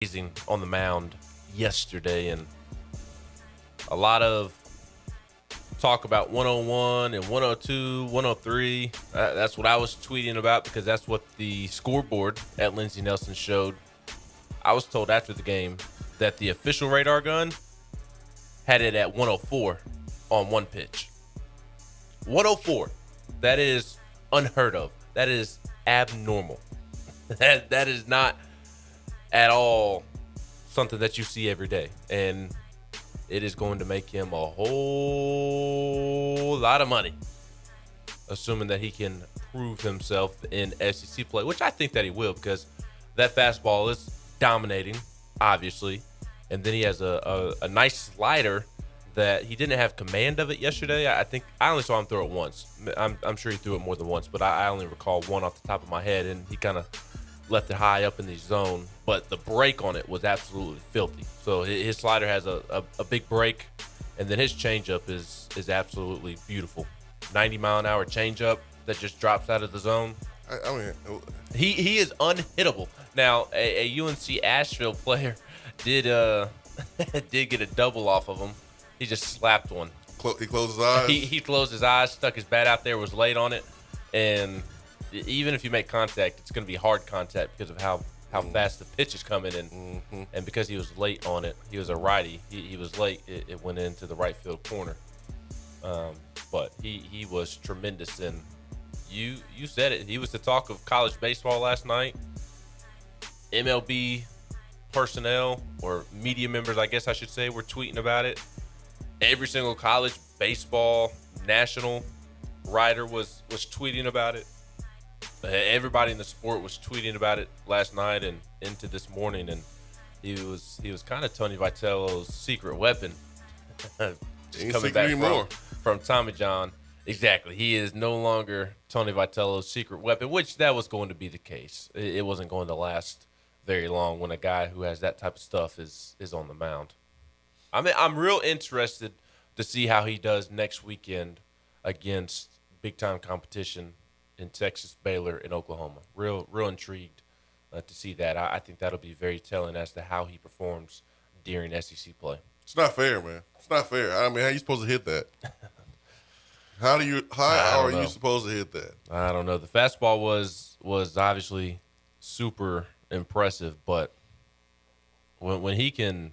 amazing on the mound yesterday, and a lot of talk about 101 and 102, 103. That's what I was tweeting about because that's what the scoreboard at Lindsey Nelson showed. I was told after the game that the official radar gun had it at 104 on one pitch. 104. That is unheard of. That is abnormal. That is not at all something that you see every day. And it is going to make him a whole lot of money, assuming that he can prove himself in SEC play, which I think that he will because that fastball is dominating, obviously. And then he has a nice slider that he didn't have command of it yesterday. I think I only saw him throw it once. I'm sure he threw it more than once, but I only recall one off the top of my head, and he kind of left it high up in the zone. But the break on it was absolutely filthy. So his slider has a big break, and then his changeup is absolutely beautiful. 90-mile-an-hour changeup that just drops out of the zone. I mean, he is unhittable. Now, a UNC Asheville player did get a double off of him. He just slapped one. He closed his eyes? He closed his eyes, stuck his bat out there, was late on it. And even if you make contact, it's going to be hard contact because of how fast the pitch is coming in. And because he was late on it, he was a righty. He was late. It went into the right field corner. But he was tremendous. And you said it. He was the talk of college baseball last night. MLB personnel or media members, I guess I should say, were tweeting about it. Every single college baseball national writer was tweeting about it. Everybody in the sport was tweeting about it last night and into this morning, and he was kind of Tony Vitello's secret weapon. Ain't coming back from Tommy John. Exactly. He is no longer Tony Vitello's secret weapon, which that was going to be the case. It wasn't going to last very long when a guy who has that type of stuff is on the mound. I mean, I'm real interested to see how he does next weekend against big-time competition in Texas, Baylor, and Oklahoma. Real intrigued to see that. I think that'll be very telling as to how he performs during SEC play. It's not fair, man. It's not fair. I mean, how are you supposed to hit that? How are you supposed to hit that? I don't know. The fastball was obviously super impressive, but when he can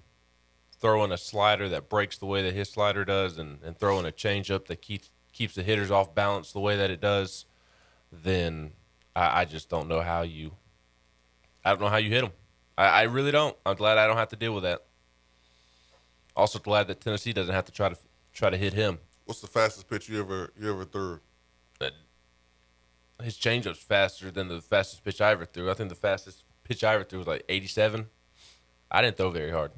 throw in a slider that breaks the way that his slider does and throw in a changeup that keeps the hitters off balance the way that it does, then I just don't know how you hit him. I really don't. I'm glad I don't have to deal with that. Also glad that Tennessee doesn't have to try to hit him. What's the fastest pitch you ever threw? His changeup's faster than the fastest pitch I ever threw. I think the fastest pitch I ever threw was like 87. I didn't throw very hard.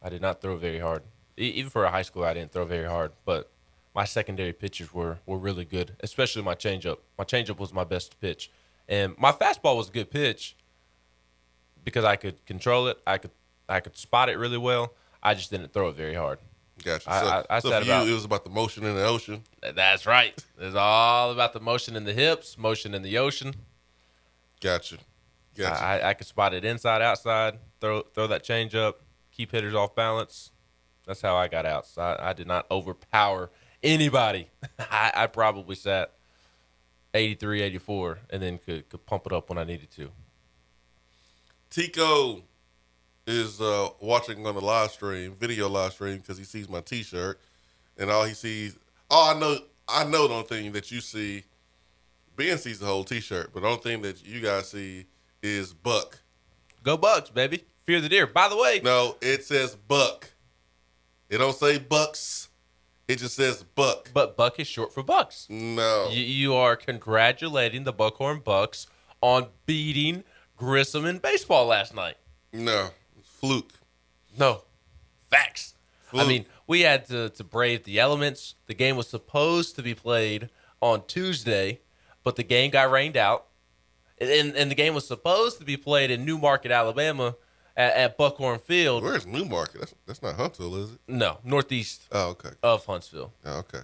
I did not throw very hard. Even for a high school, I didn't throw very hard. But my secondary pitches were really good, especially my changeup. My changeup was my best pitch. And my fastball was a good pitch because I could control it. I could spot it really well. I just didn't throw it very hard. Gotcha. So for you, it was about the motion in the ocean? That's right. It's all about the motion in the hips, motion in the ocean. Gotcha. I could spot it inside, outside, throw that changeup, keep hitters off balance. That's how I got out. So I did not overpower anybody. I probably sat 83, 84, and then could pump it up when I needed to. Tico is watching on the video live stream, because he sees my T-shirt, and all he sees. I know the only thing that you see. Ben sees the whole T-shirt, but the only thing that you guys see is Buck. Go Bucks, baby! Fear the deer. By the way, no, it says Buck. It don't say Bucks. It just says Buck. But Buck is short for Bucks. No. You are congratulating the Buckhorn Bucks on beating Grissom in baseball last night. No. Fluke. No. Facts. Fluke. I mean, we had to brave the elements. The game was supposed to be played on Tuesday, but the game got rained out. And the game was supposed to be played in Newmarket, Alabama, at Buckhorn Field. Where's Newmarket? That's not Huntsville, is it? No, northeast of Huntsville. Oh, okay.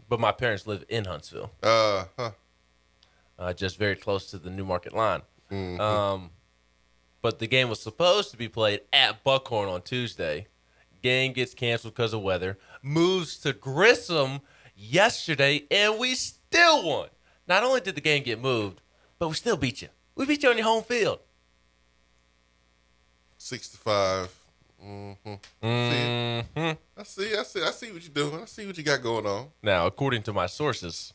But my parents live in Huntsville. Just very close to the Newmarket line. Mm-hmm. but the game was supposed to be played at Buckhorn on Tuesday. Game gets canceled because of weather. Moves to Grissom yesterday, and we still won. Not only did the game get moved, but we still beat you. We beat you on your home field. 65. I see what you're doing. I see what you got going on. Now, according to my sources,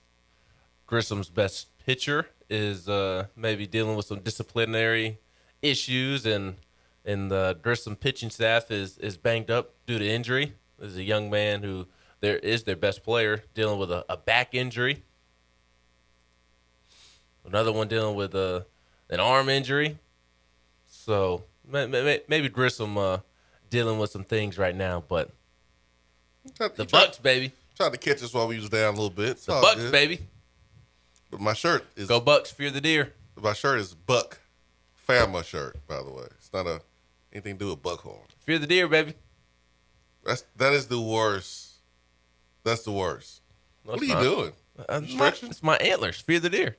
Grissom's best pitcher is maybe dealing with some disciplinary issues, and the Grissom pitching staff is banged up due to injury. There's a young man who is their best player dealing with a back injury. Another one dealing with an arm injury. So maybe Grissom dealing with some things right now, but the Bucks, baby. Tried to catch us while we was down a little bit. The Bucks, baby. But my shirt is Go Bucks, fear the deer. My shirt is Buck Fama shirt, by the way. It's not anything to do with Buckhorn. Fear the deer, baby. That is the worst. That's the worst. No, what are you doing? It's my antlers. Fear the deer.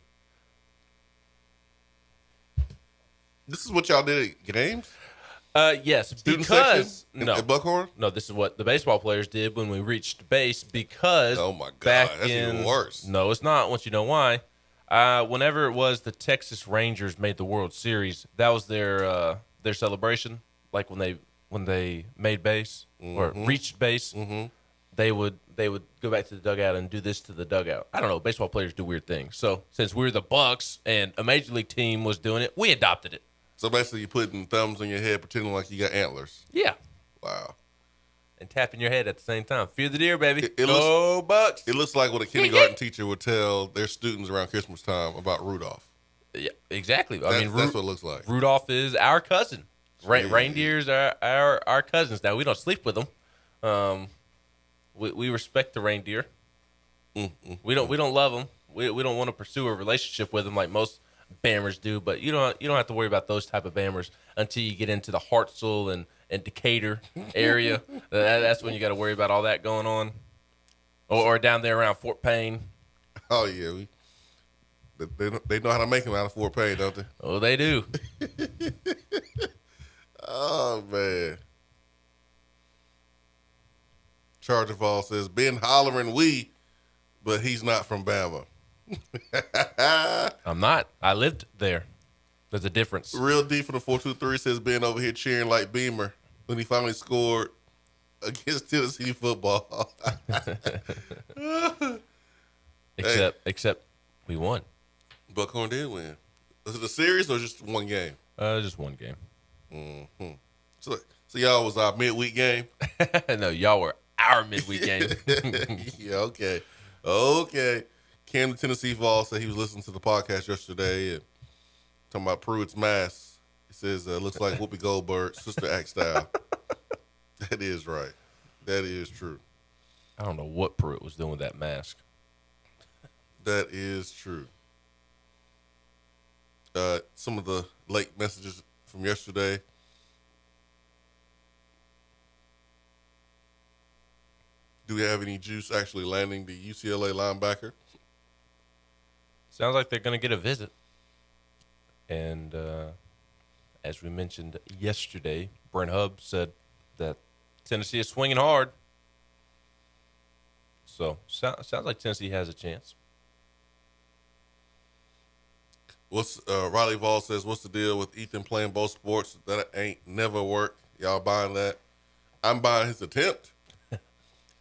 This is what y'all did at games? Yes, Student because section at Buckhorn? No, this is what the baseball players did when we reached base. Because oh my god, that's even worse. No, it's not. Once you know why. Whenever it was the Texas Rangers made the World Series, that was their celebration. Like when they made base or reached base, they would go back to the dugout and do this to the dugout. I don't know. Baseball players do weird things. So since we were the Bucks and a major league team was doing it, we adopted it. So basically, you're putting thumbs on your head, pretending like you got antlers. Yeah. Wow. And tapping your head at the same time. Fear the deer, baby. Go Bucks. It looks like what a kindergarten teacher would tell their students around Christmas time about Rudolph. Yeah, exactly. That's what it looks like. Rudolph is our cousin. Reindeers are our cousins. Now, we don't sleep with them. We respect the reindeer. We don't love them. We don't want to pursue a relationship with them like most bammers do. But you don't have to worry about those type of bammers until you get into the Hartselle and Decatur area. That's when you got to worry about all that going on. Or down there around Fort Payne. Oh yeah, they know how to make them out of Fort Payne, don't they? Oh, they do. Oh man. Chargerval says, been hollering we, but he's not from Bama. I'm not. I lived there. There's a difference. Real deep from the 423 says, Ben over here cheering like Beamer when he finally scored against Tennessee football. Except we won. Buckhorn did win. Was it a series or just one game? Just one game. Mm-hmm. So y'all was our midweek game? No, y'all were our midweek game. Yeah, okay. Camden, Tennessee Vol said he was listening to the podcast yesterday and talking about Pruitt's mask. He says, looks like Whoopi Goldberg, Sister Act style. That is right. That is true. I don't know what Pruitt was doing with that mask. That is true. Some of the late messages from yesterday. Do we have any juice actually landing the UCLA linebacker? Sounds like they're going to get a visit. And as we mentioned yesterday, Brent Hubb said that Tennessee is swinging hard. So sounds like Tennessee has a chance. Riley Vol says, what's the deal with Ethan playing both sports? That ain't never worked. Y'all buying that? I'm buying his attempt.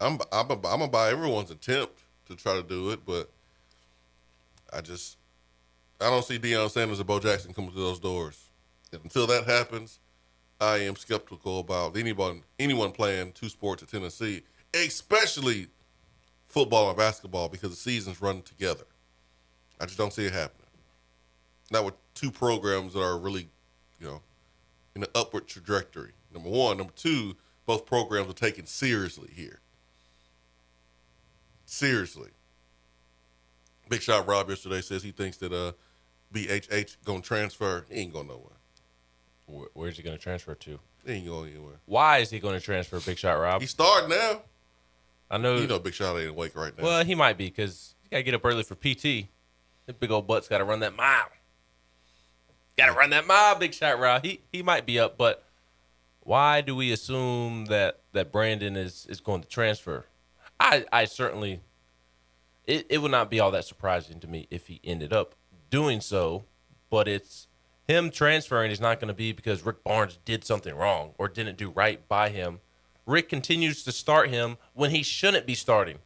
I'm gonna buy everyone's attempt to try to do it, but I don't see Deion Sanders or Bo Jackson coming through those doors. And until that happens, I am skeptical about anyone playing two sports at Tennessee, especially football and basketball, because the seasons run together. I just don't see it happening. Not with two programs that are really, in an upward trajectory. Number one. Number two, both programs are taken seriously here. Seriously. Big Shot Rob yesterday says he thinks that BHH going to transfer. He ain't going nowhere. Where's he going to transfer to? He ain't going anywhere. Why is he going to transfer, Big Shot Rob? He's starting now. I know. You know Big Shot ain't awake right now. Well, he might be because you got to get up early for PT. That big old butt's got to run that mile. Got to run that mile, Big Shot Rob. He might be up, but why do we assume that Brandon is going to transfer? I certainly it would not be all that surprising to me if he ended up doing so, but it's him transferring is not going to be because Rick Barnes did something wrong or didn't do right by him. Rick continues to start him when he shouldn't be starting.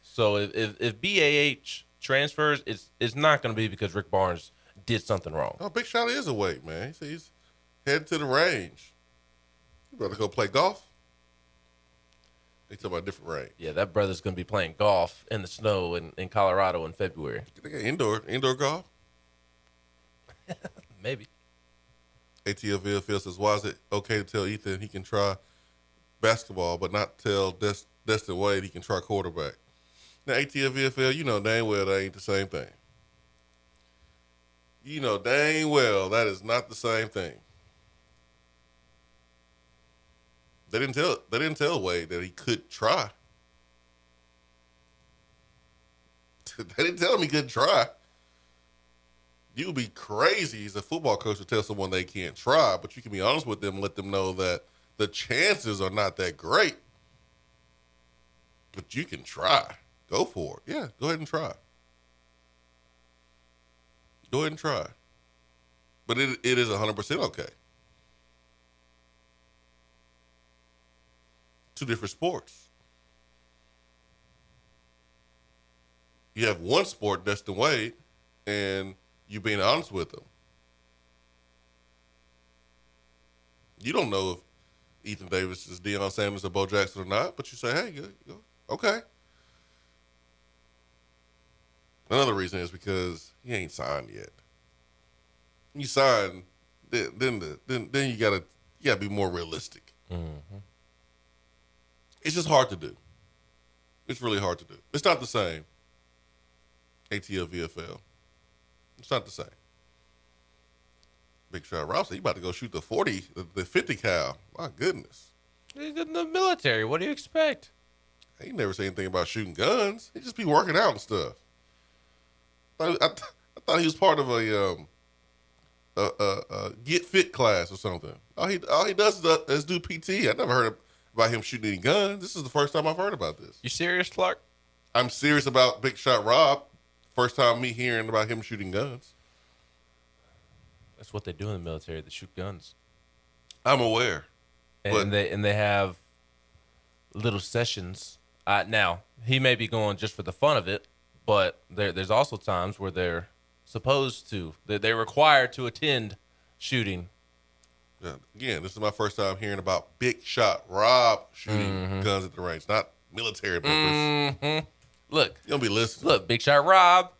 So if BAH transfers, it's not going to be because Rick Barnes did something wrong. Oh, Big Shot is awake, man. He's headed to the range. You better go play golf. They talking about a different range. Yeah, that brother's going to be playing golf in the snow in Colorado in February. They got indoor golf. Maybe. ATL Villfield says, why is it okay to tell Ethan he can try basketball, but not tell Destin Wade he can try quarterback? Now, ATL Villfield, you know dang well that ain't the same thing. You know dang well that is not the same thing. They didn't tell Wade that he could try. They didn't tell him he couldn't try. You would be crazy as a football coach to tell someone they can't try, but you can be honest with them and let them know that the chances are not that great. But you can try. Go for it. Yeah, go ahead and try. Go ahead and try. But it is 100% okay. Two different sports. You have one sport, Destin Wade, and you being honest with them. You don't know if Ethan Davis is Deion Sanders or Bo Jackson or not, but you say, hey, go. Okay. Another reason is because he ain't signed yet. You sign, then you gotta be more realistic. Mm-hmm. It's just hard to do. It's really hard to do. It's not the same. ATL VFL. It's not the same. Big Shot Rouse, you about to go shoot the 40, the 50 cal. My goodness. He's in the military. What do you expect? I ain't never said anything about shooting guns. He just be working out and stuff. I thought he was part of a get fit class or something. All he does is do PT. I never heard about him shooting any guns. This is the first time I've heard about this. You serious, Clark? I'm serious about Big Shot Rob. First time me hearing about him shooting guns. That's what they do in the military. They shoot guns. I'm aware. And they have little sessions. Now, he may be going just for the fun of it, but there's also times where they're supposed to. They're required to attend shooting. Yeah, again, this is my first time hearing about Big Shot Rob shooting guns at the range, not military members. Mm-hmm. Look. You don't be listening. Look, Big Shot Rob,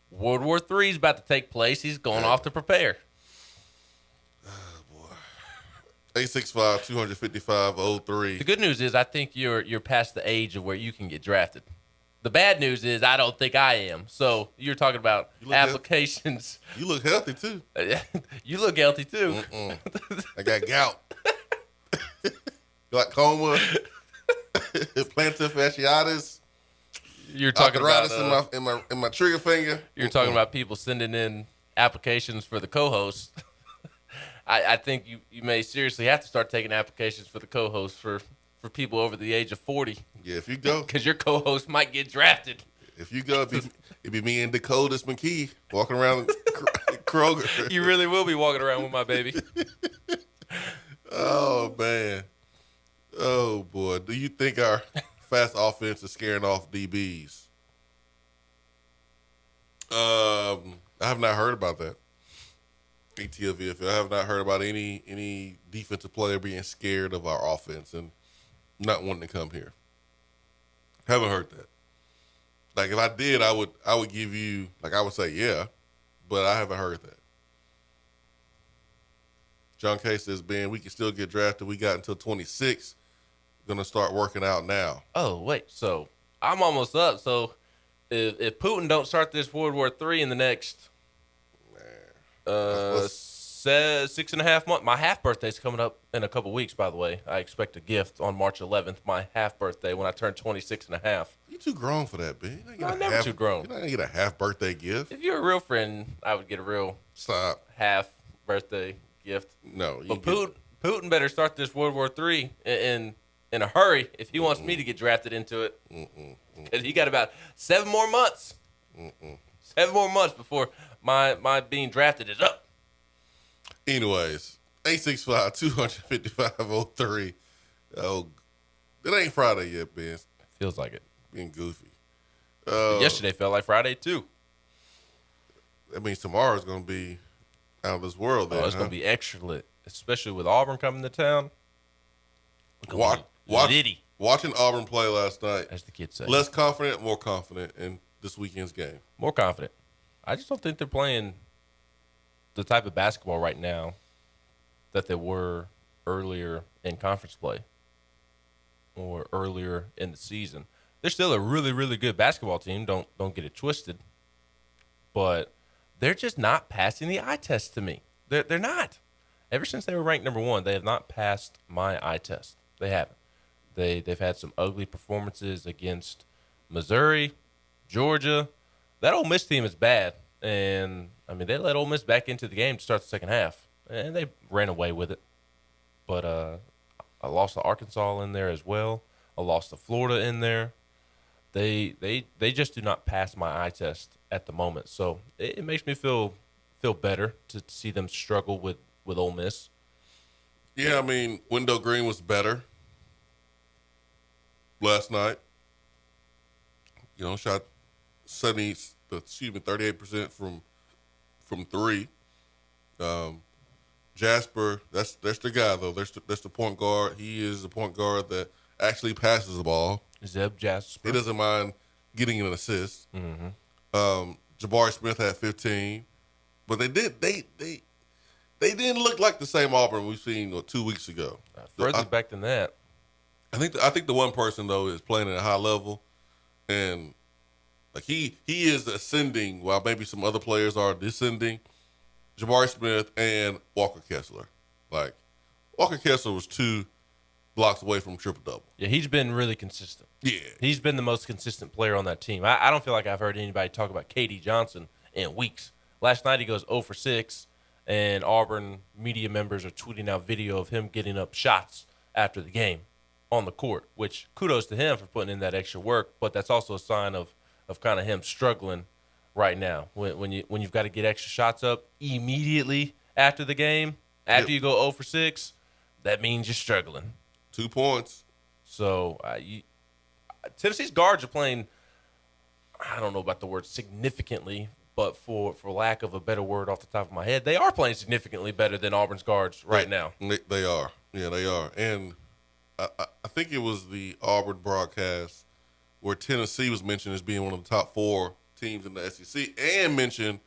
World War III is about to take place. He's going off to prepare. Oh, boy. 865-255-03. The good news is I think you're past the age of where you can get drafted. The bad news is I don't think I am. So you're talking about applications. You look healthy, too. You look healthy, too. I got gout. Glaucoma. Plantar fasciitis. You're talking arthritis about in my trigger finger. You're talking about people sending in applications for the co-host. I think you may seriously have to start taking applications for the co-host for people over the age of 40. Yeah, if you go. Because your co-host might get drafted. If you go, it'd be me and Dakotas McKee walking around Kroger. You really will be walking around with my baby. Oh, man. Oh, boy. Do you think our fast offense is scaring off DBs? I have not heard about that. ATL VFL. I have not heard about any defensive player being scared of our offense and not wanting to come here. Haven't heard that. Like if I did, I would give you I would say yeah, but I haven't heard that. John K says, Ben, we can still get drafted. We got until 26. Gonna start working out now. Oh wait, so I'm almost up. So if Putin don't start this World War III in the next 6.5 months. My half birthday's coming up in a couple weeks, by the way. I expect a gift on March 11th, my half birthday, when I turn 26.5. You too grown for that, B. I'm never too grown. You're not gonna get a half birthday gift. If you're a real friend, I would get a real half birthday gift. No, but Putin better start this World War III in a hurry if he wants me to get drafted into it. Because he got about 7 more months. 7 more months before my being drafted is up. Anyways, 865-255-03. Oh, it ain't Friday yet, Ben. Feels like it. Being goofy. Yesterday felt like Friday, too. That means tomorrow's going to be out of this world. It's going to be extra lit, especially with Auburn coming to town. Watching Auburn play last night, as the kids say. Less confident, more confident in this weekend's game. More confident. I just don't think they're playing the type of basketball right now that they were earlier in conference play or earlier in the season. They're still a really, really good basketball team. Don't get it twisted. But they're just not passing the eye test to me. They're not. Ever since they were ranked number 1, they have not passed my eye test. They haven't. They've had some ugly performances against Missouri, Georgia. That Ole Miss team is bad. And, I mean, they let Ole Miss back into the game to start the second half. And they ran away with it. But I lost to Arkansas in there as well. I lost to Florida in there. They just do not pass my eye test at the moment. So it makes me feel better to see them struggle with Ole Miss. Yeah, I mean, Wendell Green was better last night. You know, shot 38% from 3. Jasper, that's the guy though. That's the point guard. He is the point guard that actually passes the ball. Zeb Jasper. He doesn't mind getting an assist. Mm-hmm. Jabari Smith had 15, but they didn't look like the same Auburn we've seen 2 weeks ago. Further back than that. I think the one person though is playing at a high level, and like he is ascending while maybe some other players are descending. Jabari Smith and Walker Kessler. Like Walker Kessler was 2 blocks away from triple-double. Yeah, he's been really consistent. Yeah. He's been the most consistent player on that team. I don't feel like I've heard anybody talk about KD Johnson in weeks. Last night he goes 0 for 6, and Auburn media members are tweeting out video of him getting up shots after the game on the court, which kudos to him for putting in that extra work, but that's also a sign of kind of him struggling right now. When you've got to get extra shots up immediately after the game, after you go 0 for 6, that means you're struggling. 2 points. So Tennessee's guards are playing, I don't know about the word significantly, but for lack of a better word off the top of my head, they are playing significantly better than Auburn's guards right now. They are. Yeah, they are. And I think it was the Auburn broadcast where Tennessee was mentioned as being one of the top 4 teams in the SEC and mentioned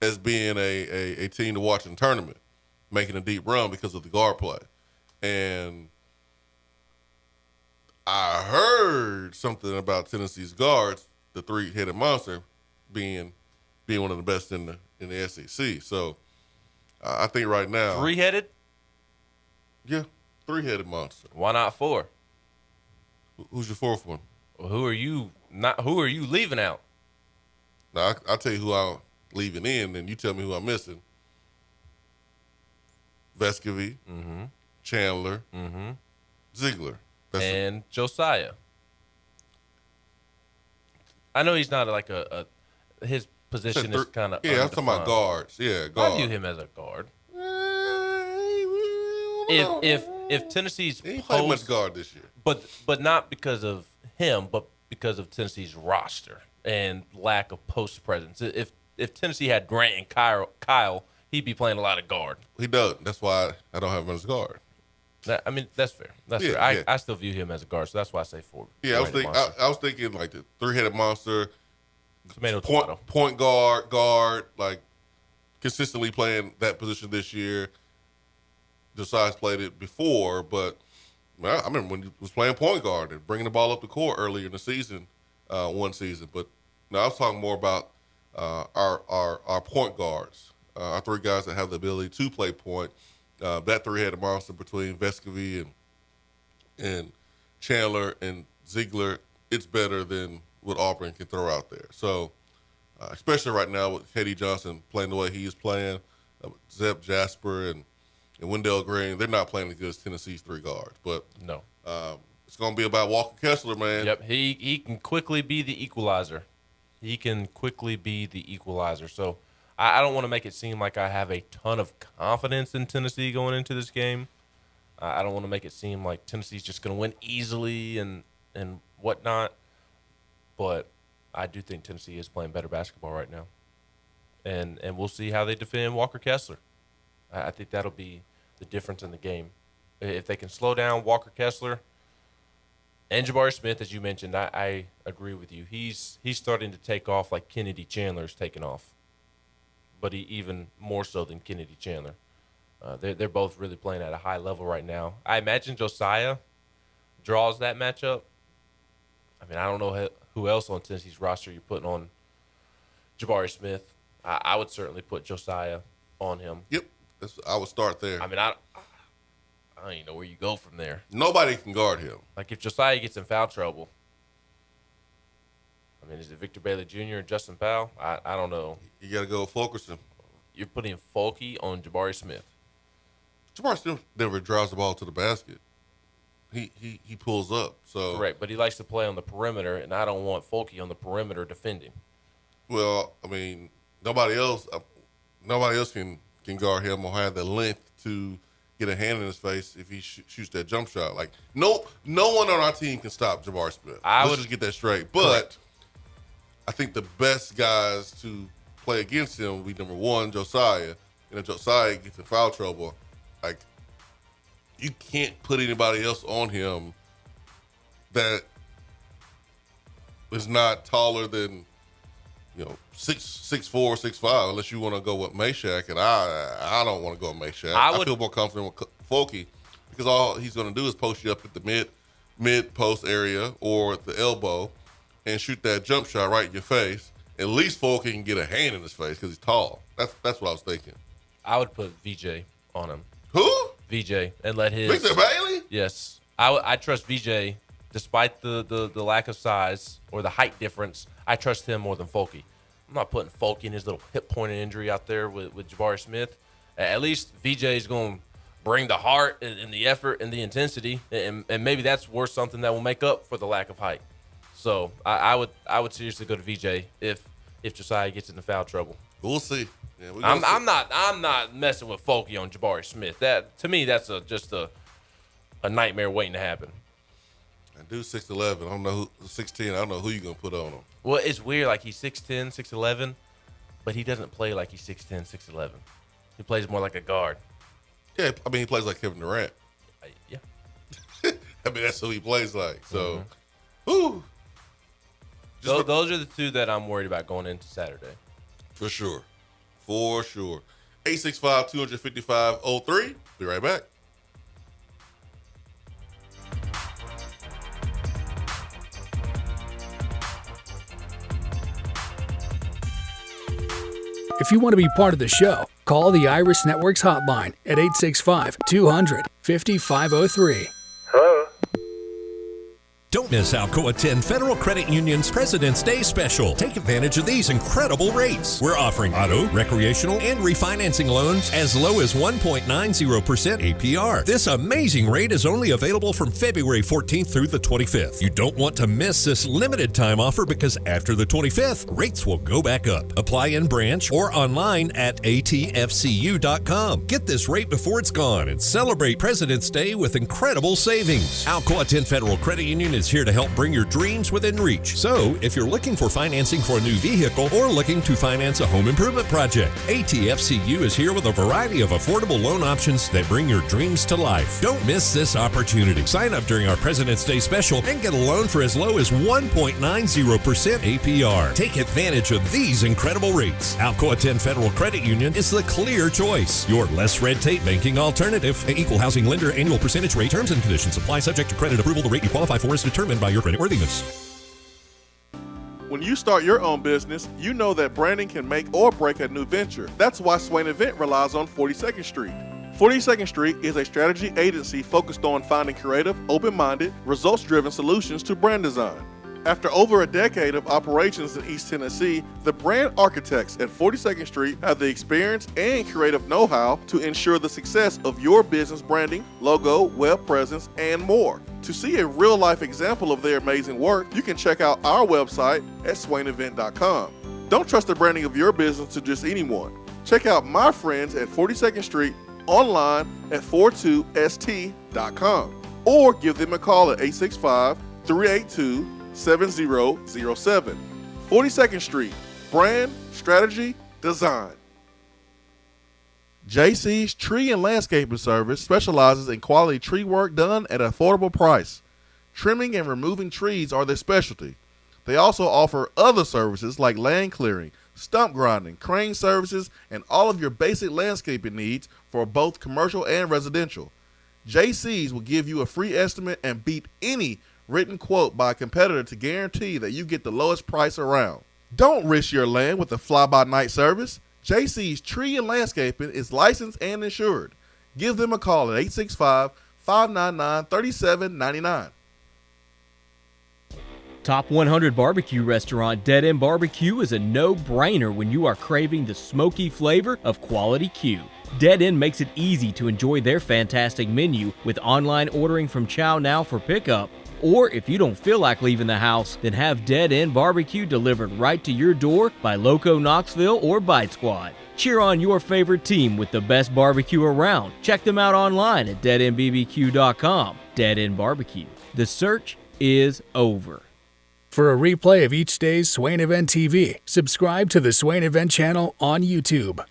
as being a team to watch in the tournament, making a deep run because of the guard play. And I heard something about Tennessee's guards, the 3-headed monster, being one of the best in the SEC. So I think right now 3-headed? Yeah, 3-headed monster. Why not 4? Who's your 4th one? Well, who are you leaving out? Now I'll tell you who I'm leaving in, and you tell me who I'm missing. Vescovy, Chandler, Ziegler. And Josiah. I know he's not like his position is kind of I'm talking about guards. Yeah, guards. I view him as a guard. If Tennessee's he ain't played much guard this year, but not because of him, but because of Tennessee's roster and lack of post presence. If Tennessee had Grant and Kyle, he'd be playing a lot of guard. He doesn't. That's why I don't have him as guard. That's fair. That's fair. I still view him as a guard, so that's why I say 4. Yeah, I was thinking like the 3-headed monster, tomato. Point guard, like consistently playing that position this year. Josiah's played it before, but I remember when he was playing point guard and bringing the ball up the court earlier in the season, one season. But no, I was talking more about our point guards. our three guys that have the ability to play point. That three-headed monster between Vescovy and Chandler and Ziegler, it's better than what Auburn can throw out there. So, especially right now with Katie Johnson playing the way he is playing, Zeb Jasper and Wendell Green, they're not playing as good as Tennessee's three guards. But no, it's going to be about Walker Kessler, man. Yep, he can quickly be the equalizer. So I don't want to make it seem like I have a ton of confidence in Tennessee going into this game. I don't want to make it seem like Tennessee's just going to win easily and whatnot. But I do think Tennessee is playing better basketball right now. And we'll see how they defend Walker Kessler. I think that'll be the difference in the game. If they can slow down Walker Kessler and Jabari Smith, as you mentioned, I agree with you. He's starting to take off like Kennedy Chandler's taking off, but even more so than Kennedy Chandler. They're both really playing at a high level right now. I imagine Josiah draws that matchup. I mean, I don't know who else on Tennessee's roster you're putting on Jabari Smith. I would certainly put Josiah on him. Yep, I would start there. I mean, I don't even know where you go from there. Nobody can guard him. Like, if Josiah gets in foul trouble, I mean, is it Victor Bailey Jr. or Justin Powell? I don't know. You got to go with Fulkerson. You're putting Fulke on Jabari Smith. Jabari Smith never drives the ball to the basket. He pulls up. So correct, but he likes to play on the perimeter, and I don't want Fulke on the perimeter defending. Well, I mean, nobody else can guard him or have the length to get a hand in his face if he shoots that jump shot. Like, no one on our team can stop Jabari Smith. Let's just get that straight. But correct. I think the best guys to play against him would be, number one, Josiah. And if Josiah gets in foul trouble, like, you can't put anybody else on him that is not taller than, 6'4", 6'5", unless you want to go with Meshack, and I don't want to go with Meshack. I feel more confident with Fulke because all he's going to do is post you up at the mid post area or the elbow and shoot that jump shot right in your face. At least Fulke can get a hand in his face because he's tall. That's what I was thinking. I would put VJ on him. Who? VJ, and let his Victor Bailey? Yes, I trust VJ despite the lack of size or the height difference. I trust him more than Fulke. I'm not putting Fulke in his little hip pointed injury out there with Jabari Smith. At least VJ is going to bring the heart and the effort and the intensity, and maybe that's worth something that will make up for the lack of height. So I would seriously go to VJ if Josiah gets into foul trouble. We'll see. Yeah, I'm not messing with Fulke on Jabari Smith. That, to me, that's just a nightmare waiting to happen. I do 6'11". I don't know 6'10". I don't know who you're gonna put on him. Well, it's weird. Like, he's 6'10", 6'11", but he doesn't play like he's 6'10", 6'11". He plays more like a guard. Yeah, I mean, he plays like Kevin Durant. Yeah. I mean, that's who he plays like. So, whew. Those are the two that I'm worried about going into Saturday. For sure. 865-255-03. Be right back. If you want to be part of the show, call the Iris Networks hotline at 865-200-5503. Hello? Don't miss Alcoa 10 Federal Credit Union's President's Day special. Take advantage of these incredible rates. We're offering auto, recreational, and refinancing loans as low as 1.90% APR. This amazing rate is only available from February 14th through the 25th. You don't want to miss this limited time offer because after the 25th, rates will go back up. Apply in branch or online at atfcu.com. Get this rate before it's gone and celebrate President's Day with incredible savings. Alcoa 10 Federal Credit Union is here to help bring your dreams within reach. So, if you're looking for financing for a new vehicle or looking to finance a home improvement project, ATFCU is here with a variety of affordable loan options that bring your dreams to life. Don't miss this opportunity. Sign up during our President's Day special and get a loan for as low as 1.90% APR. Take advantage of these incredible rates. Alcoa 10 Federal Credit Union is the clear choice. Your less red tape banking alternative. An equal housing lender. Annual percentage rate. Terms and conditions apply. Subject to credit approval. The rate you qualify for is determined by your creditworthiness. When you start your own business, you know that branding can make or break a new venture. That's why Swain Event relies on 42nd Street. 42nd Street is a strategy agency focused on finding creative, open-minded, results-driven solutions to brand design. After over a decade of operations in East Tennessee, the brand architects at 42nd Street have the experience and creative know-how to ensure the success of your business branding, logo, web presence, and more. To see a real-life example of their amazing work, you can check out our website at swainevent.com. Don't trust the branding of your business to just anyone. Check out my friends at 42nd Street online at 42st.com or give them a call at 865-382-7007. 42nd Street, brand, strategy, design. JC's Tree and Landscaping Service specializes in quality tree work done at an affordable price. Trimming and removing trees are their specialty. They also offer other services like land clearing, stump grinding, crane services, and all of your basic landscaping needs for both commercial and residential. JC's will give you a free estimate and beat any written quote by a competitor to guarantee that you get the lowest price around. Don't risk your land with a fly-by-night service. JC's Tree and Landscaping is licensed and insured. Give them a call at 865-599-3799. Top 100 barbecue restaurant Dead End Barbecue is a no-brainer when you are craving the smoky flavor of quality Q. Dead End makes it easy to enjoy their fantastic menu with online ordering from Chow Now for pickup. Or if you don't feel like leaving the house, then have Dead End Barbecue delivered right to your door by Loco Knoxville or Bite Squad. Cheer on your favorite team with the best barbecue around. Check them out online at deadendbbq.com. Dead End Barbecue. The search is over. For a replay of each day's Swain Event TV, subscribe to the Swain Event channel on YouTube.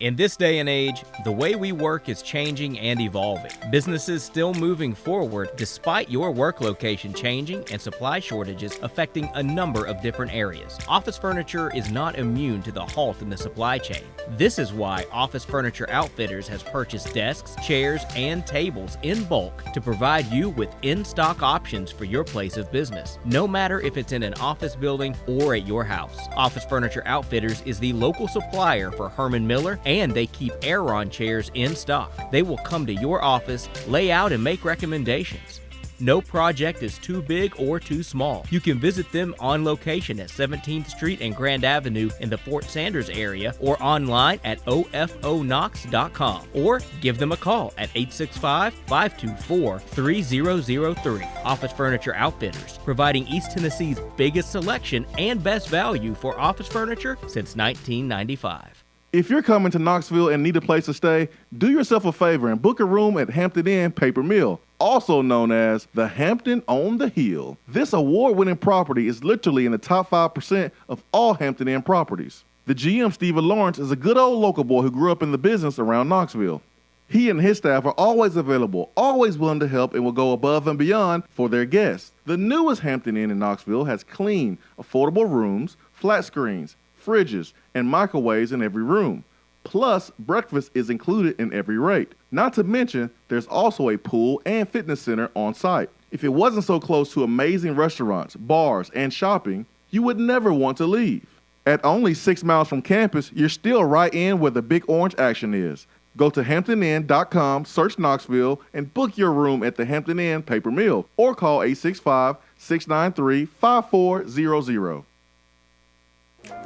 In this day and age, the way we work is changing and evolving. Businesses still moving forward despite your work location changing and supply shortages affecting a number of different areas. Office furniture is not immune to the halt in the supply chain. This is why Office Furniture Outfitters has purchased desks, chairs, and tables in bulk to provide you with in-stock options for your place of business, no matter if it's in an office building or at your house. Office Furniture Outfitters is the local supplier for Herman Miller, and they keep Aeron chairs in stock. They will come to your office, lay out, and make recommendations. No project is too big or too small. You can visit them on location at 17th Street and Grand Avenue in the Fort Sanders area or online at ofonox.com or give them a call at 865-524-3003. Office Furniture Outfitters, providing East Tennessee's biggest selection and best value for office furniture since 1995. If you're coming to Knoxville and need a place to stay, do yourself a favor and book a room at Hampton Inn Paper Mill, also known as the Hampton on the Hill. This award-winning property is literally in the top 5% of all Hampton Inn properties. The GM, Stephen Lawrence, is a good old local boy who grew up in the business around Knoxville. He and his staff are always available, always willing to help, and will go above and beyond for their guests. The newest Hampton Inn in Knoxville has clean, affordable rooms, flat screens, fridges, and microwaves in every room. Plus, breakfast is included in every rate. Not to mention, there's also a pool and fitness center on site. If it wasn't so close to amazing restaurants, bars, and shopping, you would never want to leave. At only 6 miles from campus, you're still right in where the big orange action is. Go to HamptonInn.com, search Knoxville, and book your room at the Hampton Inn Paper Mill, or call 865-693-5400.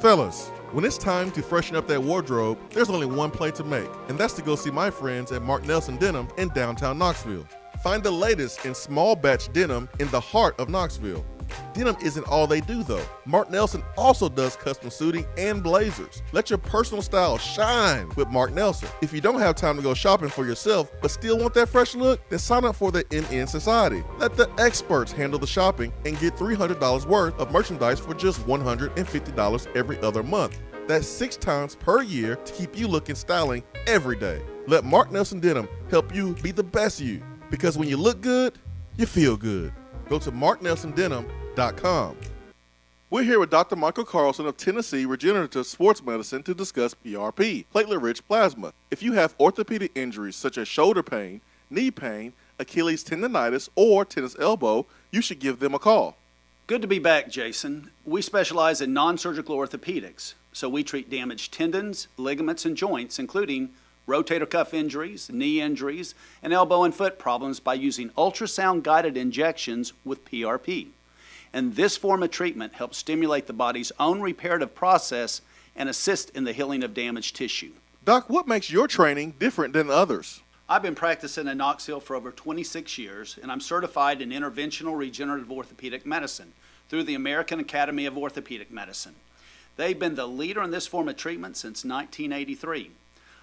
Fellas, when it's time to freshen up that wardrobe, there's only one play to make, and that's to go see my friends at Mark Nelson Denim in downtown Knoxville. Find the latest in small batch denim in the heart of Knoxville. Denim isn't all they do though. Mark Nelson also does custom suiting and blazers. Let your personal style shine with Mark Nelson. If you don't have time to go shopping for yourself but still want that fresh look, then sign up for the MN Society. Let the experts handle the shopping and get $300 worth of merchandise for just $150 every other month. That's 6 times per year to keep you looking styling every day. Let Mark Nelson Denim help you be the best you, because when you look good, you feel good. Go to marknelsondenim.com. We're here with Dr. Michael Carlson of Tennessee Regenerative Sports Medicine to discuss PRP, platelet-rich plasma. If you have orthopedic injuries such as shoulder pain, knee pain, Achilles tendonitis, or tennis elbow, you should give them a call. Good to be back, Jason. We specialize in non-surgical orthopedics, so we treat damaged tendons, ligaments, and joints, including rotator cuff injuries, knee injuries, and elbow and foot problems by using ultrasound-guided injections with PRP. And this form of treatment helps stimulate the body's own reparative process and assist in the healing of damaged tissue. Doc, what makes your training different than others? I've been practicing in Knoxville for over 26 years, and I'm certified in interventional regenerative orthopedic medicine through the American Academy of Orthopedic Medicine. They've been the leader in this form of treatment since 1983.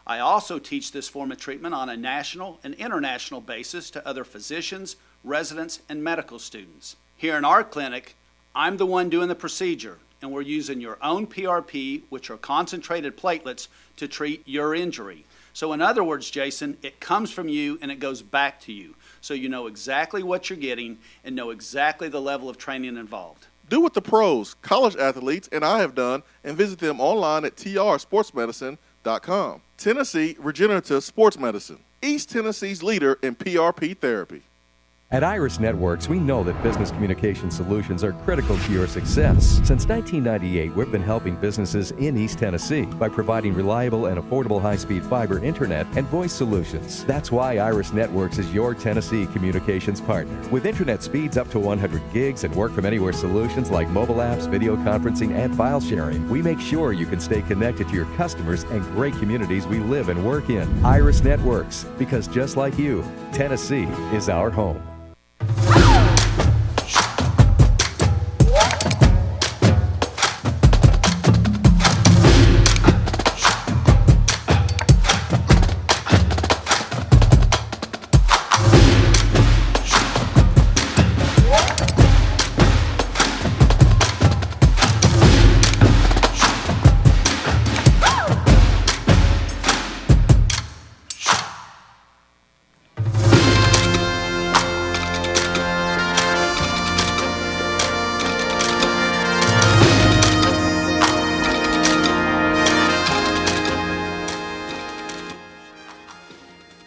I also teach this form of treatment on a national and international basis to other physicians, residents, and medical students. Here in our clinic, I'm the one doing the procedure, and we're using your own PRP, which are concentrated platelets, to treat your injury. So in other words, Jason, it comes from you and it goes back to you. So you know exactly what you're getting and know exactly the level of training involved. Do what the pros, college athletes, and I have done, and visit them online at trsportsmedicine.com. Tennessee Regenerative Sports Medicine, East Tennessee's leader in PRP therapy. At Iris Networks, we know that business communication solutions are critical to your success. Since 1998, we've been helping businesses in East Tennessee by providing reliable and affordable high-speed fiber internet and voice solutions. That's why Iris Networks is your Tennessee communications partner. With internet speeds up to 100 gigs and work-from-anywhere solutions like mobile apps, video conferencing, and file sharing, we make sure you can stay connected to your customers and great communities we live and work in. Iris Networks, because just like you, Tennessee is our home.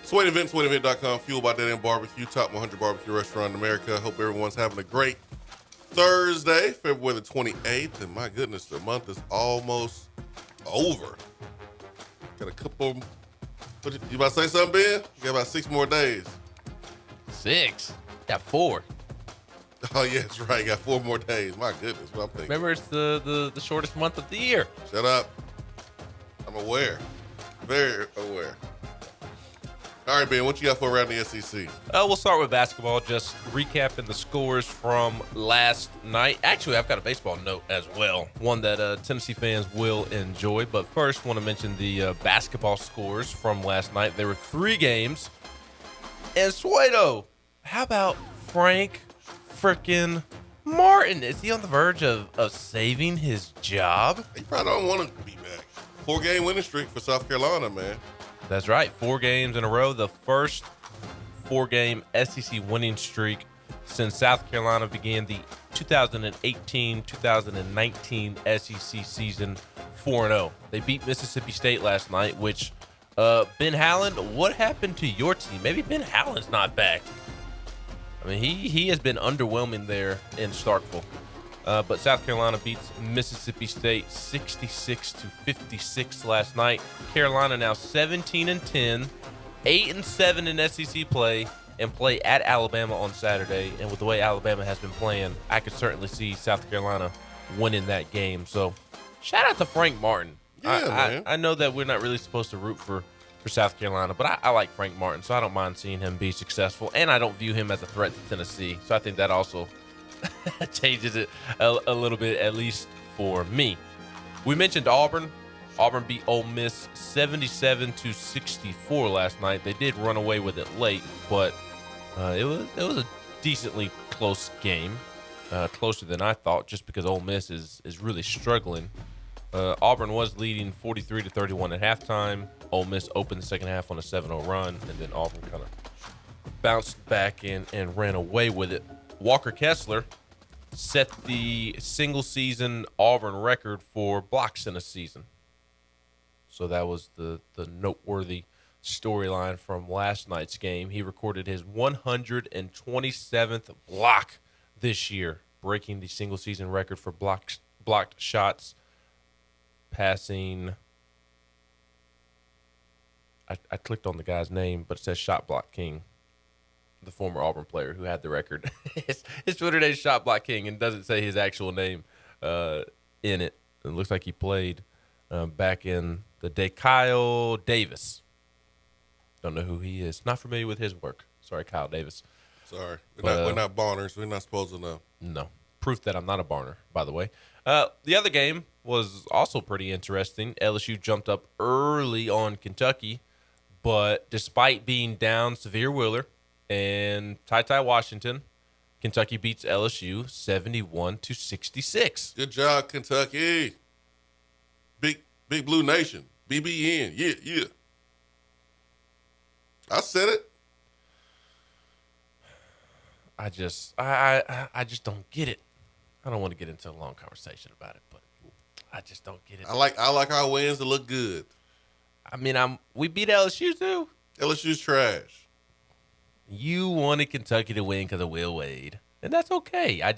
Swain Event, SwainEvent.com, fueled by Dead End Barbecue, top 100 barbecue restaurant in America. Hope everyone's having a great Thursday, February the 28th. And my goodness, the month is almost over. Got a couple. You about to say something, Ben? You got about 6 more days. 6? Got 4. Oh, yeah, that's right. Got 4 more days. My goodness, what I'm thinking. Remember, it's the shortest month of the year. Shut up. I'm aware. Very aware. All right, Ben, what you got for around the SEC? We'll start with basketball, just recapping the scores from last night. Actually, I've got a baseball note as well, one that Tennessee fans will enjoy. But first, want to mention the basketball scores from last night. There were 3 games. And Suedo, how about Frank frickin' Martin? Is he on the verge of saving his job? He probably don't want to be back. 4-game winning streak for South Carolina, man. That's right, 4 games in a row. The first 4-game SEC winning streak since South Carolina began the 2018-2019 SEC season 4-0. They beat Mississippi State last night, which, Ben Howland, what happened to your team? Maybe Ben Howland's not back. I mean, he has been underwhelming there in Starkville. But South Carolina beats Mississippi State 66-56 last night. Carolina now 17-10, 8-7 in SEC play, and play at Alabama on Saturday. And with the way Alabama has been playing, I could certainly see South Carolina winning that game. So, shout out to Frank Martin. Yeah, man. I know that we're not really supposed to root for South Carolina, but I like Frank Martin, so I don't mind seeing him be successful. And I don't view him as a threat to Tennessee, so I think that also changes it a little bit, at least for me. We mentioned Auburn. Auburn beat Ole Miss 77-64 last night. They did run away with it late, but it was a decently close game, closer than I thought, just because Ole Miss is really struggling. Auburn was leading 43-31 at halftime. Ole Miss opened the second half on a 7-0 run, and then Auburn kind of bounced back and ran away with it. Walker Kessler set the single-season Auburn record for blocks in a season. So that was the noteworthy storyline from last night's game. He recorded his 127th block this year breaking the single-season record for blocked shots, passing. I clicked on the guy's name, but it says Shot Block King, the former Auburn player who had the record. his Twitter name is Shot Block King, and doesn't say his actual name in it. It looks like he played back in the day. Kyle Davis. Don't know who he is. Not familiar with his work. Sorry, Kyle Davis. Sorry. We're not Barners. We're not supposed to know. No. Proof that I'm not a Barner, by the way. The other game was also pretty interesting. LSU jumped up early on Kentucky, but despite being down Severe Wheeler and Ty Washington, Kentucky beats LSU 71-66. Good job, Kentucky. Big Blue Nation. BBN. Yeah. I said it. I just don't get it. I don't want to get into a long conversation about it, but I just don't get it. I like our wins to look good. I mean, we beat LSU too. LSU's trash. You wanted Kentucky to win because of Will Wade, and that's okay. I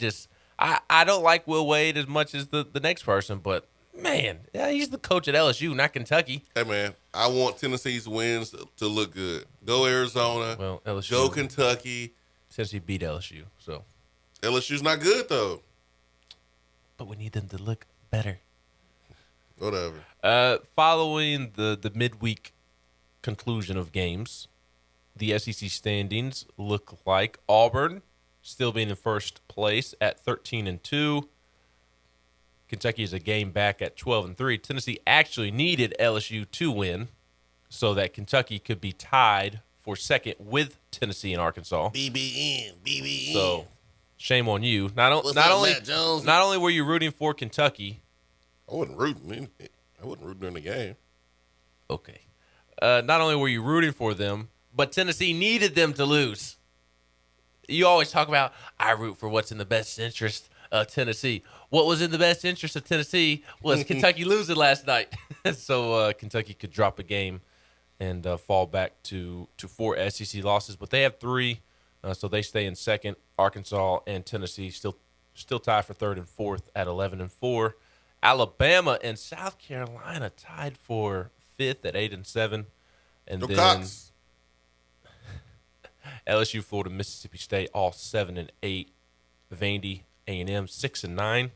don't like Will Wade as much as the next person, but man, he's the coach at LSU, not Kentucky. Hey man, I want Tennessee's wins to look good. Go Arizona. Well, LSU. Go Kentucky. Tennessee beat LSU, so LSU's not good though. But we need them to look better. Whatever. Following the midweek conclusion of games, the SEC standings look like Auburn still being in first place at 13-2. Kentucky is a game back at 12-3. Tennessee actually needed LSU to win so that Kentucky could be tied for second with Tennessee and Arkansas. BBN. So shame on you. Not only were you rooting for Kentucky. I wasn't rooting during the game. Okay. Not only were you rooting for them, but Tennessee needed them to lose. You always talk about, I root for what's in the best interest of Tennessee. What was in the best interest of Tennessee was Kentucky losing last night. So Kentucky could drop a game and fall back to 4 SEC losses. But they have 3, so they stay in second. Arkansas and Tennessee still tied for third and fourth at 11-4. Alabama and South Carolina tied for fifth at 8-7. And Go then Cox. LSU, Florida, Mississippi State, all 7-8. Vandy, A&M, 6-9.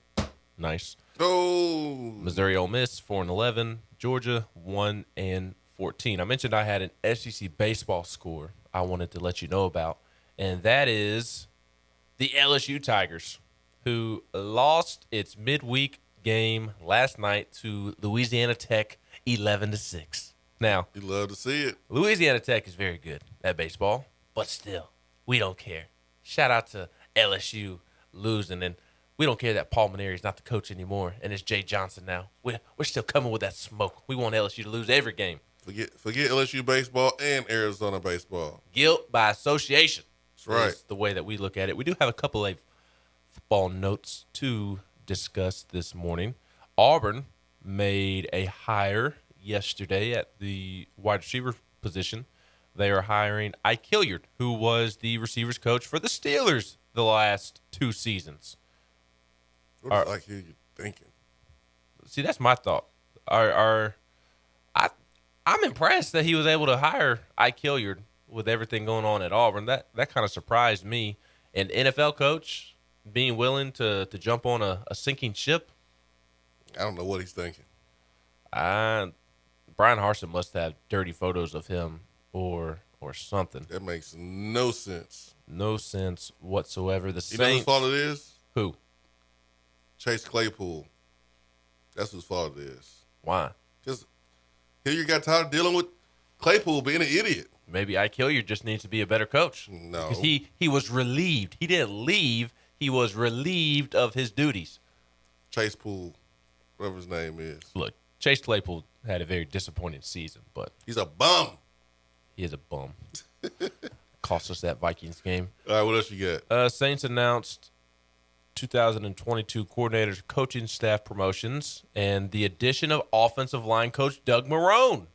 Nice. Oh. Missouri, Ole Miss, 4-11. Georgia, 1-14. I mentioned I had an SEC baseball score I wanted to let you know about, and that is the LSU Tigers, who lost its midweek game last night to Louisiana Tech 11-6. Now, You love to see it. Louisiana Tech is very good at baseball, but still, we don't care. Shout out to LSU losing, and we don't care that Paul Maneri is not the coach anymore, and it's Jay Johnson now. We're still coming with that smoke. We want LSU to lose every game. Forget LSU baseball and Arizona baseball. Guilt by association. That's right. Is the way that we look at it. We do have a couple of football notes to discuss this morning. Auburn made a hire yesterday at the wide receiver position. They are hiring Ike Hilliard, who was the receivers coach for the Steelers the last 2 seasons. What is Ike Hilliard thinking? See, that's my thought. I'm impressed that he was able to hire Ike Hilliard with everything going on at Auburn. That kind of surprised me. An NFL coach being willing to jump on a sinking ship. I don't know what he's thinking. Brian Harsin must have dirty photos of him or something. That makes no sense. No sense whatsoever. The You know whose Saints. fault it is? Who? Chase Claypool. That's whose fault it is. Why? Because Hilliard got tired of dealing with Claypool being an idiot. Maybe Ike Hilliard just needs to be a better coach. No. Because he was relieved. He didn't leave. He was relieved of his duties. Chase Pool, whatever his name is. Look, Chase Claypool had a very disappointing season, but He's a bum. he is a bum. Cost us that Vikings game. All right, what else you got? Saints announced 2022 coordinators, coaching staff promotions, and the addition of offensive line coach Doug Marrone.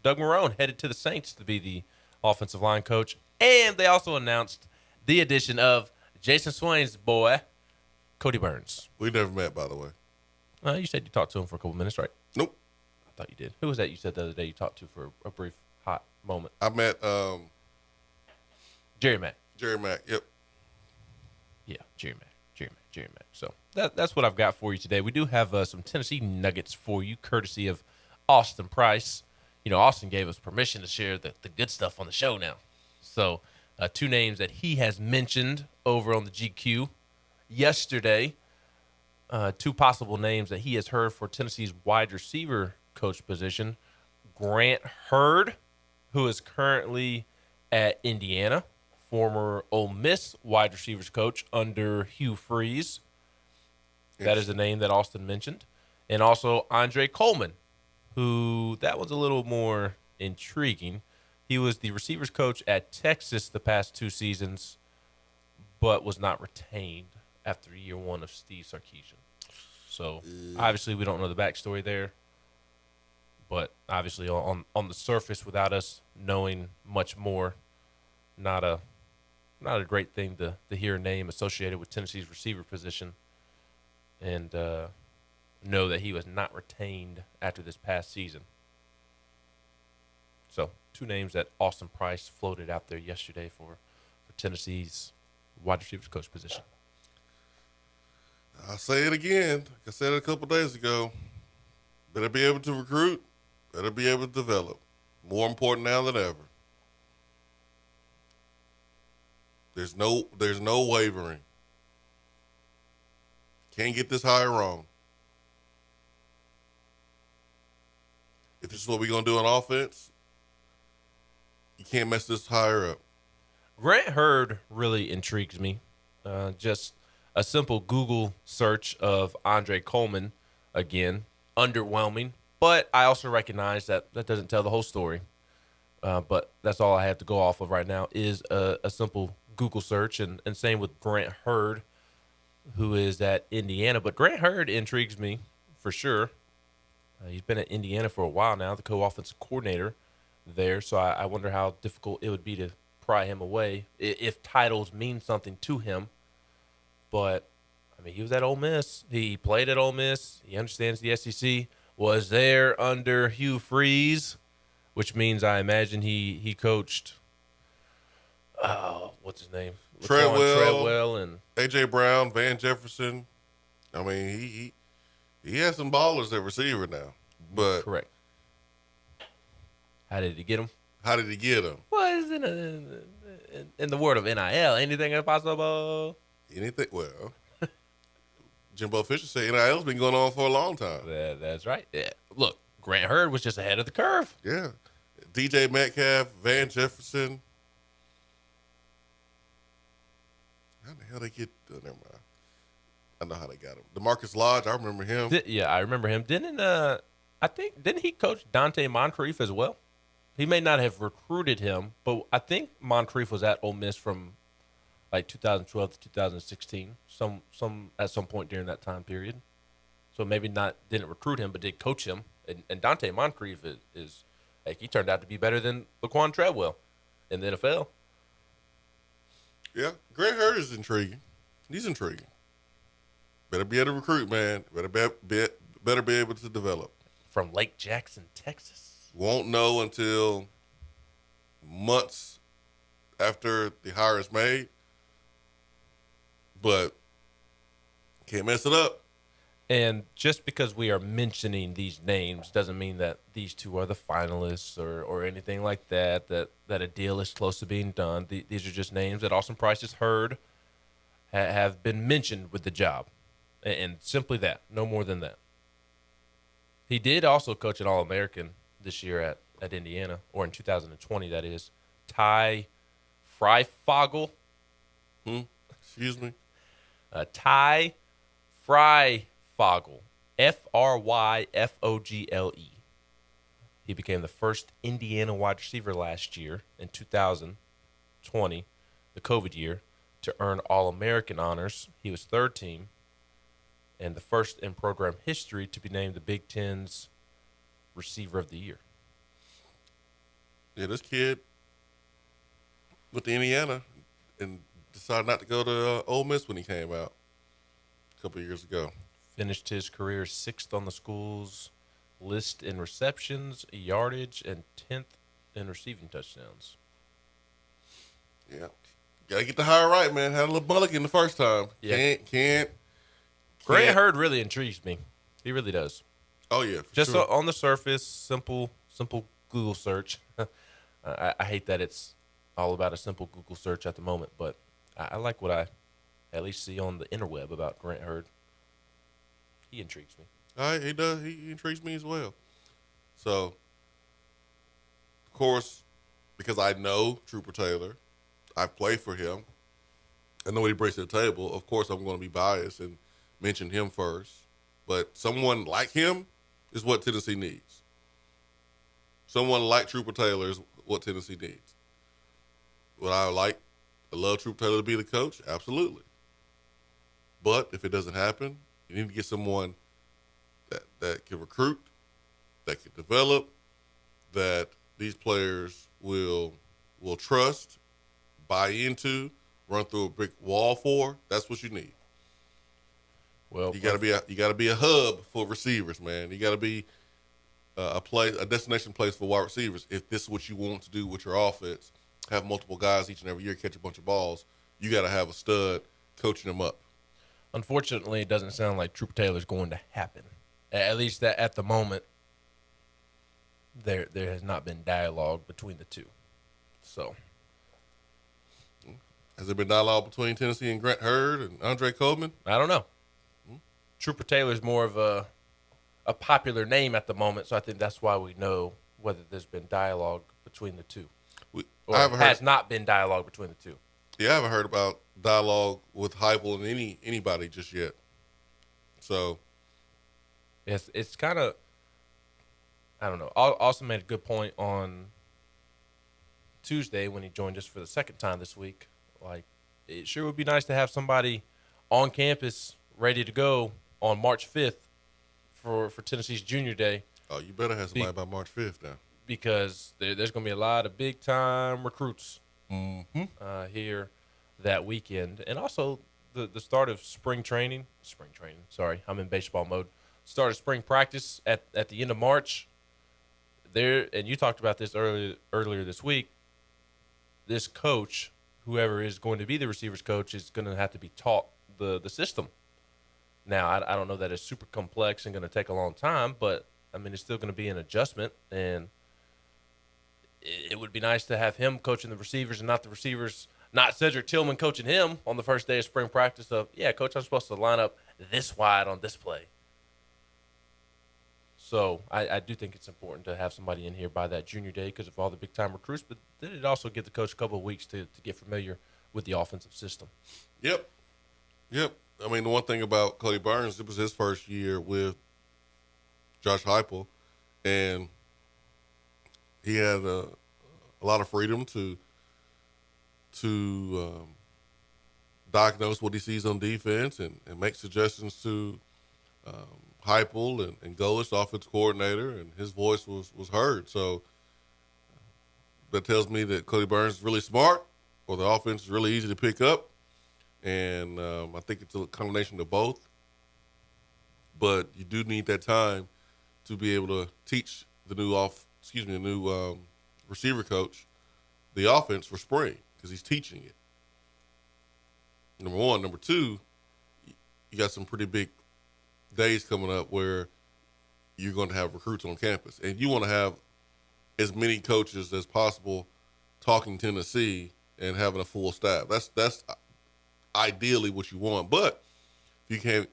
Doug Marrone headed to the Saints to be the offensive line coach. And they also announced the addition of Jason Swain's boy, Cody Burns. We never met, by the way. You said you talked to him for a couple minutes, right? Nope. I thought you did. Who was that you said the other day you talked to for a brief, hot moment? I met Jerry Mack. Jerry Mack. Yep. Yeah, Jerry Mack. So that's what I've got for you today. We do have some Tennessee nuggets for you, courtesy of Austin Price. You know, Austin gave us permission to share the good stuff on the show now. So 2 names that he has mentioned over on the GQ yesterday, 2 possible names that he has heard for Tennessee's wide receiver coach position. Grant Hurd, who is currently at Indiana, former Ole Miss wide receivers coach under Hugh Freeze. That is the name that Austin mentioned. And also Andre Coleman, who that was a little more intriguing. He was the receivers coach at Texas the past 2 seasons, but was not retained after year 1 of Steve Sarkisian. So obviously we don't know the backstory there, but obviously on the surface, without us knowing much more, not a great thing to hear a name associated with Tennessee's receiver position and know that he was not retained after this past season. So 2 names that Austin Price floated out there yesterday for Tennessee's wide receivers coach position. I'll say it again. Like I said it a couple days ago. Better be able to recruit. Better be able to develop. More important now than ever. There's no wavering. Can't get this hire wrong. If this is what we're going to do on offense, you can't mess this hire up. Grant Hurd really intrigues me. Just a simple Google search of Andre Coleman, again, underwhelming. But I also recognize that doesn't tell the whole story. But that's all I have to go off of right now is a simple Google search. And same with Grant Hurd, who is at Indiana. But Grant Hurd intrigues me for sure. He's been at Indiana for a while now, the co-offensive coordinator there. So I wonder how difficult it would be to pry him away if titles mean something to him. But, I mean, he was at Ole Miss. He played at Ole Miss. He understands the SEC. Was there under Hugh Freeze, which means I imagine he coached, what's his name? Treadwell and A.J. Brown, Van Jefferson. I mean, he has some ballers at receiver now. But correct. How did he get them? How did he get them? Well, it's in the word of NIL, anything is possible. Anything? Well, Jimbo Fisher said NIL's been going on for a long time. That's right. Yeah. Look, Grant Hurd was just ahead of the curve. Yeah. DJ Metcalf, Van Jefferson. How the hell they get? Never mind. I know how they got him. DeMarcus Lodge, I remember him. I remember him. Didn't he coach Dante Moncrief as well? He may not have recruited him, but I think Moncrief was at Ole Miss from like 2012 to 2016, at some point during that time period. So maybe didn't recruit him, but did coach him. And Dante Moncrief is like, he turned out to be better than Laquan Treadwell in the NFL. Yeah, Grant Hurd is intriguing. He's intriguing. Better be able to recruit, man. Better be able to develop. From Lake Jackson, Texas. Won't know until months after the hire is made. But can't mess it up. And just because we are mentioning these names doesn't mean that these 2 are the finalists or anything like that a deal is close to being done. These are just names that Austin Price has heard have been mentioned with the job. And simply that, no more than that. He did also coach an All-American this year at Indiana, or in 2020, that is. Ty Freifogel. Excuse me? Ty Freifogel. Fryfogle. He became the first Indiana wide receiver last year in 2020, the COVID year, to earn All-American honors. He was 3rd team and the first in program history to be named the Big Ten's Receiver of the Year. Yeah, this kid went to Indiana and decided not to go to Ole Miss when he came out. couple of years ago. Finished his career 6th on the school's list in receptions, yardage, and 10th in receiving touchdowns. Yeah. Got to get the hire right, man. Had a little mulligan the first time. Yeah. Can't. Grant Hurd really intrigues me. He really does. Oh, yeah. Just sure. on the surface, simple Google search. I hate that it's all about a simple Google search at the moment, but I like what I at least see on the interweb about Grant Hurd. He intrigues me. He does. He intrigues me as well. So, of course, because I know Trooper Taylor, I've played for him, I know what he brings to the table. Of course, I'm going to be biased and mention him first. But someone like him is what Tennessee needs. Someone like Trooper Taylor is what Tennessee needs. Would I love Trooper Taylor to be the coach? Absolutely. But if it doesn't happen, you need to get someone that can recruit, that can develop, that these players will trust, buy into, run through a brick wall for. That's what you need. Well, you got to be a hub for receivers, man. You got to be a destination place for wide receivers. If this is what you want to do with your offense, have multiple guys each and every year catch a bunch of balls, you got to have a stud coaching them up. Unfortunately, it doesn't sound like Trooper Taylor's going to happen. At least at the moment, there has not been dialogue between the two. So, has there been dialogue between Tennessee and Grant Hurd and Andre Coleman? I don't know. Trooper Taylor's more of a popular name at the moment, so I think that's why we know whether there's been dialogue between the two. Has not been dialogue between the two. Yeah, I haven't heard about dialogue with Heupel and anybody just yet. So, it's kind of, I don't know. Austin made a good point on Tuesday when he joined us for the second time this week. Like, it sure would be nice to have somebody on campus ready to go on March 5th for Tennessee's Junior Day. Oh, you better have somebody by March 5th now. Because there's going to be a lot of big-time recruits here that weekend. And also the start of spring training. Sorry, I'm in baseball mode. Start of spring practice at the end of March. There, and you talked about this earlier this week, this coach, whoever is going to be the receivers coach, is going to have to be taught the system. Now, I don't know that it's super complex and going to take a long time, but, I mean, it's still going to be an adjustment, and it would be nice to have him coaching the receivers and not Cedric Tillman coaching him on the first day of spring practice of, yeah, coach, I'm supposed to line up this wide on this play. So I do think it's important to have somebody in here by that Junior Day because of all the big-time recruits, but then it also gives the coach a couple of weeks to get familiar with the offensive system. Yep. I mean, the one thing about Cody Burns, it was his first year with Josh Heupel, and he had a lot of freedom to diagnose what he sees on defense and make suggestions to Heupel and Golish, the offensive coordinator, and his voice was heard. So that tells me that Cody Burns is really smart, or the offense is really easy to pick up. And I think it's a combination of both. But you do need that time to be able to teach the new receiver coach the offense for spring because he's teaching it. Number one. Number two, you got some pretty big days coming up where you're going to have recruits on campus. And you want to have as many coaches as possible talking Tennessee and having a full staff. That's ideally what you want. But if you can't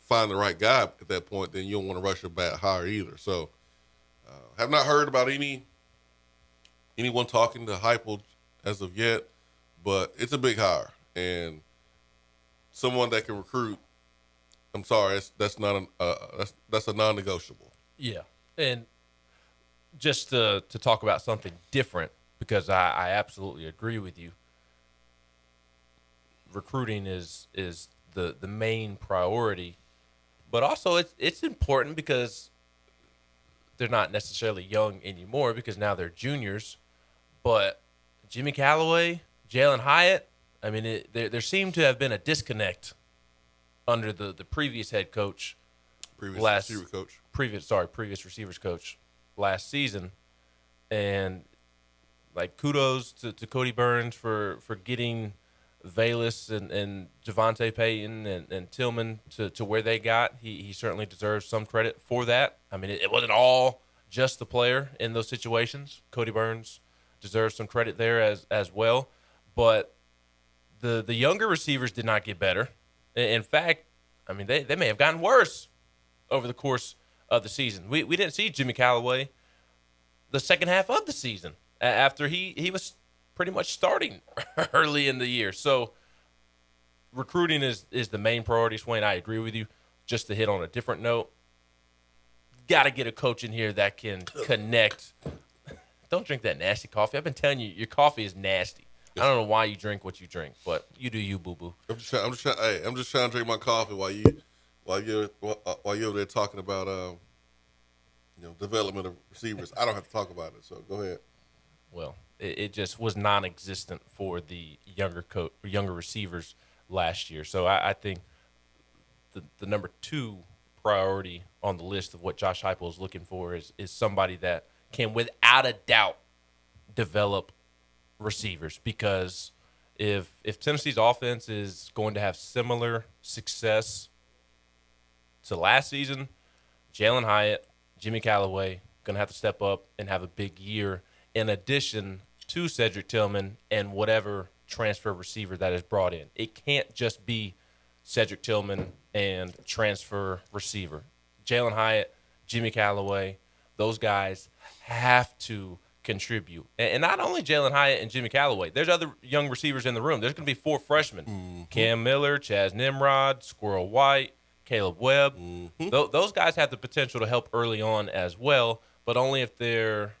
find the right guy at that point, then you don't want to rush a bad hire either. So have not heard about anyone talking to Heupel as of yet, but it's a big hire. And someone that can recruit, I'm sorry, that's a non-negotiable. Yeah. And just to talk about something different, because I absolutely agree with you, recruiting is the main priority, but also it's important because they're not necessarily young anymore because now they're juniors, but Jimmy Callaway, Jalen Hyatt, I mean, there seemed to have been a disconnect under the previous head coach, Previous receivers coach last season. And like kudos to Cody Burns for getting Valus and Javonte Payton and Tillman to where they got. He certainly deserves some credit for that. I mean, it wasn't all just the player in those situations. Cody Burns deserves some credit there as well. But the younger receivers did not get better. In fact, I mean, they may have gotten worse over the course of the season. We didn't see Jimmy Callaway the second half of the season after he was pretty much starting early in the year. So recruiting is the main priority, Swain. I agree with you. Just to hit on a different note, got to get a coach in here that can connect. Don't drink that nasty coffee. I've been telling you, your coffee is nasty. I don't know why you drink what you drink, but you do you, boo-boo. I'm just trying to drink my coffee while you're over there talking about development of receivers. I don't have to talk about it, so go ahead. Well, it just was non-existent for the younger receivers last year. So I think the number 2 priority on the list of what Josh Heupel is looking for is somebody that can, without a doubt, develop receivers. Because if Tennessee's offense is going to have similar success to last season, Jalen Hyatt, Jimmy Callaway going to have to step up and have a big year, in addition to Cedric Tillman and whatever transfer receiver that is brought in. It can't just be Cedric Tillman and transfer receiver. Jalen Hyatt, Jimmy Callaway, those guys have to contribute. And not only Jalen Hyatt and Jimmy Callaway, there's other young receivers in the room. There's going to be 4 freshmen. Mm-hmm. Cam Miller, Chaz Nimrod, Squirrel White, Caleb Webb. Mm-hmm. Those guys have the potential to help early on as well, but only if they're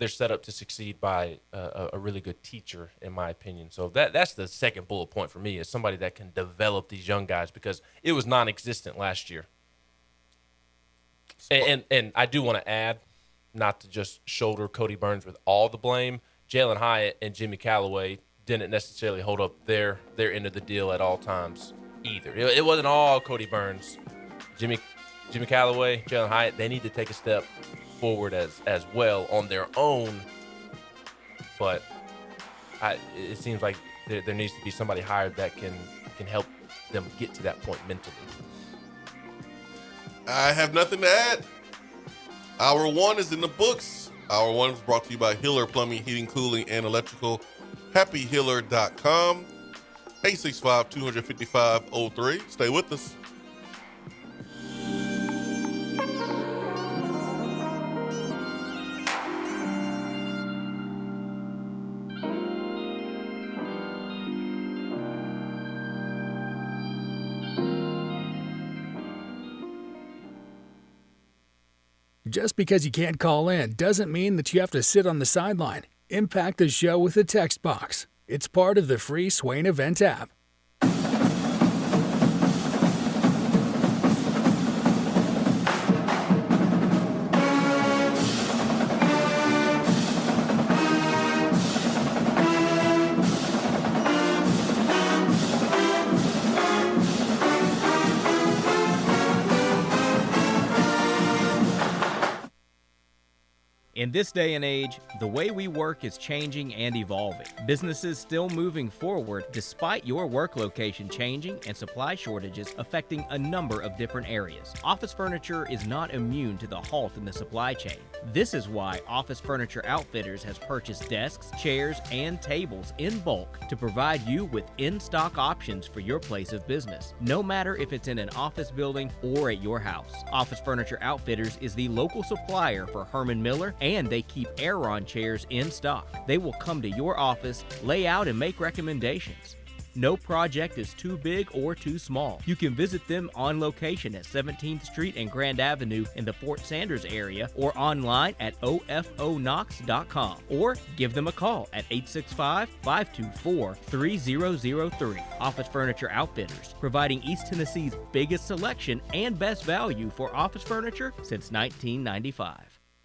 set up to succeed by a really good teacher, in my opinion. So that's the second bullet point for me, is somebody that can develop these young guys, because it was non-existent last year. And I do want to add, not to just shoulder Cody Burns with all the blame, Jalen Hyatt and Jimmy Callaway didn't necessarily hold up their end of the deal at all times either. It wasn't all Cody Burns. Jimmy Callaway, Jalen Hyatt, they need to take a step forward as well on their own. But it seems like there needs to be somebody hired that can help them get to that point mentally. I have nothing to add. Hour 1 is in the books. Hour 1 is brought to you by Hiller Plumbing, Heating, Cooling, and Electrical. HappyHiller.com. 865-255-03. Stay with us. Just because you can't call in doesn't mean that you have to sit on the sideline. Impact the show with a text box. It's part of the free Swain Event app. In this day and age, the way we work is changing and evolving. Businesses still moving forward despite your work location changing and supply shortages affecting a number of different areas. Office furniture is not immune to the halt in the supply chain. This is why Office Furniture Outfitters has purchased desks, chairs, and tables in bulk to provide you with in-stock options for your place of business, no matter if it's in an office building or at your house. Office Furniture Outfitters is the local supplier for Herman Miller, and they keep Aeron chairs in stock. They will come to your office, lay out, and make recommendations. No project is too big or too small. You can visit them on location at 17th Street and Grand Avenue in the Fort Sanders area, or online at ofonox.com, or give them a call at 865-524-3003. Office Furniture Outfitters, providing East Tennessee's biggest selection and best value for office furniture since 1995.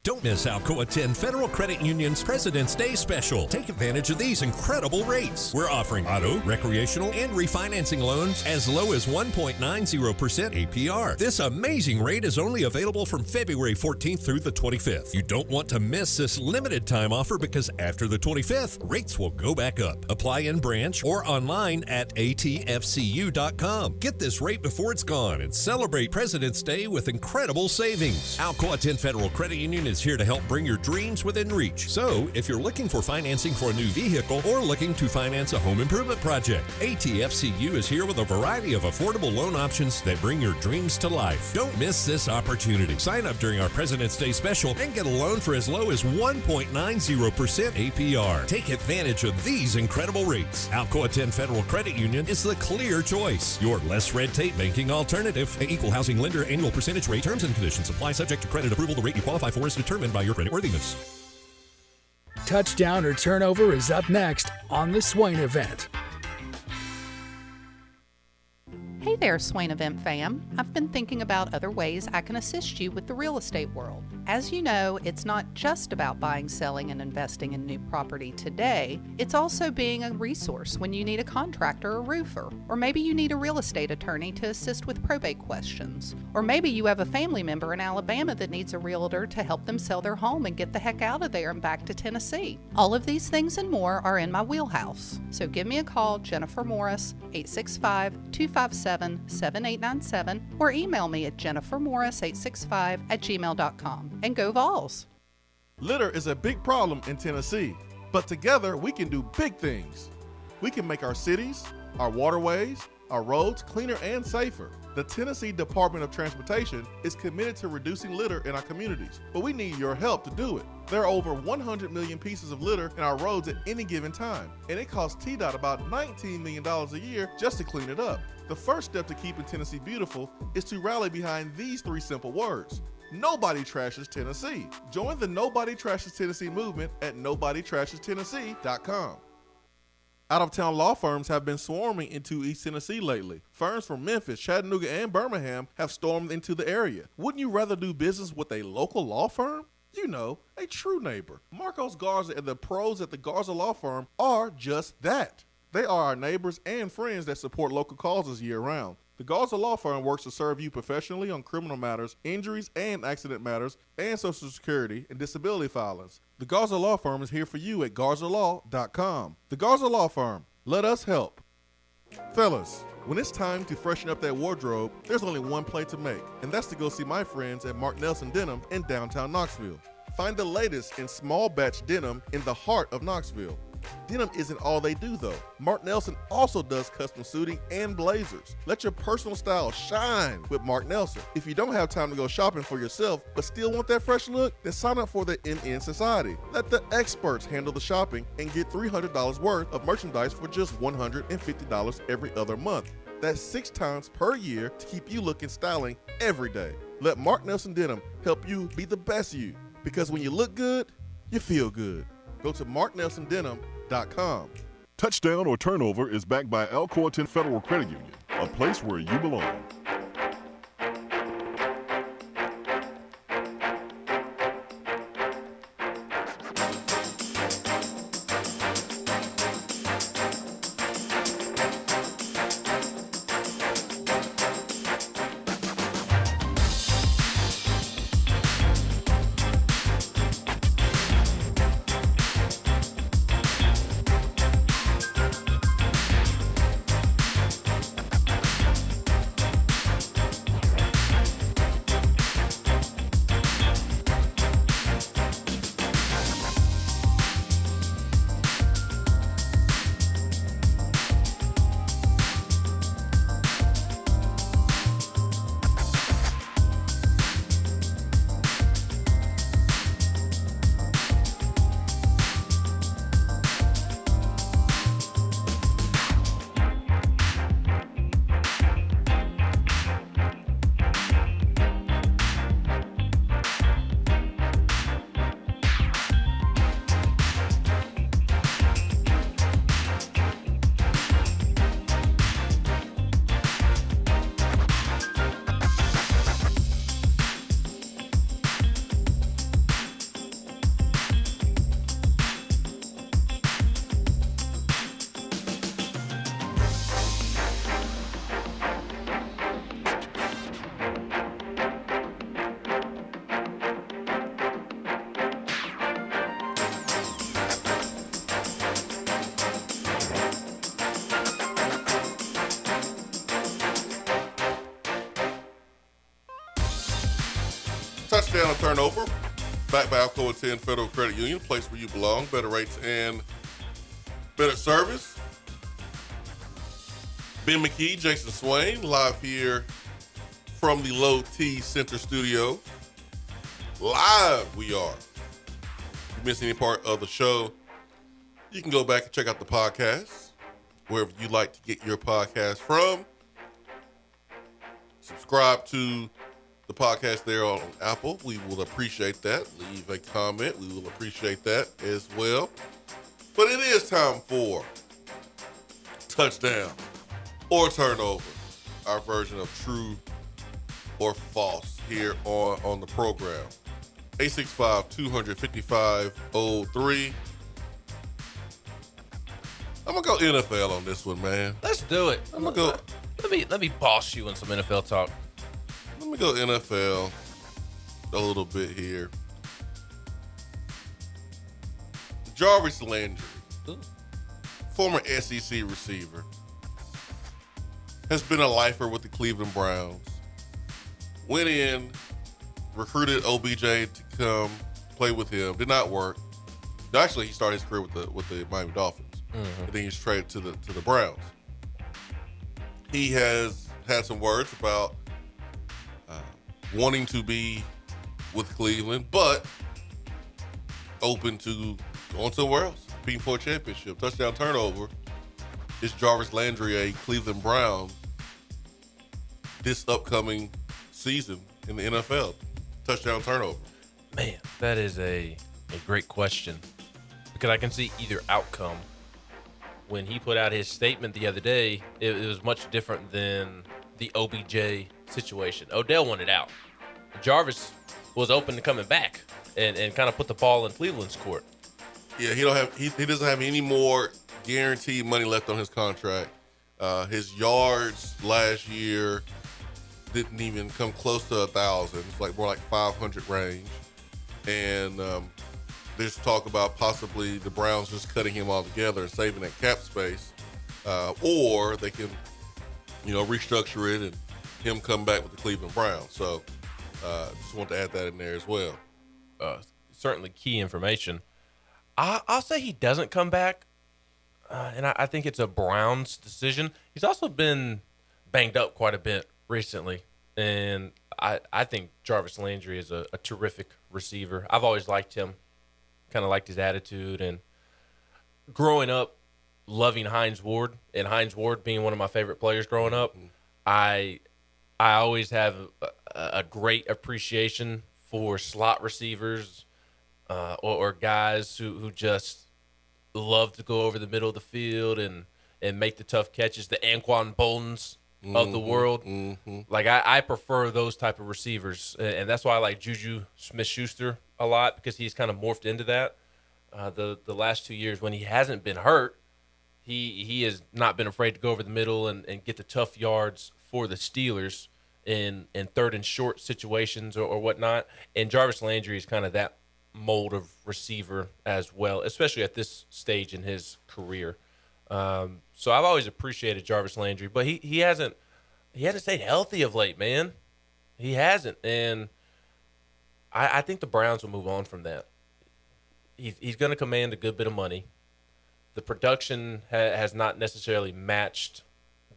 Don't miss Alcoa 10 Federal Credit Union's President's Day special. Take advantage of these incredible rates. We're offering auto, recreational, and refinancing loans as low as 1.90% APR. This amazing rate is only available from February 14th through the 25th. You don't want to miss this limited time offer because after the 25th, rates will go back up. Apply in branch or online at atfcu.com. Get this rate before it's gone and celebrate President's Day with incredible savings. Alcoa 10 Federal Credit Union is here to help bring your dreams within reach. So, if you're looking for financing for a new vehicle or looking to finance a home improvement project, ATFCU is here with a variety of affordable loan options that bring your dreams to life. Don't miss this opportunity. Sign up during our President's Day special and get a loan for as low as 1.90% APR. Take advantage of these incredible rates. Alcoa 10 Federal Credit Union is the clear choice. Your less red tape banking alternative. An equal housing lender. Annual percentage rate. Terms and conditions apply. Subject to credit approval. The rate you qualify for is determined by your creditworthiness. Touchdown or turnover is up next on the Swain Event. Hey there, Swain Event fam. I've been thinking about other ways I can assist you with the real estate world. As you know, it's not just about buying, selling, and investing in new property today. It's also being a resource when you need a contractor or roofer. Or maybe you need a real estate attorney to assist with probate questions. Or maybe you have a family member in Alabama that needs a realtor to help them sell their home and get the heck out of there and back to Tennessee. All of these things and more are in my wheelhouse. So give me a call, Jennifer Morris, 865-257-7897, or email me at jennifermorris865@gmail.com. And go Vols! Litter is a big problem in Tennessee, but together we can do big things. We can make our cities, our waterways, our roads cleaner and safer. The Tennessee Department of Transportation is committed to reducing litter in our communities, but we need your help to do it. There are over 100 million pieces of litter in our roads at any given time, and it costs TDOT about $19 million a year just to clean it up. The first step to keeping Tennessee beautiful is to rally behind these 3 simple words. Nobody trashes Tennessee. Join the Nobody Trashes Tennessee movement at nobodytrashestennessee.com. Out-of-town law firms have been swarming into East Tennessee lately. Firms from Memphis, Chattanooga, and Birmingham have stormed into the area. Wouldn't you rather do business with a local law firm? You know, a true neighbor. Marcos Garza and the pros at the Garza Law Firm are just that. They are our neighbors and friends that support local causes year-round. The Garza Law Firm works to serve you professionally on criminal matters, injuries and accident matters, and Social Security and disability filings. The Garza Law Firm is here for you at garzalaw.com. The Garza Law Firm. Let us help. Fellas, when it's time to freshen up that wardrobe, there's only one play to make, and that's to go see my friends at Mark Nelson Denim in downtown Knoxville. Find the latest in small batch denim in the heart of Knoxville. Denim isn't all they do though. Mark Nelson also does custom suiting and blazers. Let your personal style shine with Mark Nelson. If you don't have time to go shopping for yourself but still want that fresh look, then sign up for the NN Society. Let the experts handle the shopping and get $300 worth of merchandise for just $150 every other month. That's 6 times per year to keep you looking styling every day. Let Mark Nelson Denim help you be the best you, because when you look good, you feel good. Go to marknelsondenim.com. Touchdown or Turnover is backed by Alcoa 10 Federal Credit Union, a place where you belong. Touchdown and turnover. Backed by Alcoa 10 Federal Credit Union, place where you belong. Better rates and better service. Ben McKee, Jason Swain, live here from the Low T Center Studio. Live we are. If you missed any part of the show, you can go back and check out the podcast, wherever you like to get your podcast from. Subscribe to the podcast there on Apple. We will appreciate that. Leave a comment. We will appreciate that as well. But it is time for touchdown or turnover, our version of true or false here on the program. 865-255-03. I'm gonna go NFL on this one, man. Let's do it. I'm gonna go. Let me boss you in some NFL talk. Let me go NFL a little bit here. Jarvis Landry, former SEC receiver, has been a lifer with the Cleveland Browns. Went in, recruited OBJ to come play with him. Did not work. Actually, he started his career with the Miami Dolphins, and then he's traded to the Browns. He has had some words about wanting to be with Cleveland, but open to going somewhere else, competing for a championship. Touchdown turnover. Is Jarvis Landry a Cleveland Brown this upcoming season in the NFL? Touchdown turnover. Man, that is a great question, because I can see either outcome. When he put out his statement the other day, it was much different than the OBJ situation. Odell wanted out. Jarvis was open to coming back and kind of put the ball in Cleveland's court. Yeah, he doesn't have any more guaranteed money left on his contract. His yards last year didn't even come close to 1,000. It's like more like 500 range. And there's talk about possibly the Browns just cutting him altogether and saving that cap space, or they can, restructure it and him come back with the Cleveland Browns. So, just want to add that in there as well. Certainly key information. I'll say he doesn't come back, and I think it's a Browns decision. He's also been banged up quite a bit recently, and I think Jarvis Landry is a terrific receiver. I've always liked him, kind of liked his attitude, and growing up loving Hines Ward, and Hines Ward being one of my favorite players growing up, I always have a great appreciation for slot receivers or guys who just love to go over the middle of the field and make the tough catches, the Anquan Boltons of the world. Like, I prefer those type of receivers, and that's why I like Juju Smith-Schuster a lot, because he's kind of morphed into that. The last 2 years when he hasn't been hurt, he has not been afraid to go over the middle and get the tough yards for the Steelers in third and short situations or whatnot. And Jarvis Landry is kind of that mold of receiver as well, especially at this stage in his career. So I've always appreciated Jarvis Landry, but he hasn't stayed healthy of late, man. He hasn't, and I think the Browns will move on from that. He's going to command a good bit of money. The production has not necessarily matched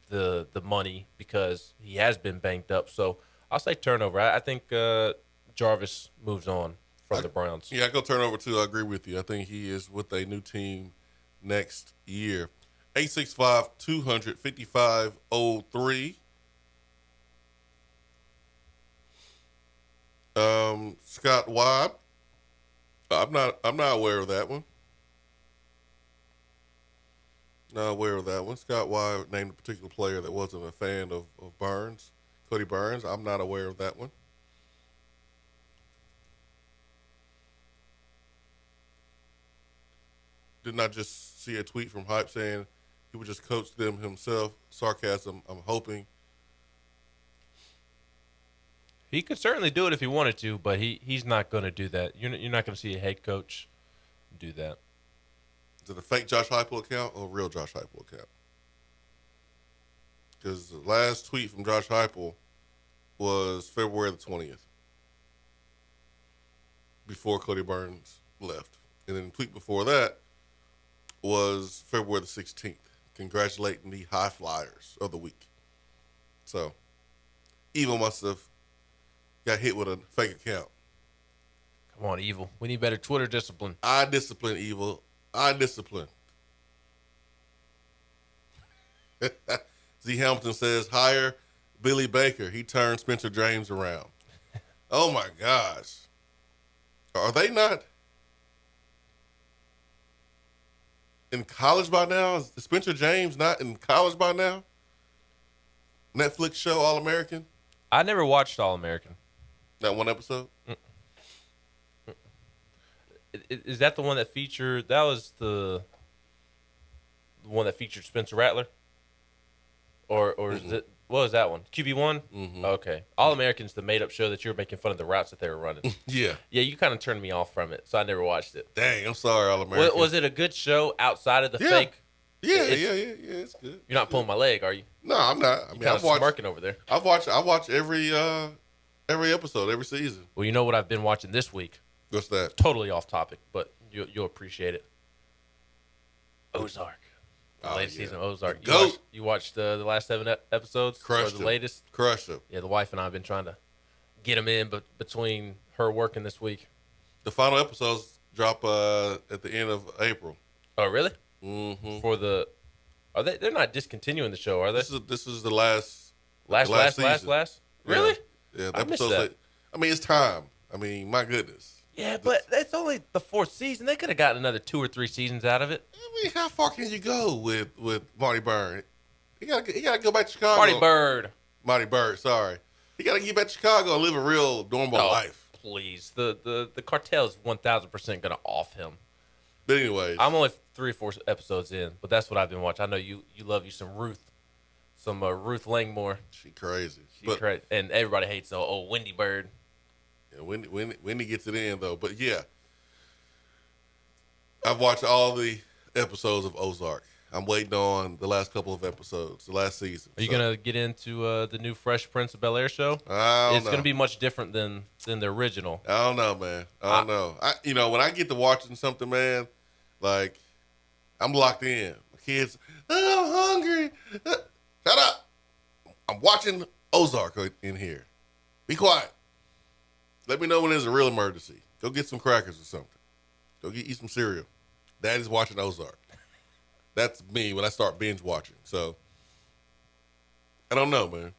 the money because he has been banked up. So I'll say turnover. I think Jarvis moves on from the Browns. Yeah, I go turnover too. I agree with you. I think he is with a new team next year. 865-200-5503. Scott Wide. I'm not aware of that one. Not aware of that one. Scott Wide named a particular player that wasn't a fan of Burns, Cody Burns. I'm not aware of that one. Did not just see a tweet from Hype saying he would just coach them himself. Sarcasm, I'm hoping. He could certainly do it if he wanted to, but he's not going to do that. You're not going to see a head coach do that. Is it a fake Josh Heupel account or a real Josh Heupel account? Because the last tweet from Josh Heupel was February the 20th. before Cody Burns left. And then the tweet before that was February the 16th, congratulating the high flyers of the week. So, Evil must have got hit with a fake account. Come on, Evil. We need better Twitter discipline. I discipline, Evil. I discipline. Z. Hamilton says, hire Billy Baker. He turned Spencer James around. Oh, my gosh. Are they not in college by now? Is Spencer James not in college by now? Netflix show All-American? I never watched All-American. That one episode? Is that the one that featured? That was the one that featured Spencer Rattler, or is it? What was that one? QB1. Mm-hmm. Okay, All American's the made up show that you were making fun of the routes that they were running. Yeah. You kind of turned me off from it, so I never watched it. Dang, I'm sorry, All-American. Was it a good show outside of the fake? Yeah, it's good. You're not pulling my leg, are you? No, I'm not. I mean, I've watched smirking over there. I watch every episode, every season. Well, you know what I've been watching this week? What's that? Totally off topic, but you'll appreciate it. Ozark. The latest season of Ozark. You watched the last 7 episodes? Crushed or the them. latest? Crushed them. Yeah, the wife and I have been trying to get them in, but between her working this week. The final episodes drop at the end of April. Oh, really? Mm-hmm. They're not discontinuing the show, are they? This is the last Last? Really? Yeah, the I missed episodes. that. I mean, it's time. I mean, my goodness. Yeah, but it's only the 4th season. They could have gotten another 2 or 3 seasons out of it. I mean, how far can you go with Marty Bird? He gotta go back to Chicago. Marty Bird, sorry. He gotta get back to Chicago and live a real normal life. Please. The cartel's 1,000% gonna off him. But anyways. I'm only 3 or 4 episodes in, but that's what I've been watching. I know you love you some Ruth. Some Ruth Langmore. She crazy. She's crazy. And everybody hates old Wendy Bird. Yeah, Wendy gets it in, though. But, yeah. I've watched all the episodes of Ozark. I'm waiting on the last couple of episodes, the last season. Are you going to get into the new Fresh Prince of Bel-Air show? It's going to be much different than the original. I don't know, man. I don't know. When I get to watching something, man, like, I'm locked in. My kids, I'm hungry. Shut up. I'm watching Ozark in here. Be quiet. Let me know when there's a real emergency. Go get some crackers or something. Go eat some cereal. Daddy's watching Ozark. That's me when I start binge watching. So, I don't know, man.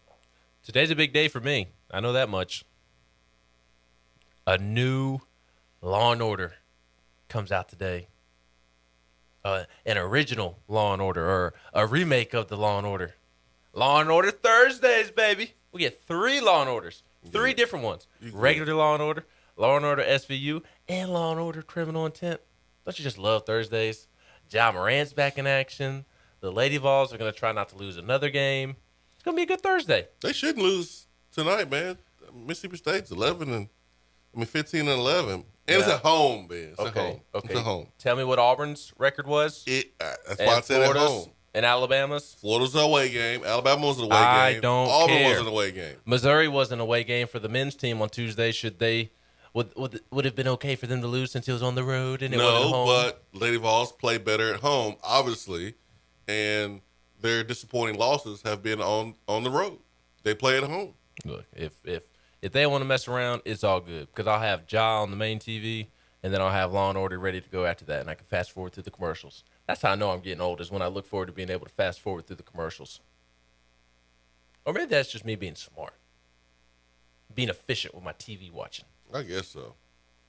Today's a big day for me. I know that much. A new Law & Order comes out today. An original Law & Order or a remake of the Law & Order. Law & Order Thursdays, baby. We get 3 Law & Orders. 3 different ones. Regular Law & Order, Law & Order SVU, and Law & Order Criminal Intent. Don't you just love Thursdays? Ja Morant's back in action. The Lady Vols are going to try not to lose another game. It's going to be a good Thursday. They shouldn't lose tonight, man. Mississippi State's 15 and 11. And it's at home, man. It's at home. Okay. It's at home. Tell me what Auburn's record was. That's why I said at home. And Alabama's? Florida's an away game. Alabama was an away game. I don't Auburn care. was an away game. Missouri was an away game for the men's team on Tuesday. Would it have been okay for them to lose since it was on the road and it wasn't home? No, but Lady Vols play better at home, obviously, and their disappointing losses have been on the road. They play at home. Look, if they want to mess around, it's all good because I'll have Ja on the main TV and then I'll have Law & Order ready to go after that, and I can fast forward through the commercials. That's how I know I'm getting old, is when I look forward to being able to fast forward through the commercials. Or maybe that's just me being smart. Being efficient with my TV watching. I guess so.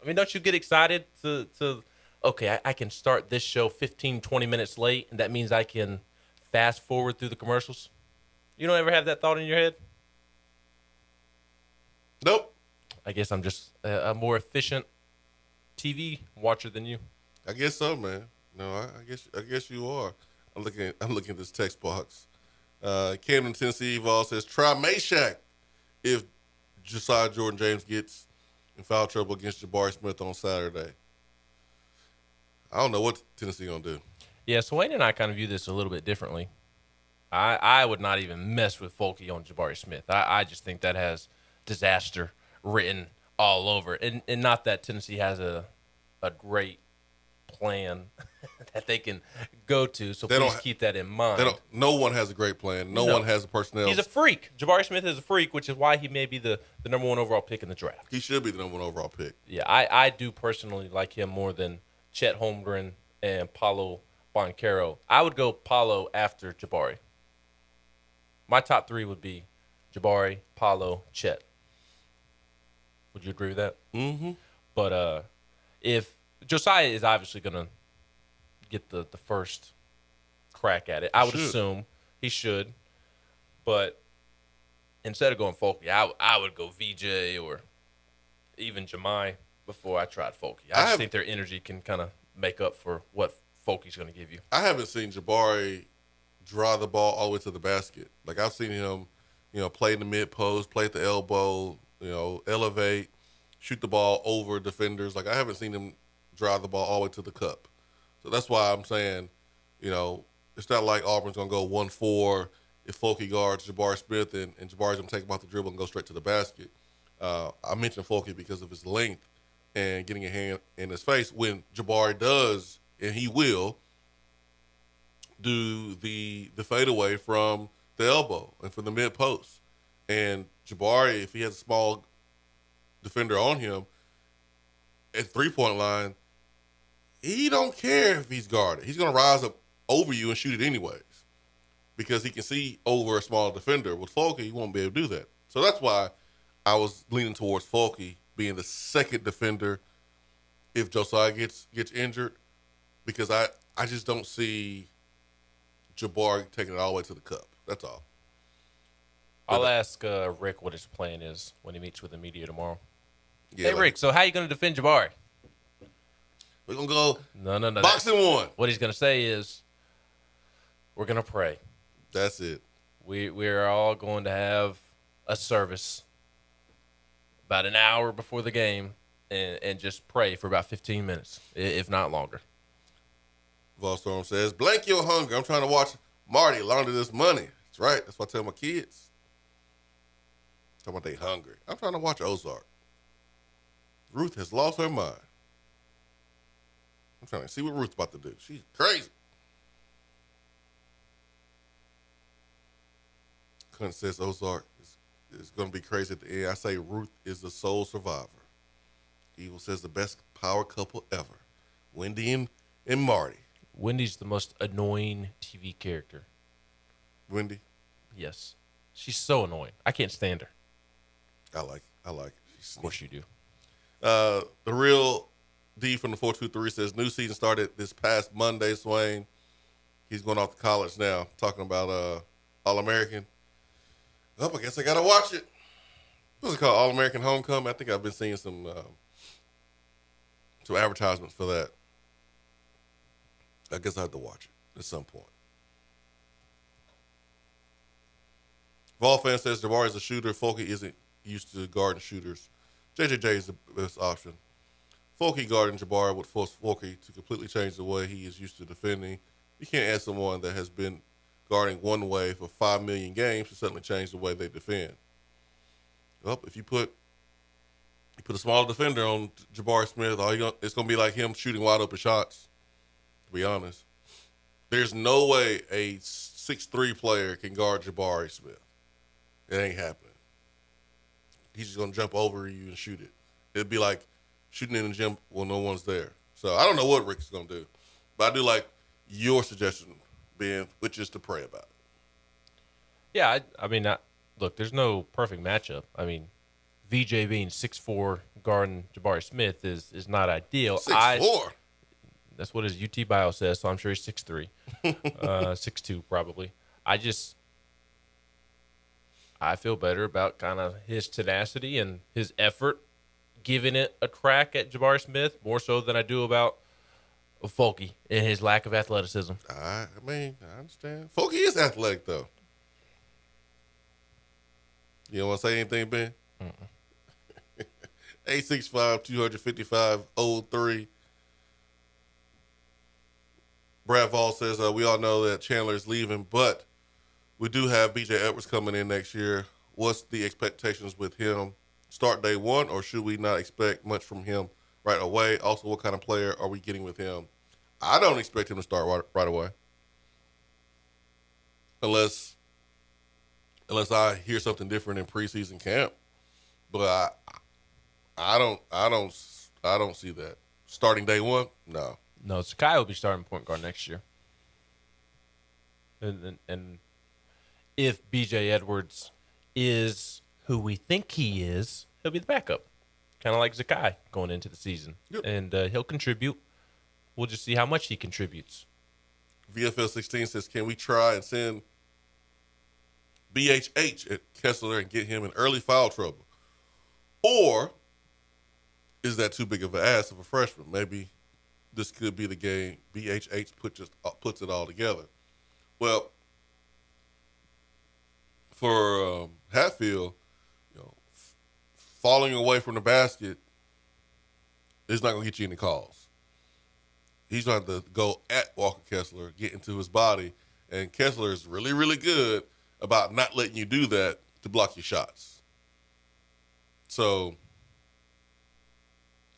I mean, don't you get excited to okay, I can start this show 15, 20 minutes late, and that means I can fast forward through the commercials? You don't ever have that thought in your head? Nope. I guess I'm just a more efficient TV watcher than you. I guess so, man. No, I guess you are. I'm looking at this text box. Camden, Tennessee Vol says, try Meshack if Josiah Jordan James gets in foul trouble against Jabari Smith on Saturday. I don't know what Tennessee gonna do. Yeah, Swain and I kind of view this a little bit differently. I would not even mess with Folky on Jabari Smith. I just think that has disaster written all over. And not that Tennessee has a great plan that they can go to, so please keep that in mind. No one has a great plan. No one has the personnel. He's a freak. Jabari Smith is a freak, which is why he may be the number 1 overall pick in the draft. He should be the number 1 overall pick. Yeah, I do personally like him more than Chet Holmgren and Paulo Banchero. I would go Paulo after Jabari. My top 3 would be Jabari, Paulo, Chet. Would you agree with that? Mm-hmm. But if Josiah is obviously going to get the first crack at it, I would assume he should. But instead of going Folky, I would go VJ or even Jemai before I tried Folky. I think their energy can kind of make up for what Folky's going to give you. I haven't seen Jabari drive the ball all the way to the basket. Like, I've seen him, play in the mid-post, play at the elbow, elevate, shoot the ball over defenders. Like, I haven't seen him drive the ball all the way to the cup. So that's why I'm saying, it's not like Auburn's going to go 1-4 if Folky guards Jabari Smith and Jabari's going to take him off the dribble and go straight to the basket. I mentioned Folky because of his length and getting a hand in his face. When Jabari does, and he will, do the fadeaway from the elbow and from the mid-post. And Jabari, if he has a small defender on him at three-point line, he don't care if he's guarded. He's going to rise up over you and shoot it anyways because he can see over a small defender. With Folky, he won't be able to do that. So that's why I was leaning towards Folky being the second defender if Josiah gets injured, because I just don't see Jabari taking it all the way to the cup. That's all. I'll ask Rick what his plan is when he meets with the media tomorrow. Yeah, hey, Rick, so how are you going to defend Jabari? We're going to go no. boxing one. What he's going to say is, we're going to pray. That's it. We're all going to have a service about an hour before the game and just pray for about 15 minutes, if not longer. Volstorm says, blank your hunger. I'm trying to watch Marty launder this money. That's right. That's what I tell my kids. Talking about they hungry. I'm trying to watch Ozark. Ruth has lost her mind. I'm trying to see what Ruth's about to do. She's crazy. Clint says Ozark is going to be crazy at the end. I say Ruth is the sole survivor. Evil says the best power couple ever. Wendy and Marty. Wendy's the most annoying TV character. Wendy? Yes. She's so annoying. I can't stand her. I like it. Of course you do. The real D from the 423 says new season started this past Monday, Swain. He's going off to college now. Talking about All-American. Oh, I guess I got to watch it. What's it called? All-American Homecoming? I think I've been seeing some advertisements for that. I guess I have to watch it at some point. Vol fan says Jabari is a shooter. Folky isn't used to guarding shooters. JJJ is the best option. Folky guarding Jabari would force Folky to completely change the way he is used to defending. You can't add someone that has been guarding one way for 5 million games to suddenly change the way they defend. Well, if you put a small defender on Jabari Smith, it's going to be like him shooting wide open shots, to be honest. There's no way a 6'3" player can guard Jabari Smith. It ain't happening. He's just going to jump over you and shoot it. It'd be like shooting in the gym when no one's there. So I don't know what Rick's going to do. But I do like your suggestion, Ben, which is to pray about it. Yeah, I mean, look, there's no perfect matchup. I mean, VJ being 6'4", guarding Jabari Smith is not ideal. 6'4"? That's what his UT bio says, so I'm sure he's 6'3", 6'2" probably. I feel better about kind of his tenacity and his effort, giving it a crack at Jabari Smith, more so than I do about Folky and his lack of athleticism. I understand. Folky is athletic, though. You don't want to say anything, Ben? 865-255-03. Brad Vol says, we all know that Chandler is leaving, but we do have B.J. Edwards coming in next year. What's the expectations with him start day one, or should we not expect much from him right away? Also, what kind of player are we getting with him? I don't expect him to start right away, unless I hear something different in preseason camp. But I don't see that starting day one. No. No, Sakai will be starting point guard next year. And if BJ Edwards is who we think he is, he'll be the backup, kind of like Zakai going into the season. Yep. And he'll contribute. We'll just see how much he contributes. VFL 16 says, can we try and send BHH at Kessler and get him in early foul trouble? Or is that too big of an ass of a freshman? Maybe this could be the game BHH puts it all together. Well, for Hatfield, falling away from the basket is not going to get you any calls. He's going to have to go at Walker Kessler, get into his body, and Kessler is really, really good about not letting you do that to block your shots. So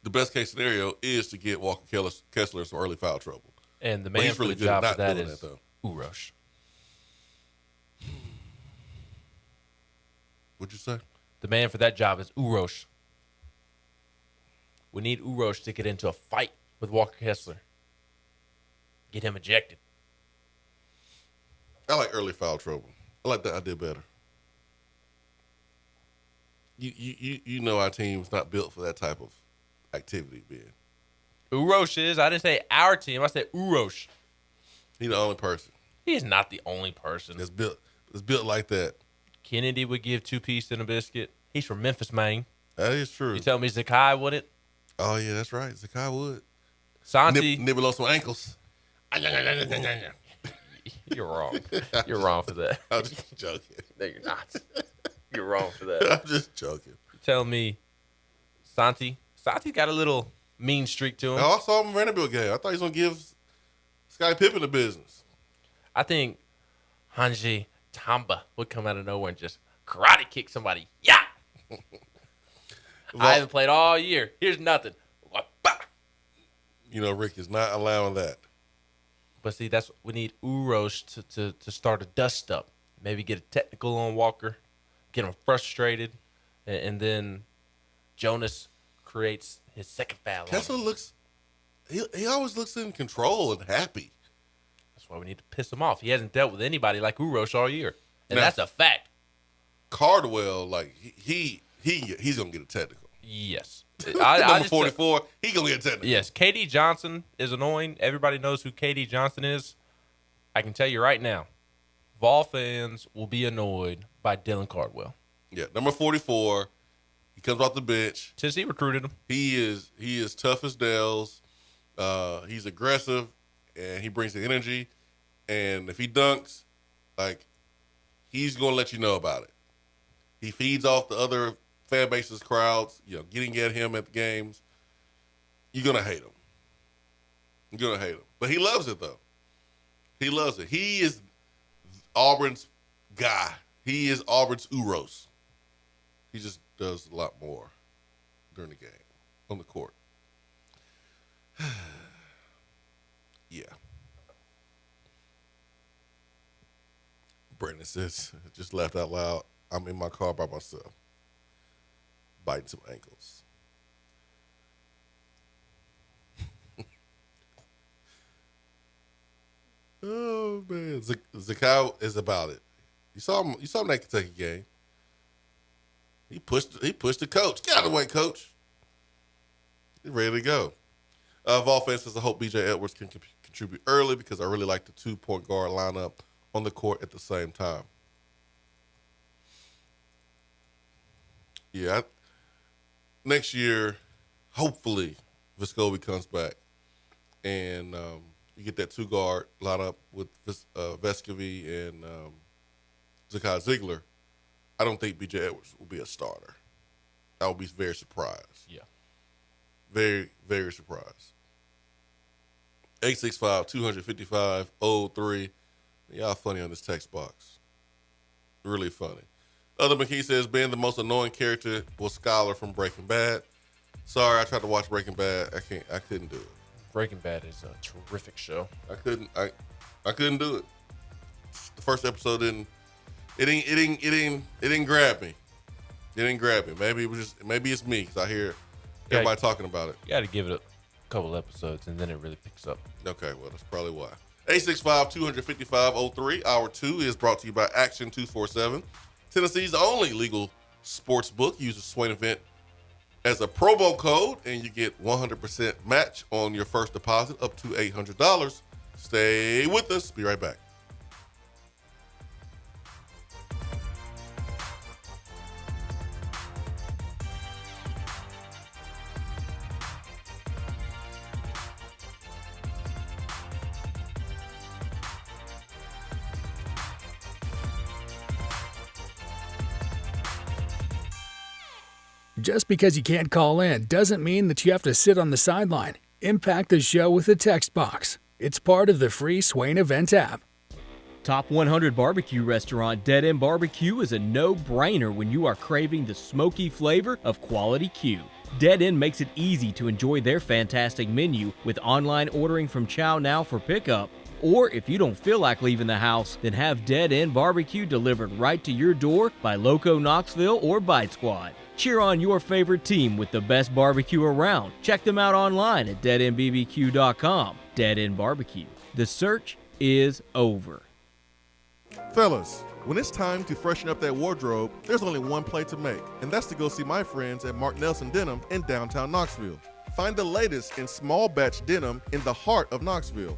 the best case scenario is to get Walker Kessler some early foul trouble. And the man for the job for that is Urosh. What'd you say? The man for that job is Urosh. We need Urosh to get into a fight with Walker Kessler. Get him ejected. I like early foul trouble. I like that idea better. You know our team's not built for that type of activity, Ben. Urosh is. I didn't say our team. I said Urosh. He's the only person. He is not the only person. That's built like that. Kennedy would give 2-piece and a biscuit. He's from Memphis, Maine. That is true. You tell me Zakai wouldn't? Oh, yeah, that's right. Zakai would. Santi. Nibble on some ankles. You're wrong. You're wrong for that. I'm just joking. No, you're not. You're wrong for that. I'm just joking. You tell me Santi. Santi's got a little mean streak to him. Oh, I saw him in Vanderbilt game. I thought he was going to give Sky Pippen the business. I think Hanji Tamba would come out of nowhere and just karate kick somebody. Yeah! I haven't played all year. Here's nothing. Rick is not allowing that. But see, we need Urosh to start a dust up. Maybe get a technical on Walker, get him frustrated, and then Jonas creates his second foul. Kessler he always looks in control and happy. That's why we need to piss him off. He hasn't dealt with anybody like Urosh all year. And Now, that's a fact. Cardwell, like, he's going to get a technical. Yes. Number 44, he's going to get a technical. Yes, KD Johnson is annoying. Everybody knows who KD Johnson is. I can tell you right now, Vol fans will be annoyed by Dylan Cardwell. Yeah, number 44, he comes off the bench. Tennessee recruited him. He is tough as nails. He's aggressive, and he brings the energy. And if he dunks, like, he's going to let you know about it. He feeds off the other fan base's crowds, getting at him at the games. You're going to hate him. You're going to hate him. But he loves it, though. He loves it. He is Auburn's guy. He is Auburn's Uros. He just does a lot more during the game, on the court. Yeah. Brandon says, just laughed out loud. I'm in my car by myself, biting some ankles. Oh man, Zakai is about it. You saw him in that Kentucky game. He pushed the coach. Get out of the way, coach. He's ready to go. Vol fans says, I hope BJ Edwards can contribute early because I really like the 2-point guard lineup on the court at the same time. Yeah, next year, hopefully, Vescovi comes back, and you get that 2-guard lineup with Vescovi and Zakai Ziegler. I don't think B.J. Edwards will be a starter. I would be very surprised. Yeah. Very, very surprised. 865-255-03. Y'all funny on this text box. Really funny. Other McKee says, being the most annoying character was Skylar from Breaking Bad. Sorry, I tried to watch Breaking Bad. I couldn't do it. Breaking Bad is a terrific show. I couldn't do it. The first episode didn't grab me. It didn't grab me. Maybe it's me because I hear everybody talking about it. You got to give it a couple episodes and then it really picks up. Okay, well, that's probably why. 865-255-03. Hour 2 is brought to you by Action 247. Tennessee's only legal sports book. Use the Swain Event as a promo code, and you get 100% match on your first deposit up to $800. Stay with us. Be right back. Just because you can't call in doesn't mean that you have to sit on the sideline. Impact the show with a text box. It's part of the free Swain Event app. Top 100 barbecue restaurant Dead End Barbecue is a no-brainer when you are craving the smoky flavor of quality Q. Dead End makes it easy to enjoy their fantastic menu with online ordering from Chow Now for pickup. Or if you don't feel like leaving the house, then have Dead End Barbecue delivered right to your door by Loco Knoxville or Bite Squad. Cheer on your favorite team with the best barbecue around. Check them out online at deadendbbq.com. Dead End Barbecue. The search is over. Fellas, when it's time to freshen up that wardrobe, there's only one play to make, and that's to go see my friends at Mark Nelson Denim in downtown Knoxville. Find the latest in small batch denim in the heart of Knoxville.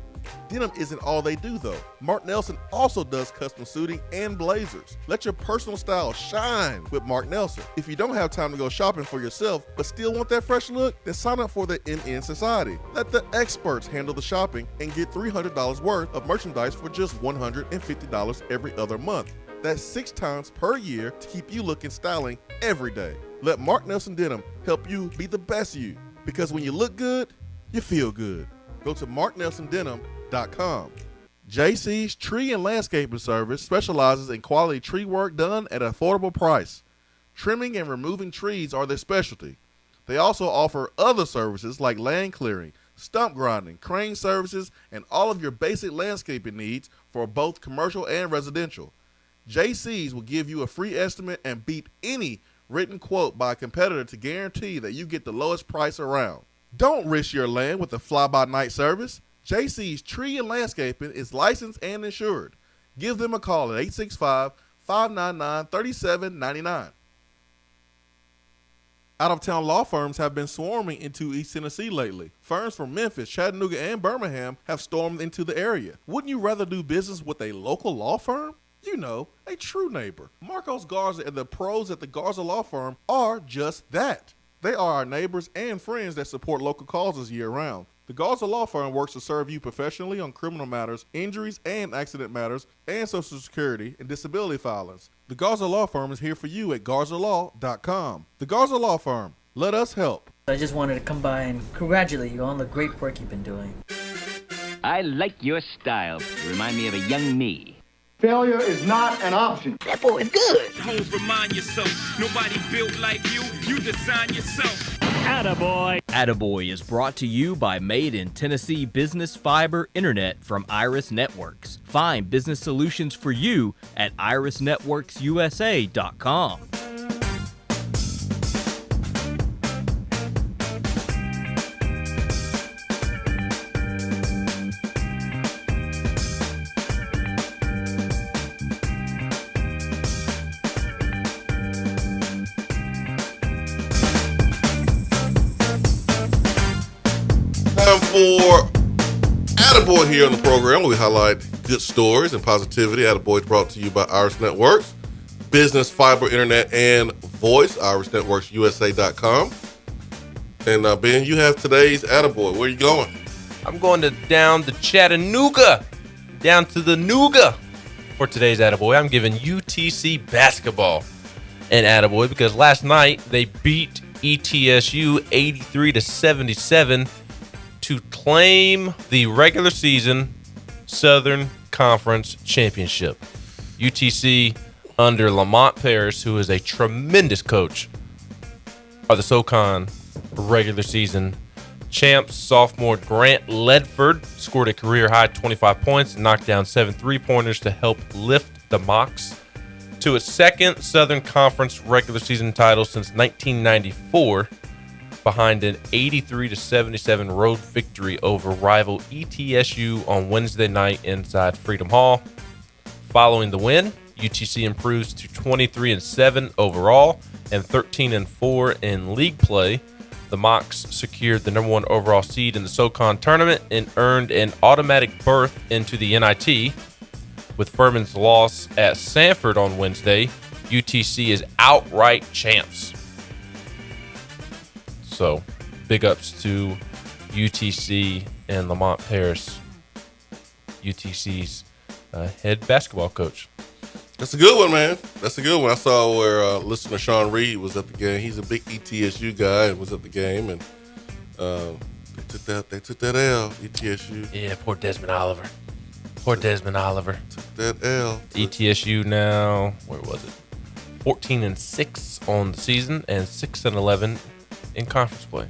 Denim isn't all they do though. Mark Nelson also does custom suiting and blazers. Let your personal style shine with Mark Nelson. If you don't have time to go shopping for yourself but still want that fresh look, then sign up for the NN Society. Let the experts handle the shopping and get $300 worth of merchandise for just $150 every other month. That's 6 times per year to keep you looking styling every day. Let Mark Nelson Denim help you be the best you, because when you look good, you feel good. Go to marknelsondenim.com. JC's Tree and Landscaping Service specializes in quality tree work done at an affordable price. Trimming and removing trees are their specialty. They also offer other services like land clearing, stump grinding, crane services, and all of your basic landscaping needs for both commercial and residential. JC's will give you a free estimate and beat any written quote by a competitor to guarantee that you get the lowest price around. Don't risk your land with a fly-by-night service. JC's Tree and Landscaping is licensed and insured. Give them a call at 865-599-3799. Out-of-town law firms have been swarming into East Tennessee lately. Firms from Memphis, Chattanooga, and Birmingham have stormed into the area. Wouldn't you rather do business with a local law firm? You know, a true neighbor. Marcos Garza and the pros at the Garza Law Firm are just that. They are our neighbors and friends that support local causes year-round. The Garza Law Firm works to serve you professionally on criminal matters, injuries and accident matters, and Social Security and disability filings. The Garza Law Firm is here for you at garzalaw.com. The Garza Law Firm. Let us help. I just wanted to come by and congratulate you on the great work you've been doing. I like your style. You remind me of a young me. Failure is not an option. That boy is good. Homes, remind yourself, nobody built like you design yourself. Attaboy. Attaboy is brought to you by Made in Tennessee Business Fiber Internet from Iris Networks. Find business solutions for you at irisnetworksusa.com. For Attaboy here on the program, we highlight good stories and positivity. Attaboy is brought to you by Iris Networks, Business Fiber Internet and Voice, irisnetworksusa.com. And Ben, you have today's Attaboy. Where are you going? I'm going down to Chattanooga, down to the Nooga for today's Attaboy. I'm giving UTC basketball an Attaboy because last night they beat ETSU 83-77 to claim the regular season Southern Conference Championship. UTC under Lamont Paris, who is a tremendous coach, are the SoCon regular season champs. Sophomore Grant Ledford scored a career-high 25 points and knocked down 7 3-pointers to help lift the Mocs to its second Southern Conference regular season title since 1994, behind an 83-77 road victory over rival ETSU on Wednesday night inside Freedom Hall. Following the win, UTC improves to 23-7 overall and 13-4 in league play. The Mocs secured the number 1 overall seed in the SoCon tournament and earned an automatic berth into the NIT. With Furman's loss at Sanford on Wednesday, UTC is outright champs. So, big ups to UTC and Lamont Paris, UTC's head basketball coach. That's a good one, man. That's a good one. I saw where listener Sean Reed was at the game. He's a big ETSU guy and was at the game, and they took that L, ETSU. Yeah, poor Desmond Oliver. Poor Desmond Oliver. Took that L. ETSU now, where was it? 14-6 on the season and 6-11 in conference play.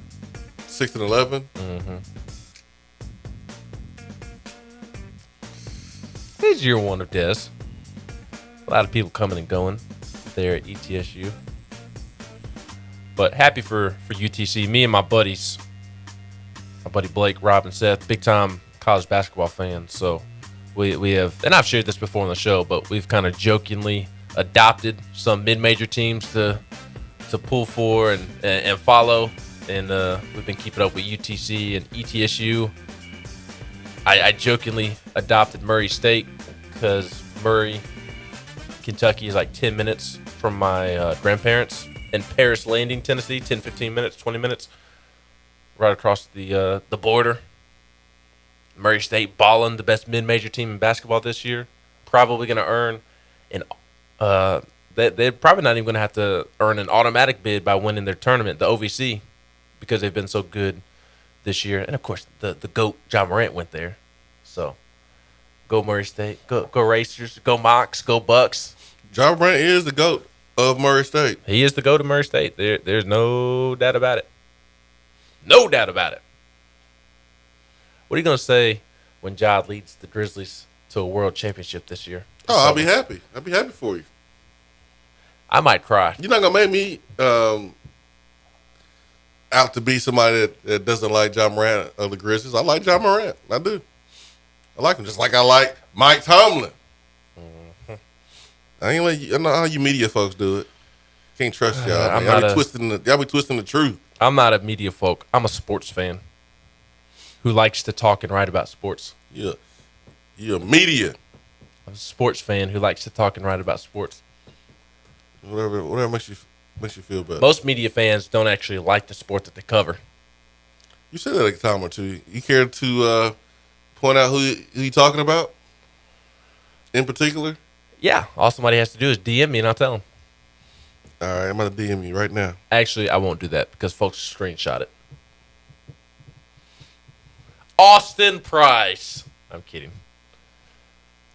6-11? Mm-hmm. It's year 1 of Des. A lot of people coming and going there at ETSU. But happy for UTC. Me and my buddies, my buddy Blake, Rob, and Seth, big time college basketball fans. So we have, and I've shared this before on the show, but we've kind of jokingly adopted some mid-major teams to pull for and follow. And we've been keeping up with UTC and ETSU. I jokingly adopted Murray State because Murray, Kentucky is like 10 minutes from my grandparents, and Paris Landing, Tennessee, 10, 15 minutes, 20 minutes, right across the border. Murray State balling, the best mid-major team in basketball this year. Probably going to earn they're probably not even going to have to earn an automatic bid by winning their tournament, the OVC, because they've been so good this year. And, of course, the GOAT, John Morant, went there. So, go Murray State. Go Racers. Go Mocs. Go Bucks. John Morant is the GOAT of Murray State. He is the GOAT of Murray State. There's no doubt about it. No doubt about it. What are you going to say when Ja leads the Grizzlies to a world championship this year? Oh, I'll be happy. I'll be happy for you. I might cry. You're not going to make me out to be somebody that doesn't like John Morant of the Grizzlies. I like John Morant. I do. I like him just like I like Mike Tomlin. Mm-hmm. I know how you media folks do it. Can't trust y'all. Y'all be twisting the truth. I'm not a media folk. I'm a sports fan who likes to talk and write about sports. Yeah. You're a media. I'm a sports fan who likes to talk and write about sports. Whatever makes you feel better. Most media fans don't actually like the sport that they cover. You said that a time or two. You care to point out who you talking about in particular? Yeah. All somebody has to do is DM me and I'll tell them. All right, I'm going to DM you right now. Actually, I won't do that because folks screenshot it. Austin Price. I'm kidding.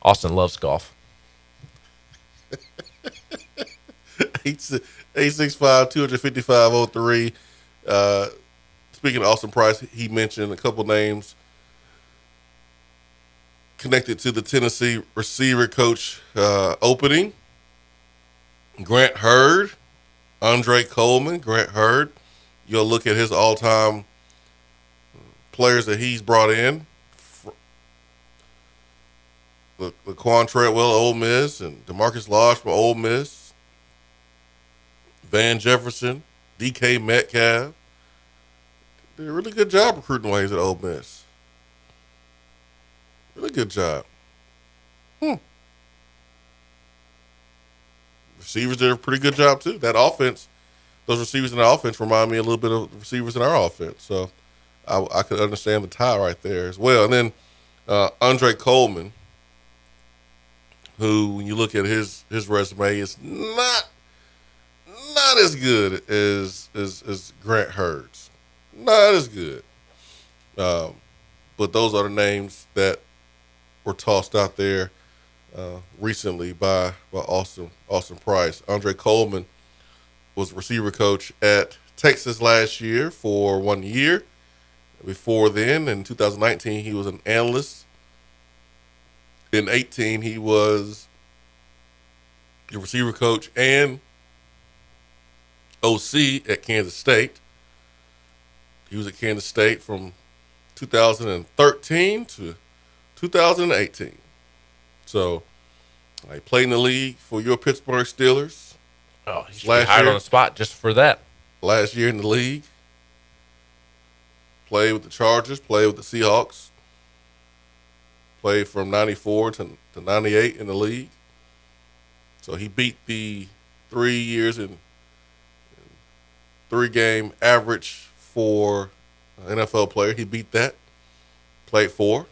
Austin loves golf. 865, 255-03. Speaking of Austin Price, he mentioned a couple names connected to the Tennessee receiver coach opening. Grant Hurd, Andre Coleman, Grant Hurd. You'll look at his all-time players that he's brought in. Laquan Treadwell, Ole Miss, and DeMarcus Lodge from Ole Miss. Van Jefferson, DK Metcalf. Did a really good job recruiting while he's at Ole Miss. Really good job. Receivers did a pretty good job, too. That offense, those receivers in the offense remind me a little bit of the receivers in our offense. So I could understand the tie right there as well. And then Andre Coleman, who, when you look at his resume, is not as good as Grant Hurd's. Not as good. But those are the names that were tossed out there recently by Austin Price. Andre Coleman was receiver coach at Texas last year for 1 year. Before then, in 2019, he was an analyst. In 18, he was the receiver coach and OC at Kansas State. He was at Kansas State from 2013 to 2018. So, I played in the league for your Pittsburgh Steelers. Oh, he should be hired on the spot just for that. Last year in the league. Played with the Chargers, played with the Seahawks. Played from 94 to 98 in the league. So he beat the 3 years and 3-game average for an NFL player. He beat that. Played 4.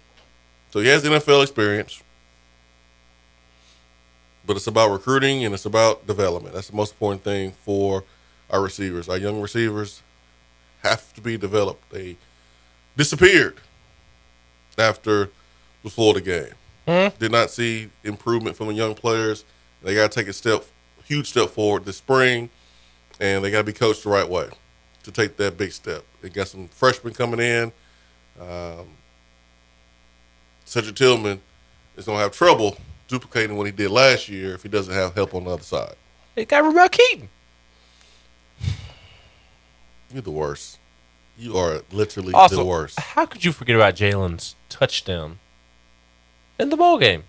So he has NFL experience. But it's about recruiting and it's about development. That's the most important thing for our receivers. Our young receivers have to be developed. They disappeared after the Florida game. Did not see improvement from the young players. They got to take a huge step forward this spring, and they got to be coached the right way to take that big step. They got some freshmen coming in. Cedric Tillman is going to have trouble duplicating what he did last year if he doesn't have help on the other side. They got Ramel Keaton. You're the worst. You are literally Also, the worst. How could you forget about Jalen's touchdown in the ball game?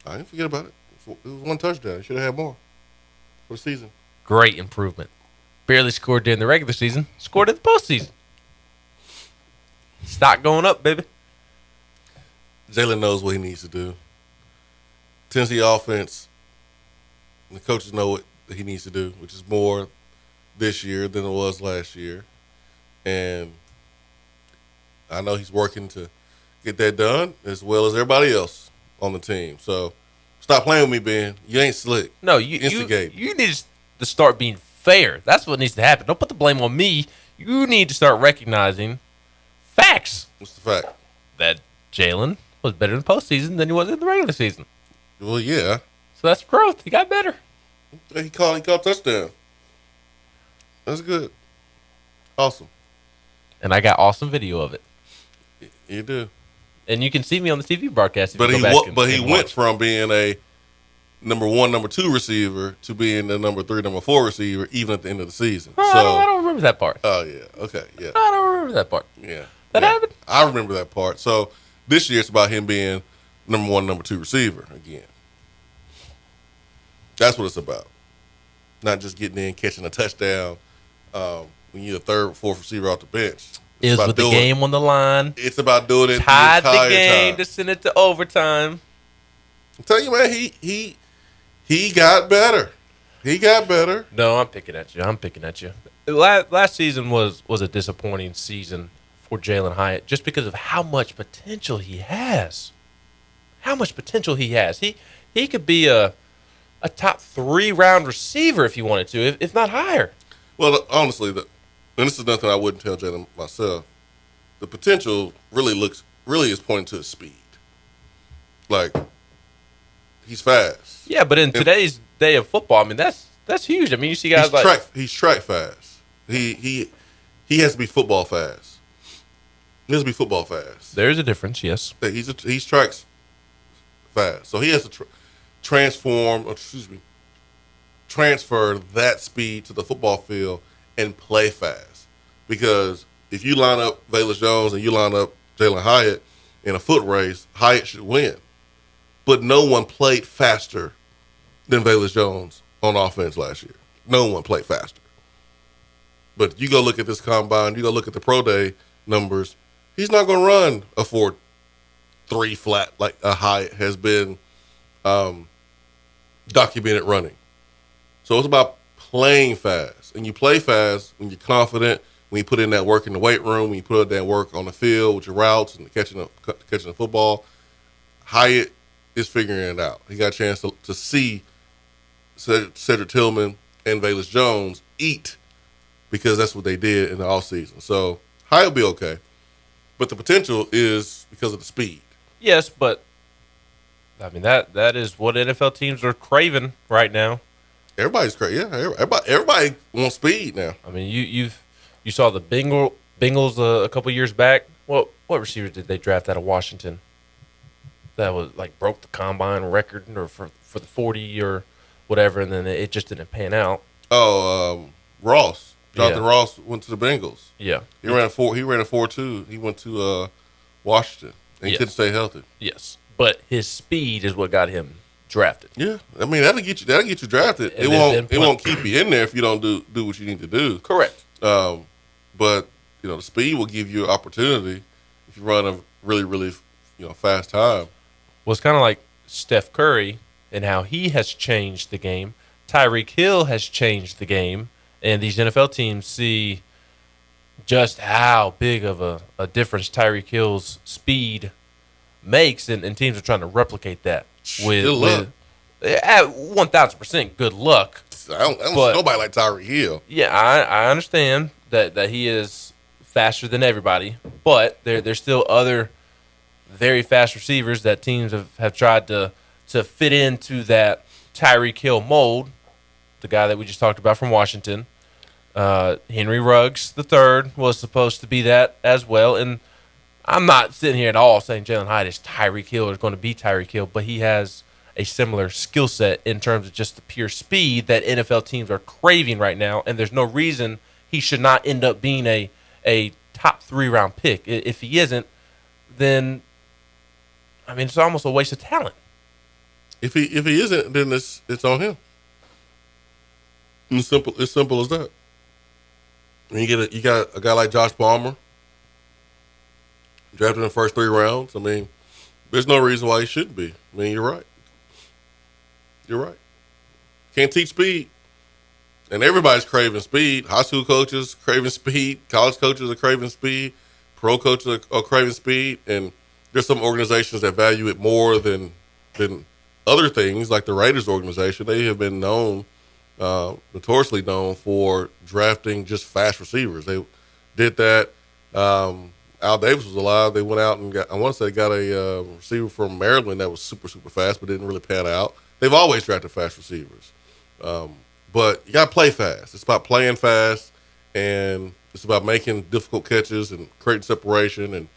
I didn't forget about it. It was 1 touchdown. You should have had more for the season. Great improvement. Barely scored during the regular season. Scored in the postseason. Stock going up, baby. Jalen knows what he needs to do. Tennessee offense, the coaches know what he needs to do, which is more this year than it was last year. And I know he's working to get that done as well as everybody else on the team. So stop playing with me, Ben. You ain't slick. No, you need to start being fair. That's what needs to happen. Don't put the blame on me. You need to start recognizing facts. What's the fact? That Jalen was better in the postseason than he was in the regular season. Well, yeah. So that's growth. He got better. He caught touchdown. That's good. Awesome. And I got awesome video of it. You do. And you can see me on the TV broadcast. But he went from being a number 1, number 2 receiver to being the number 3, number 4 receiver, even at the end of the season. I don't remember that part. Oh, yeah. Okay, yeah. I don't remember that part. Yeah. That happened? I remember that part. So this year it's about him being number 1, number 2 receiver again. That's what it's about. Not just getting in, catching a touchdown when you're the 3rd, 4th receiver off the bench. Is with the game on the line. It's about doing it tied the entire the game time. to send it to overtime. I'm telling you, man, he got better. He got better. No, I'm picking at you. Last season was a disappointing season for Jalen Hyatt just because of how much potential he has. He could be a top 3 round receiver if he wanted to, if not higher. Well, honestly, and this is nothing I wouldn't tell Jalen myself. The potential really is pointing to his speed. Like, he's fast. Yeah, but in today's day of football, I mean that's huge. I mean, you see guys he's track fast. He has to be football fast. He has to be football fast. There's a difference, yes. He's tracks fast, so he has to transfer that speed to the football field and play fast. Because if you line up Velus Jones and you line up Jalen Hyatt in a foot race, Hyatt should win. But no one played faster than Velus Jones on offense last year. No one played faster. But you go look at this combine, you go look at the pro day numbers, he's not going to run a 4.3 flat like a Hyatt has been documented running. So it's about playing fast. And you play fast when you're confident, when you put in that work in the weight room, when you put in that work on the field with your routes and catching the football. Hyatt is figuring it out. He got a chance to see Cedric Tillman and Velus Jones eat because that's what they did in the offseason. So Hyatt will be okay. But the potential is because of the speed. Yes, but I mean, that is what NFL teams are craving right now. Everybody's crazy. Yeah, everybody wants speed now. I mean, you saw the Bengals a couple years back. What receiver did they draft out of Washington? That was like broke the combine record or for the 40 or whatever, and then it just didn't pan out. Oh, Ross. Jonathan Yeah. Ross went to the Bengals. Yeah. He ran a 4.2. He went to Washington. And he Yes. couldn't stay healthy. Yes, but his speed is what got him drafted. Yeah, I mean that'll get you drafted. And It won't keep you in there if you don't do what you need to do. Correct. But the speed will give you an opportunity if you run a really really fast time. Well, it's kind of like Steph Curry and how he has changed the game. Tyreek Hill has changed the game, and these NFL teams see just how big of a difference Tyreek Hill's speed makes, and teams are trying to replicate that with at 1,000% good luck. I don't see nobody like Tyreek Hill. Yeah, I understand that he is faster than everybody, but there's still other very fast receivers that teams have tried to fit into that Tyreek Hill mold. The guy that we just talked about from Washington, Henry Ruggs III was supposed to be that as well. And I'm not sitting here at all saying Jalen Hyatt is Tyreek Hill or is going to be Tyreek Hill, but he has a similar skill set in terms of just the pure speed that NFL teams are craving right now. And there's no reason he should not end up being a top 3 round pick. If he isn't, then I mean it's almost a waste of talent. If he isn't, then it's on him. It's simple as that. And you got a guy like Josh Palmer, drafted in the first 3 rounds. I mean, there's no reason why he shouldn't be. I mean, you're right. You're right. Can't teach speed. And everybody's craving speed. High school coaches craving speed. College coaches are craving speed. Pro coaches are craving speed. And there's some organizations that value it more than other things, like the Raiders organization. They have been notoriously known for drafting just fast receivers. They did that. Al Davis was alive. They went out and got a receiver from Maryland that was super, super fast, but didn't really pan out. They've always drafted fast receivers. But you got to play fast. It's about playing fast, and it's about making difficult catches and creating separation. And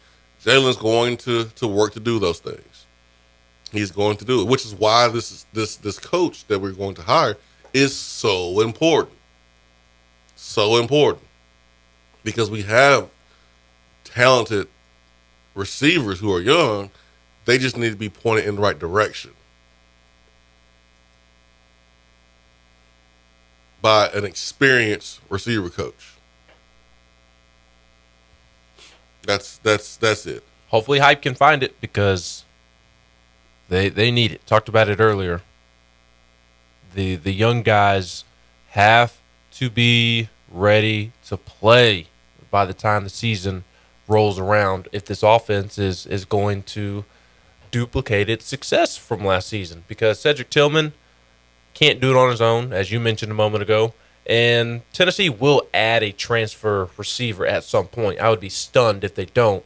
Jalen's going to work to do those things. He's going to do it, which is why this coach that we're going to hire is so important. So important. Because we have talented receivers who are young. They just need to be pointed in the right direction by an experienced receiver coach. That's it. Hopefully Hype can find it because they need it. Talked about it earlier. The young guys have to be ready to play by the time the season rolls around if this offense is going to duplicate its success from last season, because Cedric Tillman can't do it on his own, as you mentioned a moment ago, and Tennessee will add a transfer receiver at some point. I would be stunned if they don't,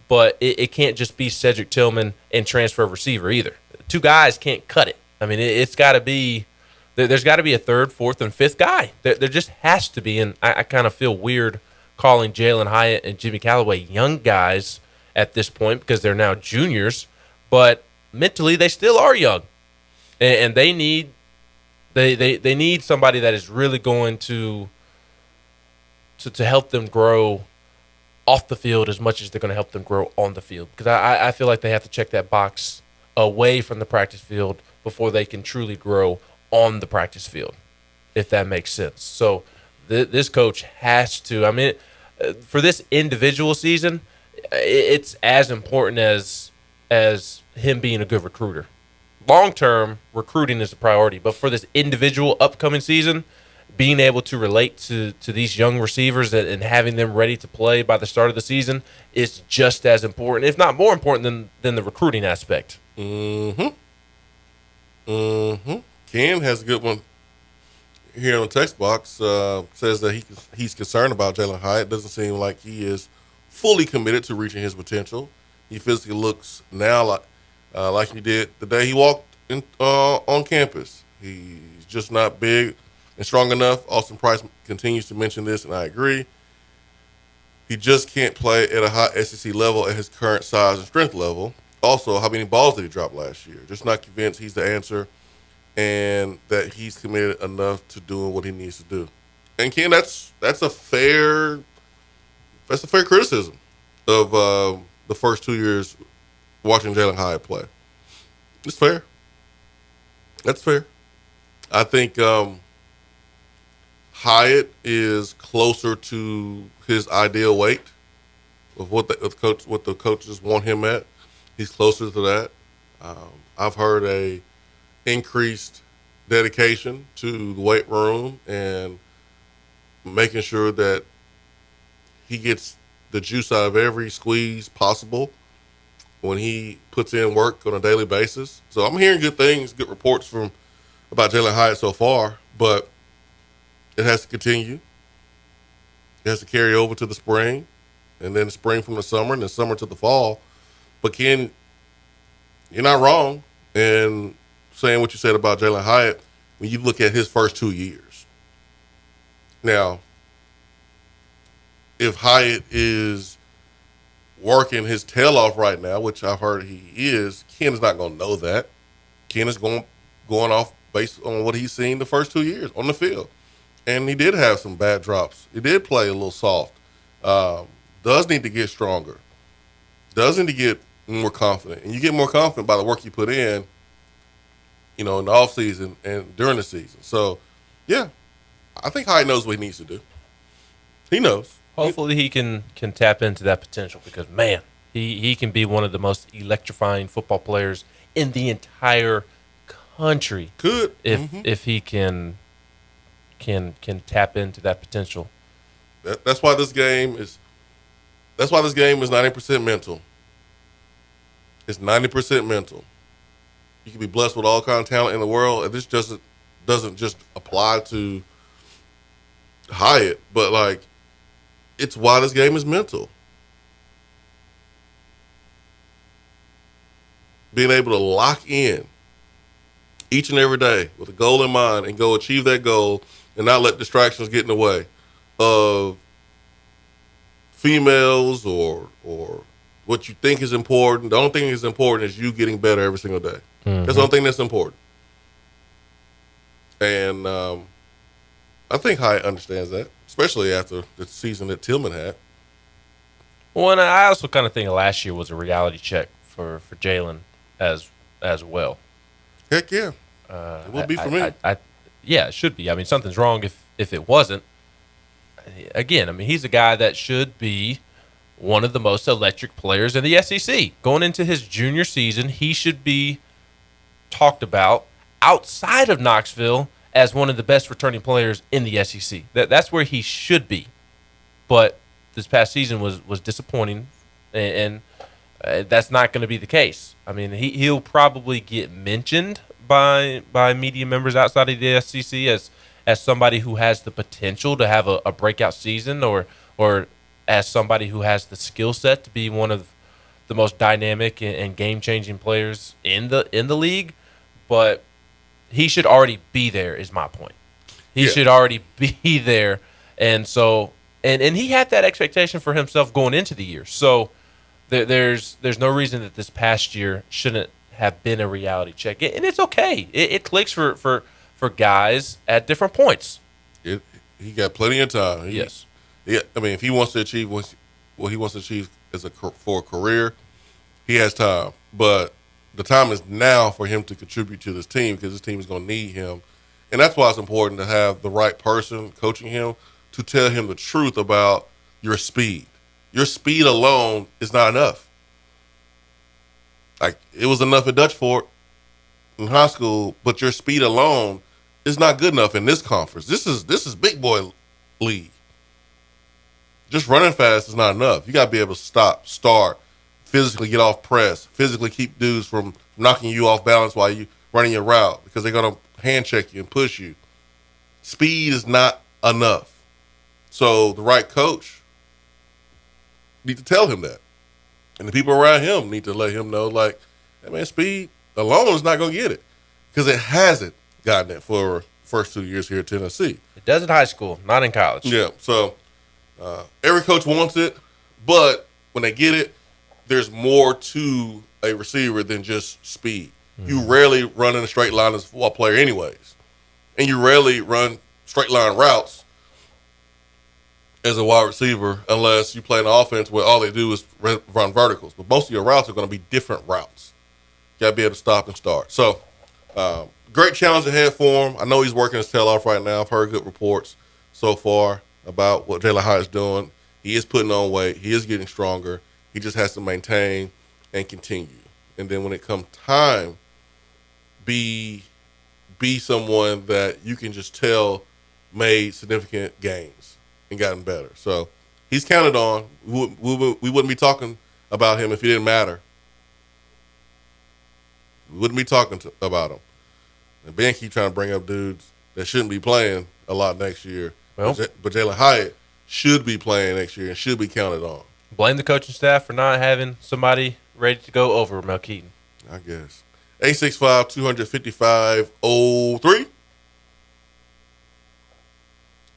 but it can't just be Cedric Tillman and transfer receiver either. 2 guys can't cut it. I mean, it's got to be – there's got to be a 3rd, 4th, and 5th guy. There just has to be, and I kind of feel weird calling Jalen Hyatt and Jimmy Callaway young guys at this point because they're now juniors, but mentally they still are young, and they need they need somebody that is really going to help them grow off the field as much as they're going to help them grow on the field, because I feel like they have to check that box away from the practice field before they can truly grow on the practice field, if that makes sense. So this coach has to, I mean, for this individual season, it's as important as him being a good recruiter. Long-term, recruiting is a priority, but for this individual upcoming season, being able to relate to these young receivers and having them ready to play by the start of the season is just as important, if not more important than the recruiting aspect. Mm-hmm. Mm-hmm. Ken has a good one here on the text box. Says that he's concerned about Jalen Hyatt. Doesn't seem like he is fully committed to reaching his potential. He physically looks now like he did the day he walked in, on campus. He's just not big and strong enough. Austin Price continues to mention this, and I agree. He just can't play at a high SEC level at his current size and strength level. Also, how many balls did he drop last year? Just not convinced he's the answer and that he's committed enough to doing what he needs to do. And Ken, that's a fair criticism of the first 2 years watching Jalen Hyatt play. It's fair. That's fair. I think Hyatt is closer to his ideal weight of what the coaches want him at. He's closer to that. I've heard a increased dedication to the weight room and making sure that he gets the juice out of every squeeze possible when he puts in work on a daily basis. So I'm hearing good things, good reports about Jalen Hyatt so far, but it has to continue. It has to carry over to the spring, and then the spring from the summer, and then summer to the fall. But Ken, you're not wrong in saying what you said about Jalen Hyatt when you look at his first 2 years. Now, if Hyatt is working his tail off right now, which I've heard he is, Ken is not going to know that. Ken is going off based on what he's seen the first 2 years on the field. And he did have some bad drops. He did play a little soft. Does need to get stronger. Does need to get more confident. And you get more confident by the work you put in, in the offseason and during the season. So, yeah, I think Hyatt knows what he needs to do. He knows. Hopefully he can tap into that potential because, man, he can be one of the most electrifying football players in the entire country. Could. If he can tap into that potential. That's why this game is 90% mental. It's 90% mental. You can be blessed with all kinds of talent in the world, and this just doesn't just apply to Hyatt, but it's why this game is mental. Being able to lock in each and every day with a goal in mind and go achieve that goal and not let distractions get in the way of females or what you think is important. The only thing that's important is you getting better every single day. Mm-hmm. That's the only thing that's important. And I think Hyatt understands that, especially after the season that Tillman had. Well, and I also kind of think last year was a reality check for Jalen as well. Heck yeah. It will be for me. Yeah, it should be. I mean, something's wrong if it wasn't. Again, I mean, he's a guy that should be one of the most electric players in the SEC. Going into his junior season, he should be talked about outside of Knoxville as one of the best returning players in the SEC. That's where he should be. But this past season was disappointing, and that's not going to be the case. I mean, he'll probably get mentioned by media members outside of the SEC as somebody who has the potential to have a breakout season, or as somebody who has the skill set to be one of the most dynamic and game-changing players in the league. But he should already be there, is my point. He should already be there. And so and he had that expectation for himself going into the year. So there's no reason that this past year shouldn't have been a reality check. And it's okay. It clicks for guys at different points. He got plenty of time. Yes. Yeah, I mean, if he wants to achieve what he wants to achieve for a career, he has time. But the time is now for him to contribute to this team because this team is going to need him. And that's why it's important to have the right person coaching him to tell him the truth about your speed. Your speed alone is not enough. It was enough at Dutch Fort in high school, but your speed alone is not good enough in this conference. This is big boy league. Just running fast is not enough. You got to be able to start, physically get off press, physically keep dudes from knocking you off balance while you running your route because they're going to hand check you and push you. Speed is not enough. So the right coach need to tell him that. And the people around him need to let him know, That man, speed alone is not going to get it because it hasn't gotten it for first 2 years here at Tennessee. It does in high school, not in college. Yeah, so every coach wants it, but when they get it, there's more to a receiver than just speed. You rarely run in a straight line as a football player anyways, and you rarely run straight line routes as a wide receiver unless you play an offense where all they do is run verticals. But most of your routes are going to be different routes. You got to be able to stop and start. So, great challenge ahead for him. I know he's working his tail off right now. I've heard good reports so far about what Jalen Hyatt's doing. He is putting on weight. He is getting stronger. He just has to maintain and continue. And then when it comes time, be someone that you can just tell made significant gains and gotten better. So he's counted on. We wouldn't be talking about him if he didn't matter. We wouldn't be talking about him. And Ben keep trying to bring up dudes that shouldn't be playing a lot next year. Well, but Jalen Hyatt should be playing next year and should be counted on. Blame the coaching staff for not having somebody ready to go over Mel Keaton. I guess. 865-255-03.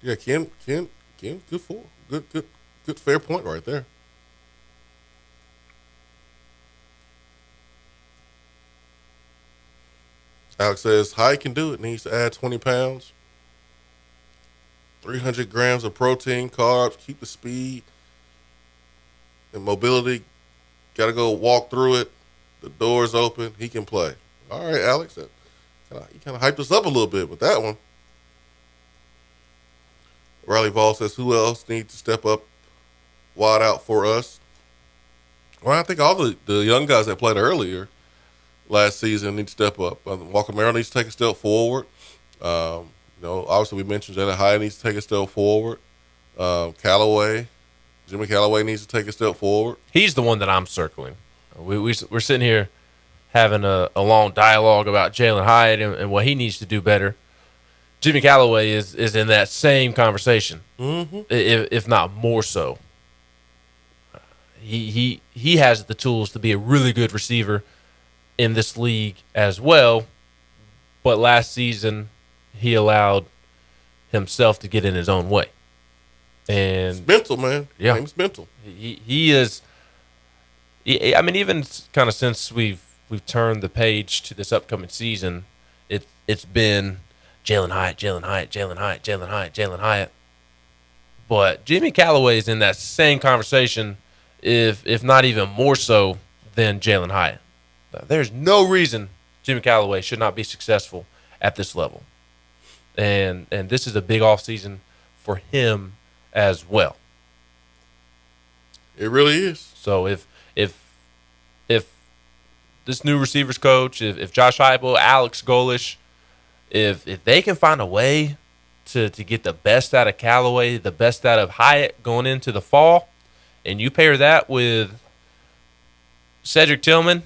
Yeah, Ken, good for. Good fair point right there. Alex says, Hyatt can do it. Needs to add 20 pounds. 300 grams of protein, carbs, keep the speed and mobility. Got to go walk through it. The door's open. He can play. All right, Alex. You kind of hyped us up a little bit with that one. Riley Ball says, who else needs to step up wide out for us? Well, I think all the young guys that played earlier last season need to step up. Walker Merrill needs to take a step forward. Obviously we mentioned Jalen Hyatt needs to take a step forward. Jimmy Callaway needs to take a step forward. He's the one that I'm circling. We're sitting here having a long dialogue about Jalen Hyatt and what he needs to do better. Jimmy Callaway is in that same conversation, if not more so. He has the tools to be a really good receiver in this league as well, but last season he allowed himself to get in his own way. And it's mental, man. Yeah, it's mental. He is. I mean, even kind of since we've turned the page to this upcoming season, it's been Jalen Hyatt, Jalen Hyatt, Jalen Hyatt, Jalen Hyatt, Jalen Hyatt. But Jimmy Callaway is in that same conversation, if not even more so than Jalen Hyatt. There's no reason Jimmy Callaway should not be successful at this level. And this is a big offseason for him as well. It really is. So if this new receivers coach, if Josh Heupel, Alex Golish, if they can find a way to get the best out of Callaway, the best out of Hyatt going into the fall, and you pair that with Cedric Tillman,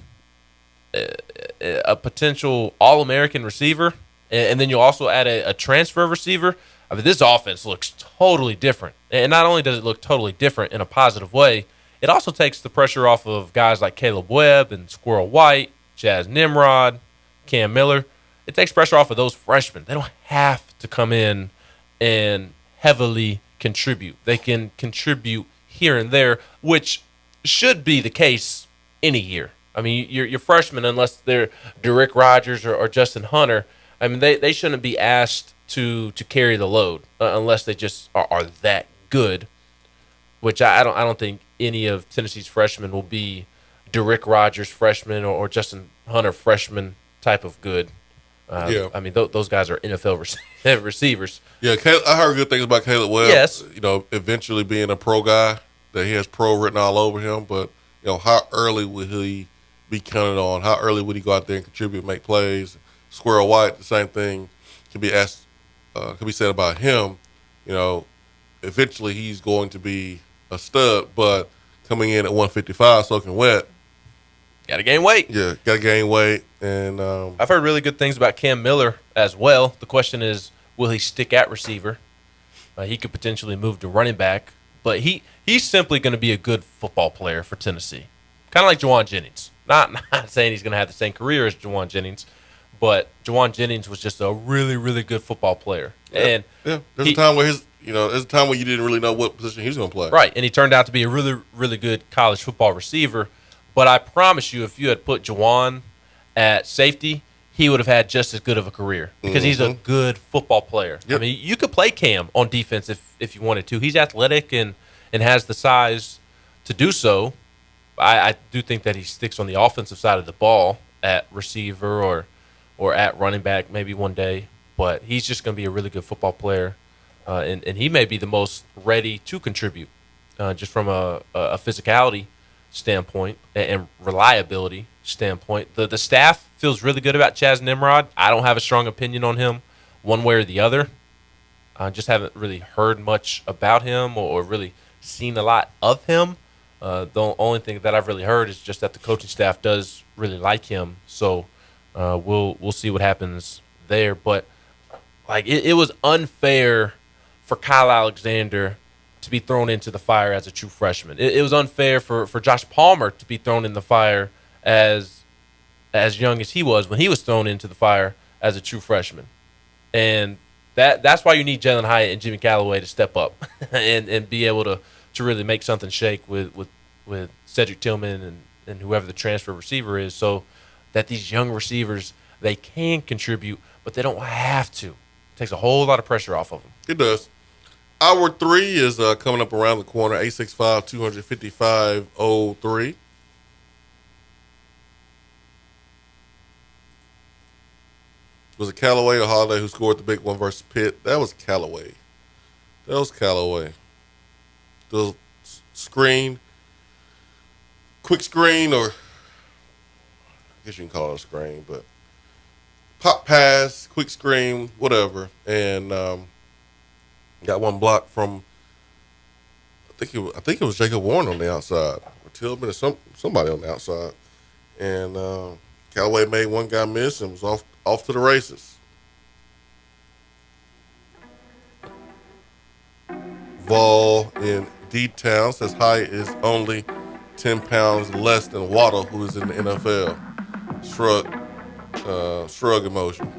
a potential All-American receiver, and then you'll also add a transfer receiver, I mean, this offense looks totally different. And not only does it look totally different in a positive way, it also takes the pressure off of guys like Caleb Webb and Squirrel White, Jazz Nimrod, Cam Miller. It takes pressure off of those freshmen. They don't have to come in and heavily contribute. They can contribute here and there, which should be the case any year. I mean, your freshmen, unless they're Derrick Rogers or Justin Hunter, I mean, they shouldn't be asked to carry the load unless they just are that good, which I don't think any of Tennessee's freshmen will be Derrick Rogers freshman or Justin Hunter freshman type of good. I mean, those guys are NFL receivers. Yeah, I heard good things about Caleb Webb. Yes. Eventually being a pro guy, that he has pro written all over him. But, how early would he be counted on? How early would he go out there and contribute, make plays? Squirrel White, the same thing can be asked. Could be said about him. Eventually he's going to be a stud, but coming in at 155 soaking wet, got to gain weight. Yeah, got to gain weight. And I've heard really good things about Cam Miller as well. The question is, will he stick at receiver? He could potentially move to running back, but he's simply going to be a good football player for Tennessee, kind of like Juwan Jennings. Not saying he's going to have the same career as Jawan Jennings, but Jawan Jennings was just a really, really good football player. And there's a time where there's a time where you didn't really know what position he was going to play. Right, and he turned out to be a really, really good college football receiver. But I promise you, if you had put Jawan at safety, he would have had just as good of a career because he's a good football player. Yep. I mean, you could play Cam on defense if you wanted to. He's athletic and has the size to do so. I do think that he sticks on the offensive side of the ball at receiver or at running back maybe one day. But he's just going to be a really good football player, and he may be the most ready to contribute just from a physicality standpoint and reliability standpoint. The staff feels really good about Chaz Nimrod. I don't have a strong opinion on him one way or the other. I just haven't really heard much about him or really seen a lot of him. The only thing that I've really heard is just that the coaching staff does really like him. So we'll see what happens there. But like it was unfair for Kyle Alexander to be thrown into the fire as a true freshman. It was unfair for Josh Palmer to be thrown in the fire as young as he was when he was thrown into the fire as a true freshman. And that's why you need Jalen Hyatt and Jimmy Callaway to step up and be able to really make something shake with Cedric Tillman and whoever the transfer receiver is, so that these young receivers, they can contribute, but they don't have to. It takes a whole lot of pressure off of them. It does. Hour 3 is coming up around the corner, 865-255-03. Was it Callaway or Holiday who scored the big one versus Pitt? That was Callaway. The screen, quick screen, or I guess you can call it a screen, but pop pass, quick screen, whatever, and got one block from I think it was Jacob Warren on the outside, or Tillman, or somebody on the outside, and Callaway made one guy miss and was off to the races. Vol in D-Town says Hyatt is only 10 pounds less than Waddle, who is in the NFL. Shrug emotion.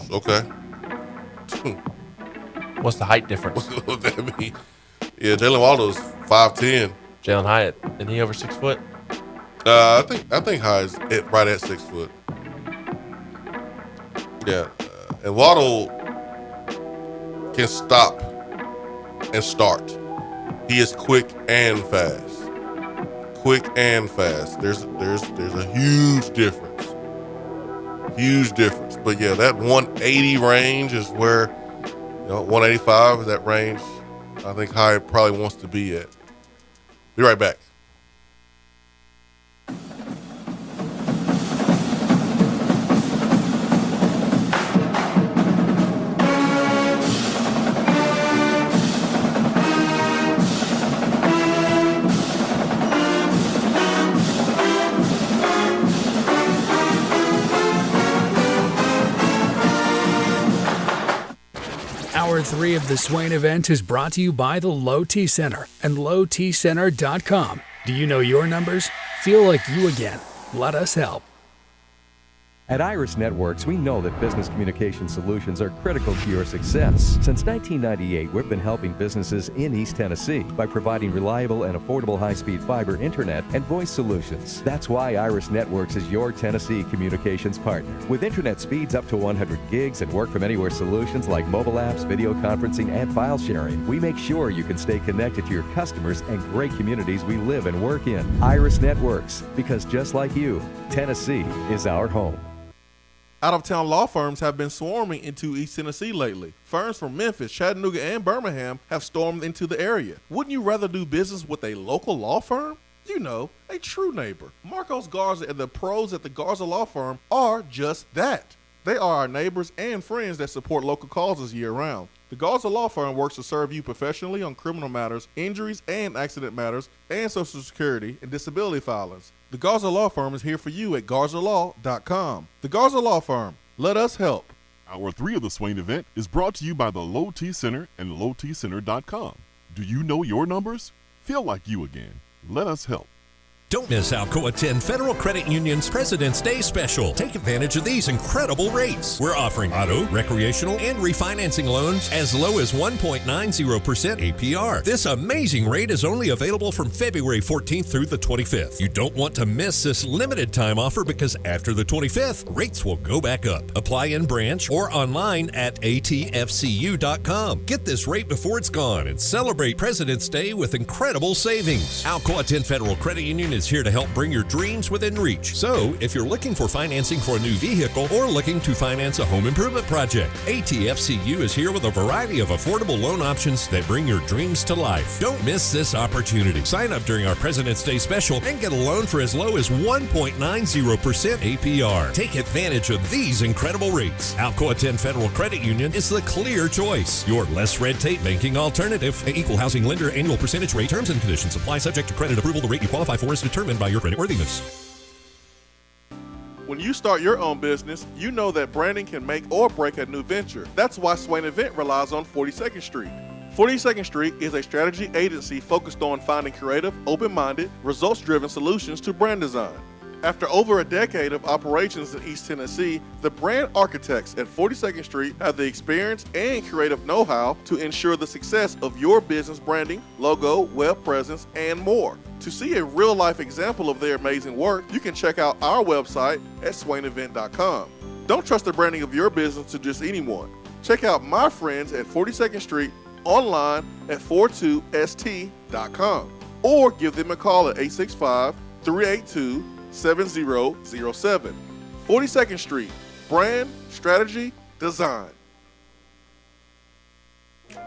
Okay. What's the height difference? What that mean? Yeah, Jalen Waddle is 5'10". Jalen Hyatt, isn't he over 6 foot? I think Hyatt's right at 6 foot. Yeah, and Waddle can stop and start. He is quick and fast. There's a huge difference. But yeah, that 180 range is where, 185 is that range I think Hyatt probably wants to be at. Be right back. Hour 3 of the Swain Event is brought to you by the Low T Center and lowtcenter.com. Do you know your numbers? Feel like you again. Let us help. At Iris Networks, we know that business communication solutions are critical to your success. Since 1998, we've been helping businesses in East Tennessee by providing reliable and affordable high-speed fiber internet and voice solutions. That's why Iris Networks is your Tennessee communications partner. With internet speeds up to 100 gigs and work-from-anywhere solutions like mobile apps, video conferencing, and file sharing, we make sure you can stay connected to your customers and great communities we live and work in. Iris Networks, because just like you, Tennessee is our home. Out-of-town law firms have been swarming into East Tennessee lately. Firms from Memphis, Chattanooga, and Birmingham have stormed into the area. Wouldn't you rather do business with a local law firm? You know, a true neighbor. Marcos Garza and the pros at the Garza Law Firm are just that. They are our neighbors and friends that support local causes year-round. The Garza Law Firm works to serve you professionally on criminal matters, injuries and accident matters, and Social Security and disability filings. The Garza Law Firm is here for you at GarzaLaw.com. The Garza Law Firm. Let us help. Hour 3 of the Swain Event is brought to you by the Low T Center and lowtcenter.com. Do you know your numbers? Feel like you again. Let us help. Don't miss Alcoa 10 Federal Credit Union's President's Day special. Take advantage of these incredible rates. We're offering auto, recreational, and refinancing loans as low as 1.90% APR. This amazing rate is only available from February 14th through the 25th. You don't want to miss this limited time offer because after the 25th, rates will go back up. Apply in branch or online at atfcu.com. Get this rate before it's gone and celebrate President's Day with incredible savings. Alcoa 10 Federal Credit Union is here to help bring your dreams within reach. So, if you're looking for financing for a new vehicle or looking to finance a home improvement project, ATFCU is here with a variety of affordable loan options that bring your dreams to life. Don't miss this opportunity. Sign up during our President's Day special and get a loan for as low as 1.90% APR. Take advantage of these incredible rates. Alcoa 10 Federal Credit Union is the clear choice. Your less red tape banking alternative. Equal housing lender. Annual percentage rate. Terms and conditions apply. Subject to credit approval. The rate you qualify for is determined by your creditworthiness. When you start your own business, you know that branding can make or break a new venture. That's why Swain Event relies on 42nd Street. 42nd Street is a strategy agency focused on finding creative, open-minded, results-driven solutions to brand design. After over a decade of operations in East Tennessee, the brand architects at 42nd Street have the experience and creative know-how to ensure the success of your business branding, logo, web presence, and more. To see a real-life example of their amazing work, you can check out our website at swainevent.com. Don't trust the branding of your business to just anyone. Check out my friends at 42nd Street online at 42st.com or give them a call at 865-382-7007. 42nd Street, brand, strategy, design.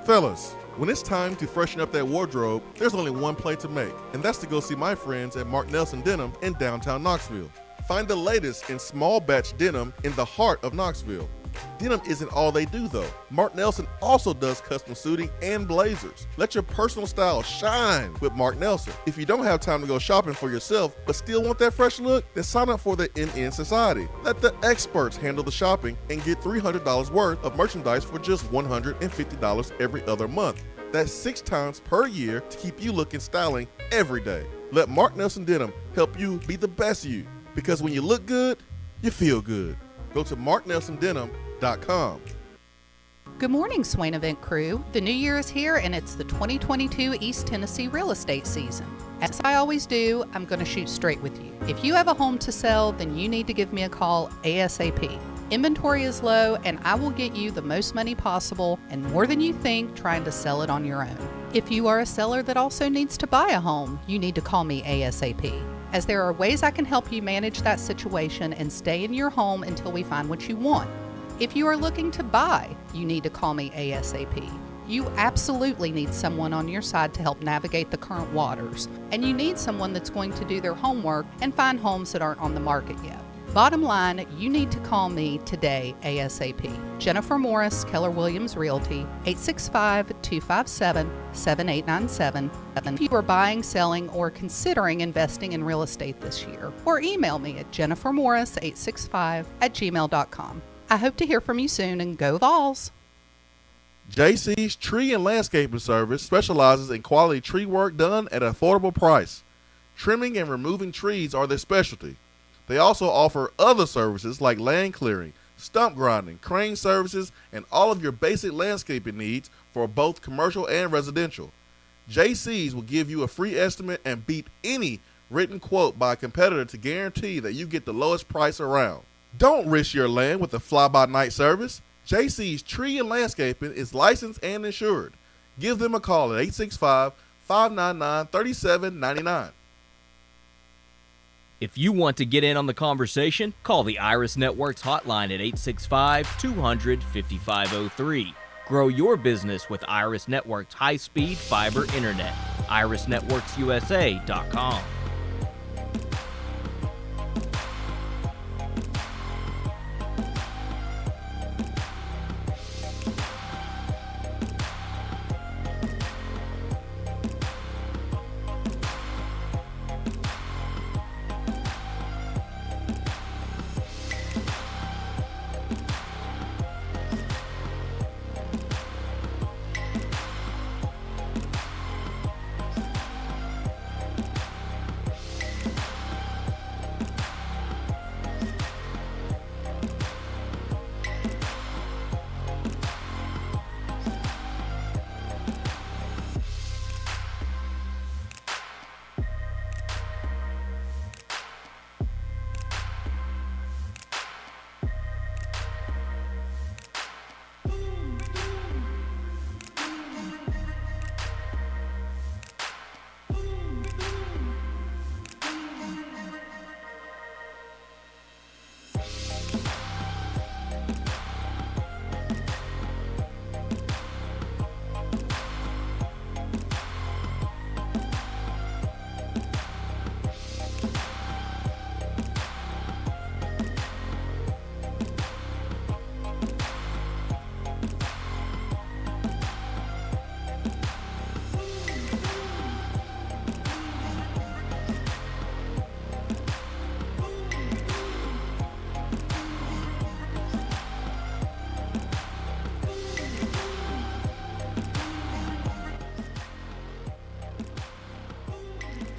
Fellas, when it's time to freshen up that wardrobe, there's only one play to make, and that's to go see my friends at Mark Nelson Denim in downtown Knoxville. Find the latest in small batch denim in the heart of Knoxville. Denim isn't all they do though. Mark Nelson also does custom suiting and blazers. Let your personal style shine with Mark Nelson. If you don't have time to go shopping for yourself but still want that fresh look, then sign up for the NN Society. Let the experts handle the shopping and get $300 worth of merchandise for just $150 every other month. That's 6 times per year to keep you looking styling every day. Let Mark Nelson Denim help you be the best you, because when you look good, you feel good. Go to marknelsondenim.com. Good morning, Swain Event crew. The new year is here and it's the 2022 East Tennessee real estate season. As I always do, I'm going to shoot straight with you. If you have a home to sell, then you need to give me a call ASAP. Inventory is low and I will get you the most money possible and more than you think trying to sell it on your own. If you are a seller that also needs to buy a home, you need to call me ASAP, as there are ways I can help you manage that situation and stay in your home until we find what you want. If you are looking to buy, you need to call me ASAP. You absolutely need someone on your side to help navigate the current waters, and you need someone that's going to do their homework and find homes that aren't on the market yet. Bottom line, you need to call me today ASAP. Jennifer Morris, Keller Williams Realty, 865-257-7897. If you are buying, selling, or considering investing in real estate this year, or email me at jennifermorris865@gmail.com. I hope to hear from you soon, and go Vols! JC's Tree and Landscaping Service specializes in quality tree work done at an affordable price. Trimming and removing trees are their specialty. They also offer other services like land clearing, stump grinding, crane services, and all of your basic landscaping needs for both commercial and residential. JC's will give you a free estimate and beat any written quote by a competitor to guarantee that you get the lowest price around. Don't risk your land with a fly-by-night service. JC's Tree and Landscaping is licensed and insured. Give them a call at 865-599-3799. If you want to get in on the conversation, call the Iris Networks hotline at 865-200-5503. Grow your business with Iris Networks high-speed fiber internet. IrisNetworksUSA.com.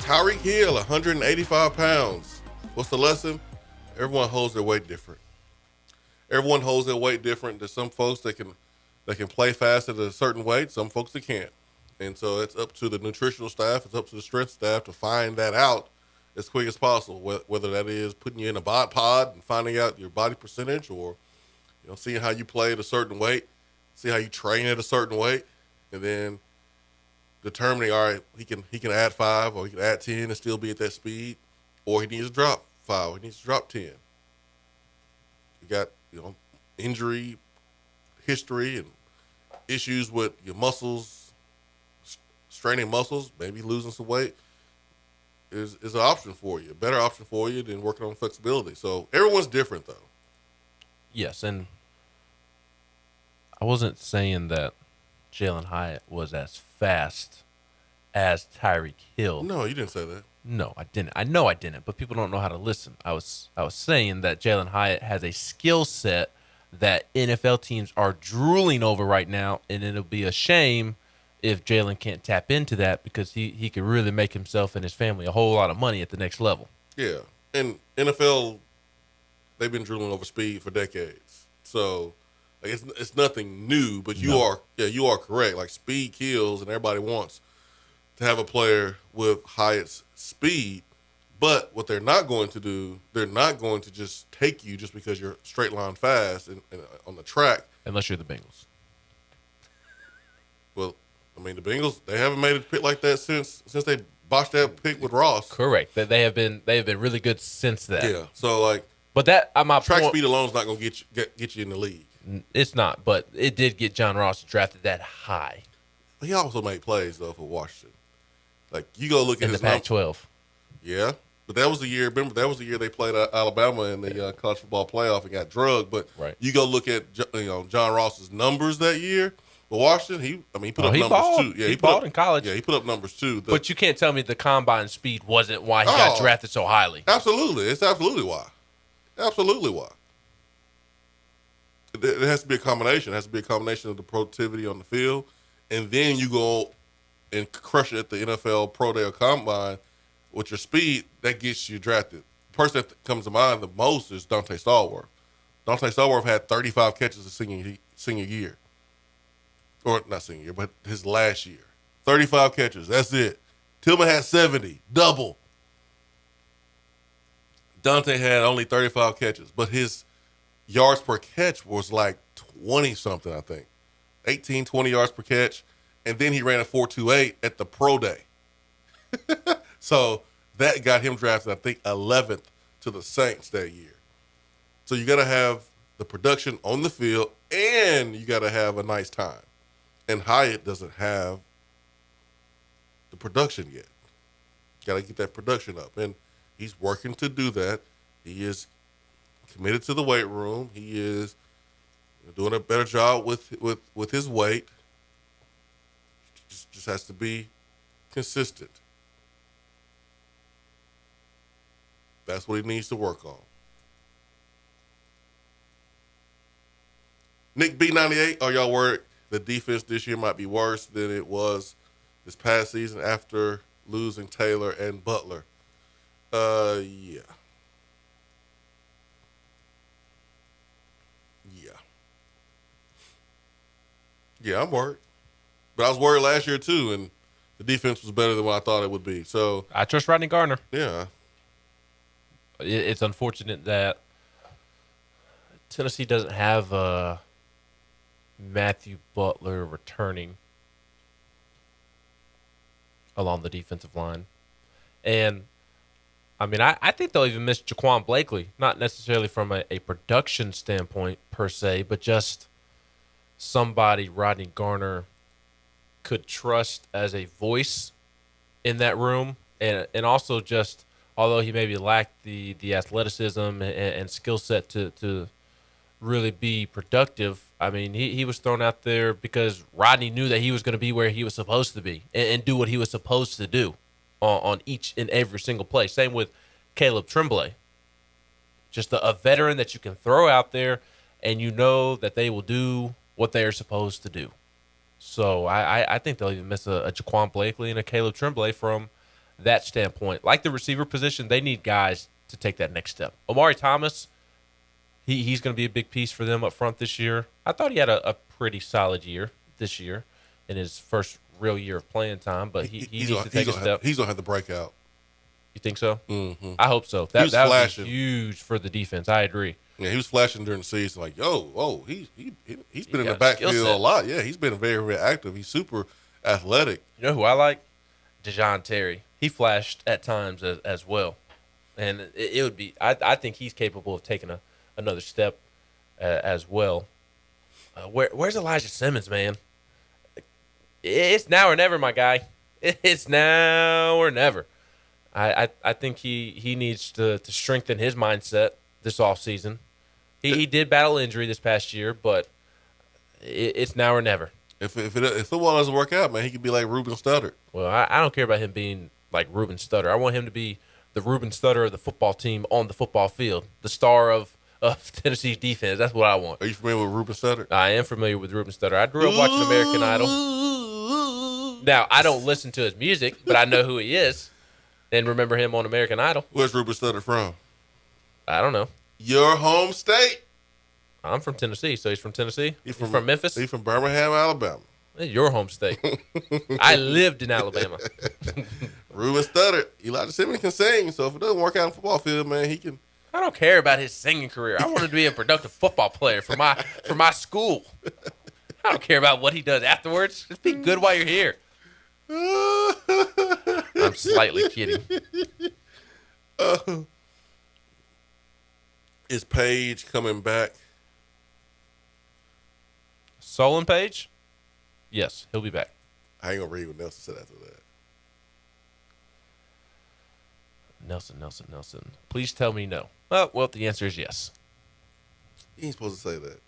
Tyreek Hill, 185 pounds. What's the lesson? Everyone holds their weight different. Everyone holds their weight different. There's some folks that can play fast at a certain weight, some folks that can't. And so it's up to the nutritional staff, it's up to the strength staff to find that out as quick as possible, whether that is putting you in a bod pod and finding out your body percentage, or seeing how you play at a certain weight, see how you train at a certain weight, and then determining, all right, he can add 5 or he can add 10 and still be at that speed, or he needs to drop 5 or he needs to drop 10. You got injury history and issues with your muscles, straining muscles, maybe losing some weight is an option for you, a better option for you than working on flexibility. So everyone's different, though. Yes, and I wasn't saying that Jalen Hyatt was as fast as Tyreek Hill. No, you didn't say that. No, I didn't. I know I didn't, but people don't know how to listen. I was saying that Jalen Hyatt has a skill set that NFL teams are drooling over right now, and it'll be a shame if Jalen can't tap into that, because he could really make himself and his family a whole lot of money at the next level. Yeah, and NFL, they've been drooling over speed for decades. So it's nothing new, but you are correct. Like, speed kills, and everybody wants to have a player with Hyatt's speed. But what they're not going to do, they're not going to just take you just because you're straight line fast and on the track. Unless you're the Bengals. Well, I mean, the Bengals, they haven't made a pick like that since they botched that pick with Ross. Correct. They have been really good since that. Yeah. So but that my track point, speed alone is not going to get you in the league. It's not, but it did get John Ross drafted that high. He also made plays though for Washington. Like, you go look at in his the Pac-12. Yeah. But that was the year. Remember, that was the year they played Alabama in the college football playoff and got drugged. But you go look at John Ross's numbers that year. But Washington, he put up numbers too. Yeah, he balled in college. Yeah, he put up numbers too. But you can't tell me the combine speed wasn't why he got drafted so highly. Absolutely, it's absolutely why. Absolutely why. It has to be a combination. It has to be a combination of the productivity on the field, and then you go and crush it at the NFL Pro Day or Combine with your speed. That gets you drafted. The person that comes to mind the most is Dante Stallworth. Dante Stallworth had 35 catches his senior year. Or not senior year, but his last year. 35 catches. That's it. Tillman had 70. Double. Dante had only 35 catches, but his yards per catch was like 20-something, I think. 18, 20 yards per catch. And then he ran a 4.28 at the Pro Day. So that got him drafted, I think, 11th to the Saints that year. So you got to have the production on the field, and you got to have a nice time. And Hyatt doesn't have the production yet. Got to get that production up. And he's working to do that. He is committed to the weight room. He is doing a better job with his weight. Just has to be consistent. That's what he needs to work on. Nick B98, are y'all worried the defense this year might be worse than it was this past season after losing Taylor and Butler? Yeah. Yeah, I'm worried. But I was worried last year too, and the defense was better than what I thought it would be. So I trust Rodney Garner. Yeah. It's unfortunate that Tennessee doesn't have Matthew Butler returning along the defensive line. And, I mean, I think they'll even miss Jaquan Blakely, not necessarily from a production standpoint per se, but just somebody Rodney Garner could trust as a voice in that room. And also just, although he maybe lacked the athleticism and skill set to really be productive, I mean, he was thrown out there because Rodney knew that he was going to be where he was supposed to be and do what he was supposed to do on each and every single play. Same with Caleb Tremblay. Just a veteran that you can throw out there and you know that they will do what they are supposed to do. So I think they'll even miss a Jaquan Blakely and a Caleb Tremblay from that standpoint. Like the receiver position, they need guys to take that next step. Omari Thomas, he's going to be a big piece for them up front this year. I thought he had a pretty solid year this year in his first real year of playing time, but he needs to take a step. He's going to have to break out. You think so? Mm-hmm. I hope so. That would be huge for the defense. I agree. Yeah, he was flashing during the season, like, he's been in the backfield a lot. Yeah, he's been very, very active. He's super athletic. You know who I like? DeJohn Terry. He flashed at times as well, and it would be. I think he's capable of taking another step as well. Where's Elijah Simmons, man? It's now or never, my guy. It's now or never. I think he needs to strengthen his mindset this offseason. He did battle injury this past year, but it's now or never. If football doesn't work out, man, he could be like Ruben Studdard. Well, I don't care about him being like Ruben Studdard. I want him to be the Ruben Studdard of the football team on the football field, the star of Tennessee's defense. That's what I want. Are you familiar with Ruben Studdard? I am familiar with Ruben Studdard. I grew up watching American Idol. Now, I don't listen to his music, but I know who he is and remember him on American Idol. Where's Ruben Studdard from? I don't know. Your home state. I'm from Tennessee, so he's from Tennessee? He's from Memphis? He's from Birmingham, Alabama. Your home state. I lived in Alabama. Ruben Studdard. Elijah Simmons can sing, so if it doesn't work out on the football field, man, he can. I don't care about his singing career. I want him to be a productive football player for my school. I don't care about what he does afterwards. Just be good while you're here. I'm slightly kidding. Is Paige coming back? Solon Page? Yes, he'll be back. I ain't gonna read what Nelson said after that. Nelson. Please tell me no. Well, the answer is yes. You ain't supposed to say that.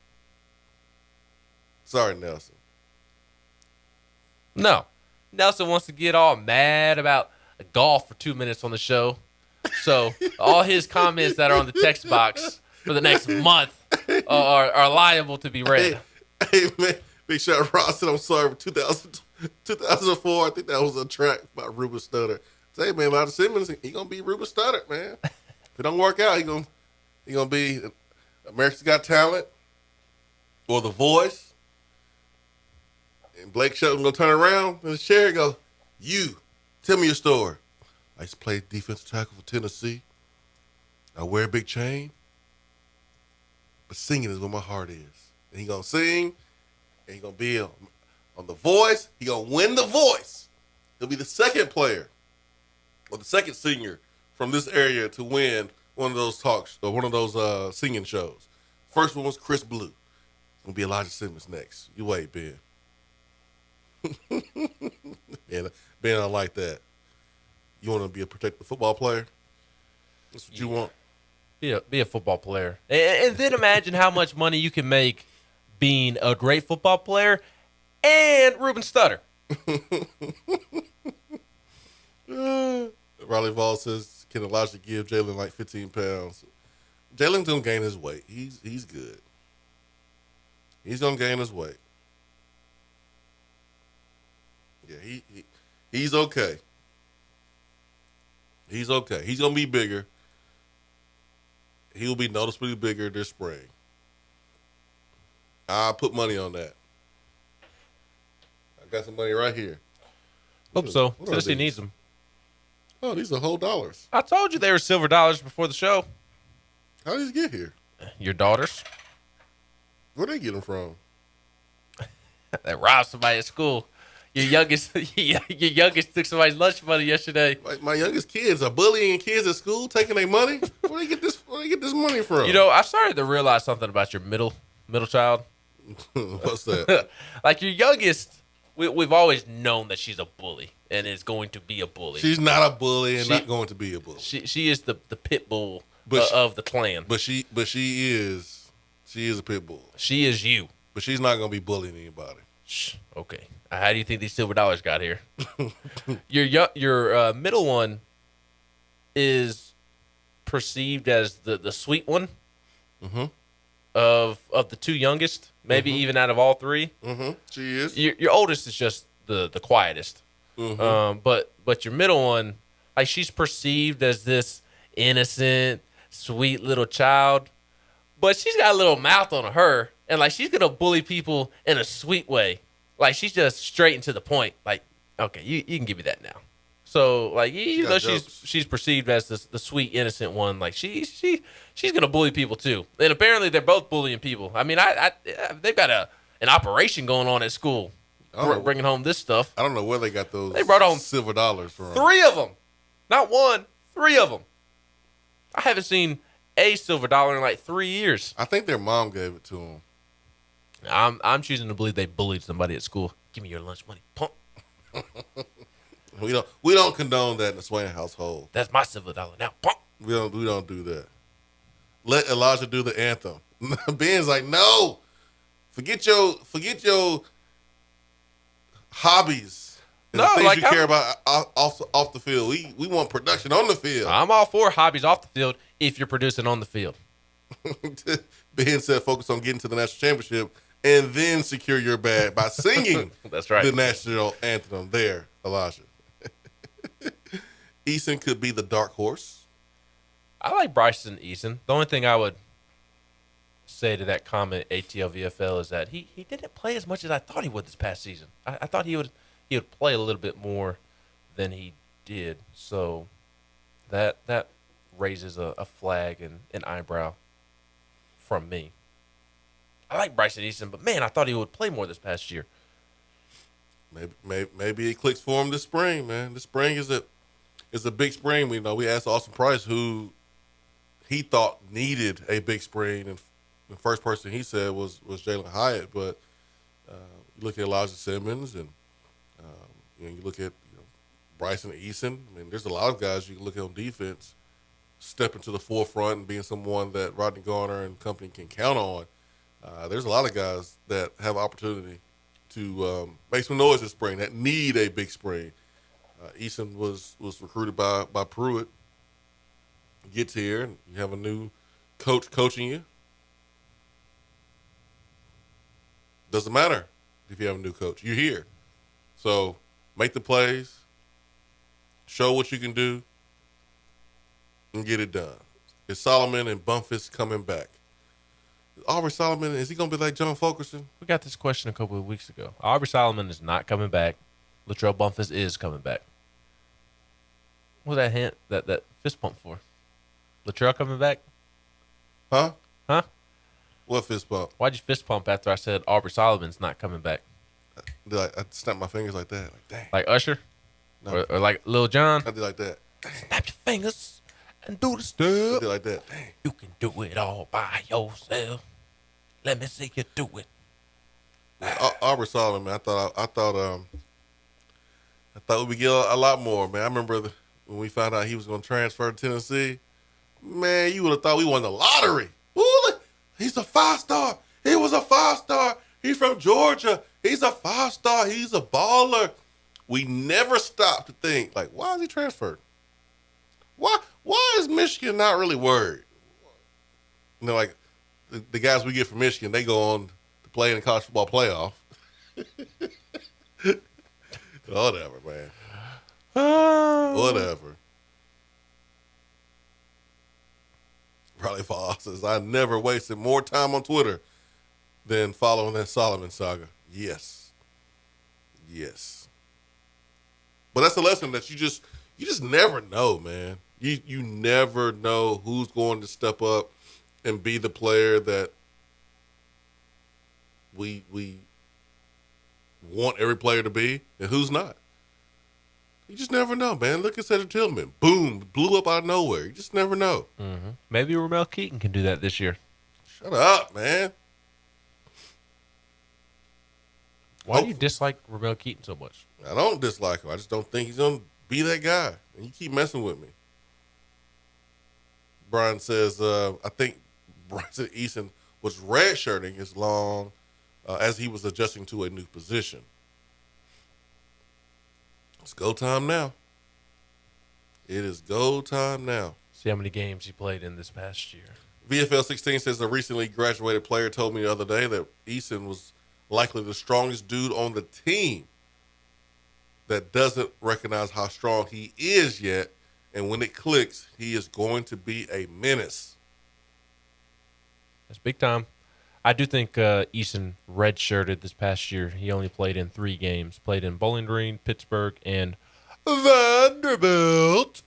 Sorry, Nelson. No. Nelson wants to get all mad about golf for 2 minutes on the show. So all his comments that are on the text box for the next month are liable to be read. Hey man, Big Shot Ross said, I'm sorry for 2004. I think that was a track by Ruben Studdard. Say, man, Elijah Simmons, he gonna be Ruben Studdard, man. If it don't work out, he gonna be America's Got Talent or The Voice. And Blake Shelton gonna turn around in his chair and go, you, tell me your story. I used to play defensive tackle for Tennessee. I wear a big chain. But singing is where my heart is. And he gonna sing, and he gonna be on The Voice. He gonna win The Voice. He'll be the second player or the second singer from this area to win one of those talks or one of those singing shows. First one was Chris Blue. It's gonna be Elijah Simmons next. You wait, Ben. Ben, I like that. You want to be a protected football player? That's what you want. Be a football player. And then imagine how much money you can make being a great football player and Ruben Studdard. Riley Vall says, can Elijah give Jalen like 15 pounds? Jalen's going to gain his weight. He's good. He's going to gain his weight. Yeah, he's okay. He's okay. He's going to be bigger. He'll be noticeably bigger this spring. I'll put money on that. I got some money right here. Hope so. Tennessee needs them. Oh, these are whole dollars. I told you they were silver dollars before the show. How did these get here? Your daughters. Where they get them from? They robbed somebody at school. Your youngest took somebody's lunch money yesterday. My youngest kids are bullying kids at school, taking their money. Where they get this money from? You know, I started to realize something about your middle child. What's that? Like your youngest, we've always known that she's a bully and is going to be a bully. She's not a bully and not going to be a bully. She is the pit bull of the clan. But she is a pit bull. She is you. But she's not going to be bullying anybody. Okay. How do you think these silver dollars got here? Your middle one is perceived as the sweet one of the two youngest, maybe even out of all three. She is. Your oldest is just the quietest. But your middle one, Like, she's perceived as this innocent, sweet little child, but she's got a little mouth on her, and like she's gonna bully people in a sweet way. Like, she's just straight and to the point. Like, okay, you can give me that now. So like, even though she's perceived as the sweet innocent one, like she's gonna bully people too. And apparently they're both bullying people. I mean, they've got an operation going on at school, bringing home this stuff. I don't know where they got those. They brought home silver dollars from. 3 of them, not one, 3 of them. I haven't seen a silver dollar in like 3 years. I think their mom gave it to them. I'm choosing to believe they bullied somebody at school. Give me your lunch money, punk. We don't condone that in the Swain household. That's my silver dollar now, punk. We don't do that. Let Elijah do the anthem. Ben's like, no, forget your hobbies and the things you care about off the field. We want production on the field. I'm all for hobbies off the field if you're producing on the field. Ben said, focus on getting to the national championship and then secure your bag by singing. That's right. The national anthem. There, Elijah. Eason could be the dark horse. I like Bryson Eason. The only thing I would say to that comment, ATL VFL, is that he didn't play as much as I thought he would this past season. I thought he would play a little bit more than he did. So that raises a flag and an eyebrow from me. I like Bryson Eason, but man, I thought he would play more this past year. Maybe it clicks for him this spring, man. This spring is a big spring. We asked Austin Price who he thought needed a big spring, and the first person he said was Jalen Hyatt. But you look at Elijah Simmons, and you look at Bryson Eason. I mean, there's a lot of guys you can look at on defense stepping to the forefront and being someone that Rodney Garner and company can count on. There's a lot of guys that have opportunity to make some noise this spring that need a big spring. Eason was recruited by Pruitt. Gets here, and you have a new coach coaching you. Doesn't matter if you have a new coach. You're here. So make the plays, show what you can do, and get it done. Is Solomon and Bumpus coming back? Aubrey Solomon, is he going to be like John Fulkerson? We got this question a couple of weeks ago. Aubrey Solomon is not coming back. Latrell Bumpus is coming back. What was that hint, that fist pump for? Latrell coming back? Huh? What fist pump? Why'd you fist pump after I said Aubrey Solomon's not coming back? I snapped my fingers like that. Like, dang. Like Usher? No. Or like Lil Jon? I did like that. Snap your fingers and do the stuff. I did like that. Dang. You can do it all by yourself. Let me see you do it. Aubrey Solomon, man, I thought we would get a lot more, man. I remember when we found out he was going to transfer to Tennessee. Man, you would have thought we won the lottery. Ooh, he's a 5-star. He was a 5-star. He's from Georgia. He's a 5-star. He's a baller. We never stopped to think, like, why is he transferred? Why is Michigan not really worried? Like the guys we get from Michigan, they go on to play in the college football playoff. Whatever, man. Whatever. Riley Foss says, I never wasted more time on Twitter than following that Solomon saga. Yes. But that's a lesson that you just never know, man. You never know who's going to step up and be the player that we want every player to be and who's not. You just never know, man. Look at Cedric Tillman. Boom. Blew up out of nowhere. You just never know. Mm-hmm. Maybe Ramel Keaton can do that this year. Shut up, man. Why do you dislike Ramel Keaton so much? I don't dislike him. I just don't think he's going to be that guy. And you keep messing with me. Brian says, I think Bryson Eason was redshirting as long as he was adjusting to a new position. It's go time now. It is go time now. See how many games he played in this past year. VFL 16 says a recently graduated player told me the other day that Eason was likely the strongest dude on the team that doesn't recognize how strong he is yet And when it clicks, he is going to be a menace. That's big time. I do think Easton redshirted this past year. He only played in 3 games. Played in Bowling Green, Pittsburgh, and Vanderbilt.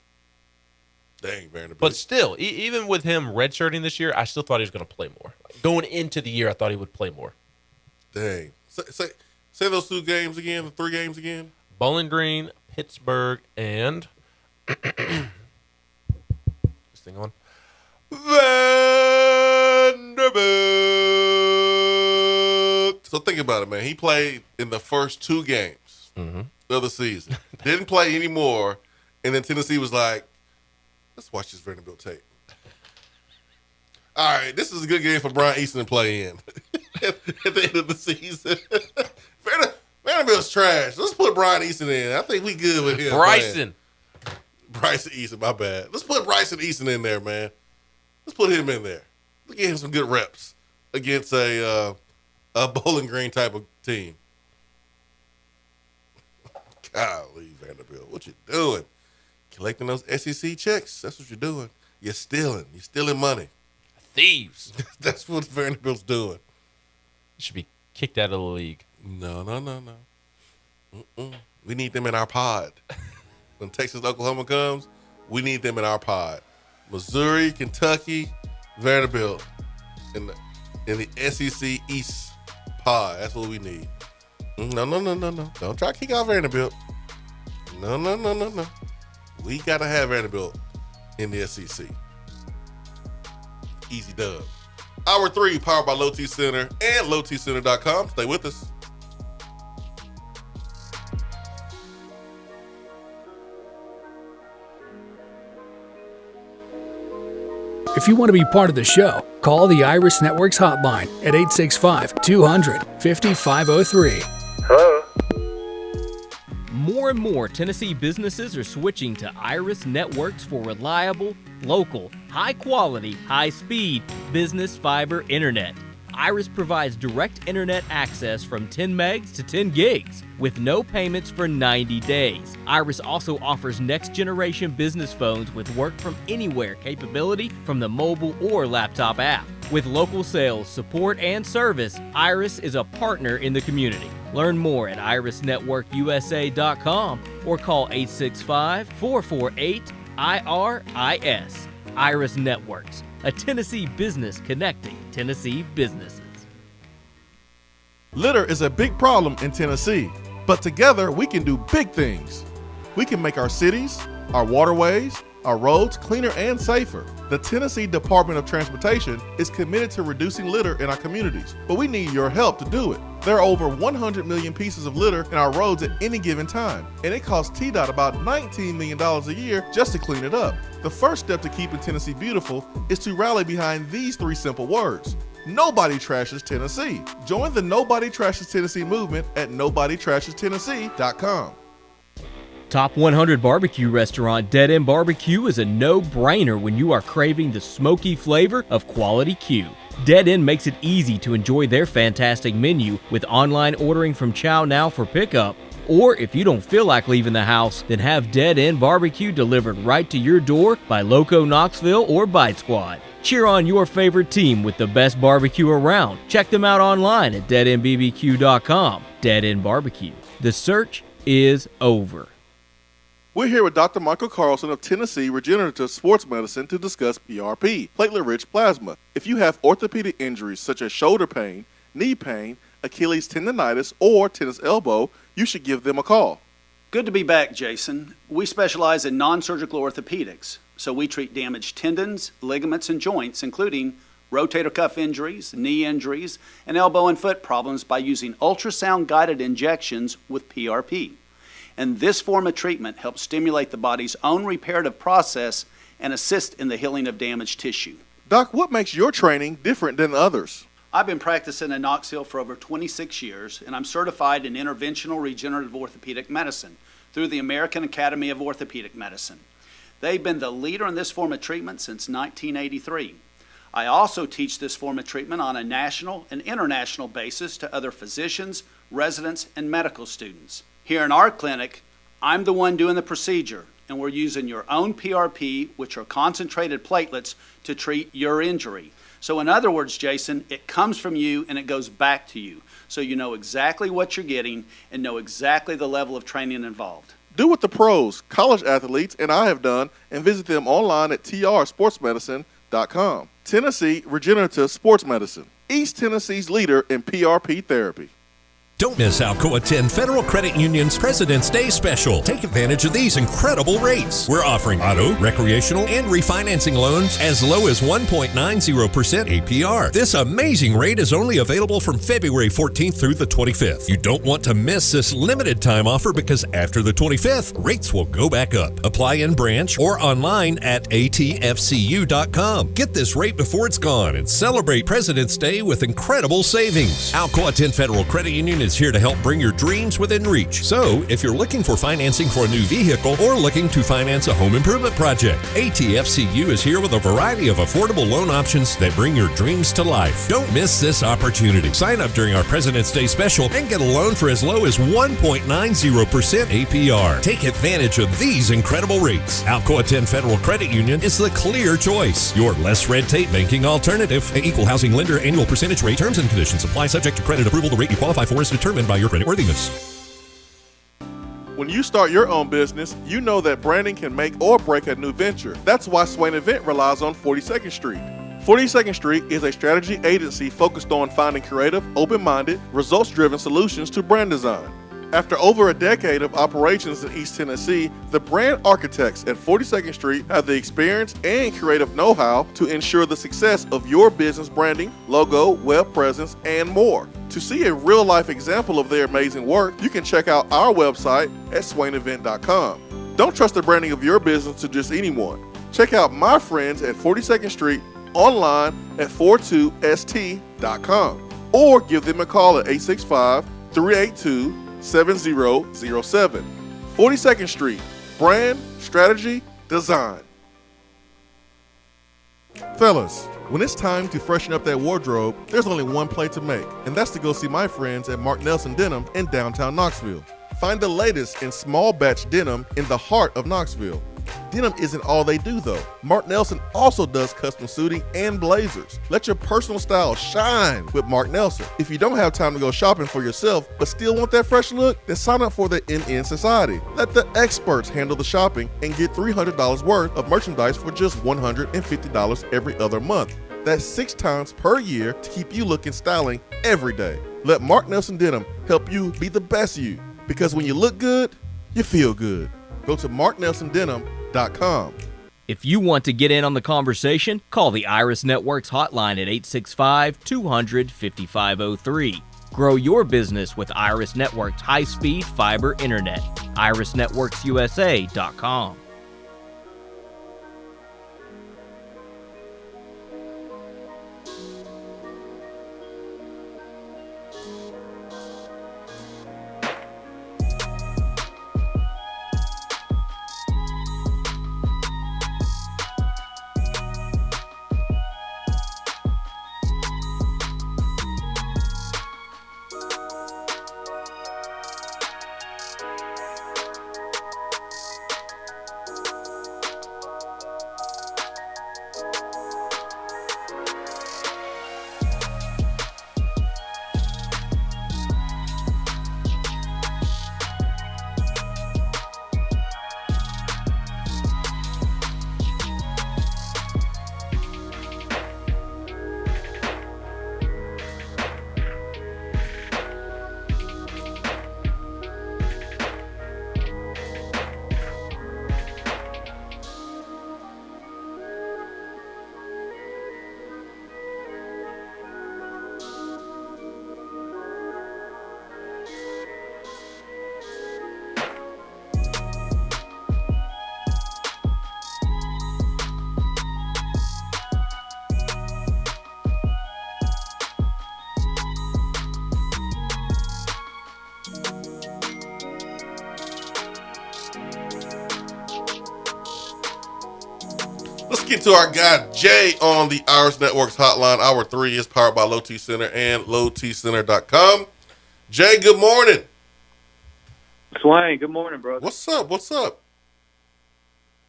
Dang, Vanderbilt. But still, even with him redshirting this year, I still thought he was going to play more. Going into the year, I thought he would play more. Dang. Say those 2 games again, the 3 games again. Bowling Green, Pittsburgh, and this thing on Vanderbilt. So think about it, man. He played in the first 2 games of the season. Didn't play anymore. And then Tennessee was like, let's watch this Vanderbilt tape. All right, this is a good game for Brian Easton to play in at the end of the season. Vanderbilt's trash. Let's put Brian Easton in. I think we good with him. Bryson Easton, my bad. Let's put Bryson Easton in there, man. Let's put him in there. Let's give him some good reps against a Bowling Green type of team. Golly, Vanderbilt, what you doing? Collecting those SEC checks. That's what you're doing. You're stealing. You're stealing money. Thieves. That's what Vanderbilt's doing. Should be kicked out of the league. No. We need them in our pod. When Texas, Oklahoma comes, we need them in our pod. Missouri, Kentucky, Vanderbilt in the SEC East pod. That's what we need. No. Don't try to kick out Vanderbilt. No. We got to have Vanderbilt in the SEC. Easy dub. Hour 3, powered by Low T Center and lowtcenter.com. Stay with us. If you want to be part of the show, call the Iris Networks hotline at 865-200-5503. Hello? More and more Tennessee businesses are switching to Iris Networks for reliable, local, high-quality, high-speed business fiber internet. Iris provides direct internet access from 10 megs to 10 gigs with no payments for 90 days. Iris also offers next-generation business phones with work-from-anywhere capability from the mobile or laptop app. With local sales, support, and service, Iris is a partner in the community. Learn more at irisnetworkusa.com or call 865-448-IRIS. Iris Networks, a Tennessee business connecting Tennessee businesses. Litter is a big problem in Tennessee, but together we can do big things. We can make our cities, our waterways, our roads cleaner and safer. The Tennessee Department of Transportation is committed to reducing litter in our communities, but we need your help to do it. There are over 100 million pieces of litter in our roads at any given time, and it costs TDOT about $19 million a year just to clean it up. The first step to keeping Tennessee beautiful is to rally behind these 3 simple words. Nobody trashes Tennessee. Join the Nobody Trashes Tennessee movement at nobodytrashestennessee.com. Top 100 barbecue restaurant Dead End Barbecue is a no-brainer when you are craving the smoky flavor of quality Q. Dead End makes it easy to enjoy their fantastic menu with online ordering from Chow Now for pickup. Or if you don't feel like leaving the house, then have Dead End Barbecue delivered right to your door by Loco Knoxville or Bite Squad. Cheer on your favorite team with the best barbecue around. Check them out online at deadendbbq.com. Dead End Barbecue. The search is over. We're here with Dr. Michael Carlson of Tennessee Regenerative Sports Medicine to discuss PRP, platelet-rich plasma. If you have orthopedic injuries such as shoulder pain, knee pain, Achilles tendonitis, or tennis elbow, you should give them a call. Good to be back, Jason. We specialize in non-surgical orthopedics, so we treat damaged tendons, ligaments, and joints, including rotator cuff injuries, knee injuries, and elbow and foot problems by using ultrasound-guided injections with PRP. And this form of treatment helps stimulate the body's own reparative process and assist in the healing of damaged tissue. Doc, what makes your training different than others? I've been practicing in Knoxville for over 26 years, and I'm certified in interventional regenerative orthopedic medicine through the American Academy of Orthopedic Medicine. They've been the leader in this form of treatment since 1983. I also teach this form of treatment on a national and international basis to other physicians, residents, and medical students. Here in our clinic, I'm the one doing the procedure, and we're using your own PRP, which are concentrated platelets, to treat your injury. So in other words, Jason, it comes from you and it goes back to you. So you know exactly what you're getting and know exactly the level of training involved. Do what the pros, college athletes, and I have done, and visit them online at trsportsmedicine.com. Tennessee Regenerative Sports Medicine, East Tennessee's leader in PRP therapy. Don't miss Alcoa 10 Federal Credit Union's President's Day special. Take advantage of these incredible rates. We're offering auto, recreational, and refinancing loans as low as 1.90% APR. This amazing rate is only available from February 14th through the 25th. You don't want to miss this limited time offer because after the 25th, rates will go back up. Apply in branch or online at atfcu.com. Get this rate before it's gone and celebrate President's Day with incredible savings. Alcoa 10 Federal Credit Union is here to help bring your dreams within reach. So, if you're looking for financing for a new vehicle or looking to finance a home improvement project, ATFCU is here with a variety of affordable loan options that bring your dreams to life. Don't miss this opportunity. Sign up during our President's Day special and get a loan for as low as 1.90% APR. Take advantage of these incredible rates. Alcoa 10 Federal Credit Union is the clear choice. Your less red tape banking alternative. An equal housing lender annual percentage rate. Terms and conditions apply, subject to credit approval. The rate you qualify for is determined by your creditworthiness. When you start your own business, you know that branding can make or break a new venture. That's why Swain Event relies on 42nd Street. 42nd Street is a strategy agency focused on finding creative, open-minded, results-driven solutions to brand design. After over a decade of operations in East Tennessee, the brand architects at 42nd Street have the experience and creative know-how to ensure the success of your business branding, logo, web presence, and more. To see a real-life example of their amazing work, you can check out our website at swainevent.com. Don't trust the branding of your business to just anyone. Check out my friends at 42nd Street online at 42st.com or give them a call at 865-382-7007. 42nd Street, brand, strategy, design. Fellas, when it's time to freshen up that wardrobe, there's only one play to make, and that's to go see my friends at Mark Nelson Denim in downtown Knoxville. Find the latest in small batch denim in the heart of Knoxville. Denim isn't all they do though. Mark Nelson also does custom suiting and blazers. Let your personal style shine with Mark Nelson. If you don't have time to go shopping for yourself but still want that fresh look, then sign up for the NN Society. Let the experts handle the shopping and get $300 worth of merchandise for just $150 every other month. That's 6 times per year to keep you looking styling every day. Let Mark Nelson Denim help you be the best you, because when you look good, you feel good. Go to marknelsondenim.com. If you want to get in on the conversation, call the Iris Networks hotline at 865-200-5503. Grow your business with Iris Networks high-speed fiber internet. irisnetworksusa.com. Let's get to our guy Jay on the Iris Networks hotline. Hour 3 is powered by Low T Center and lowtcenter.com. Jay, good morning. Swain, good morning, brother. What's up? What's up?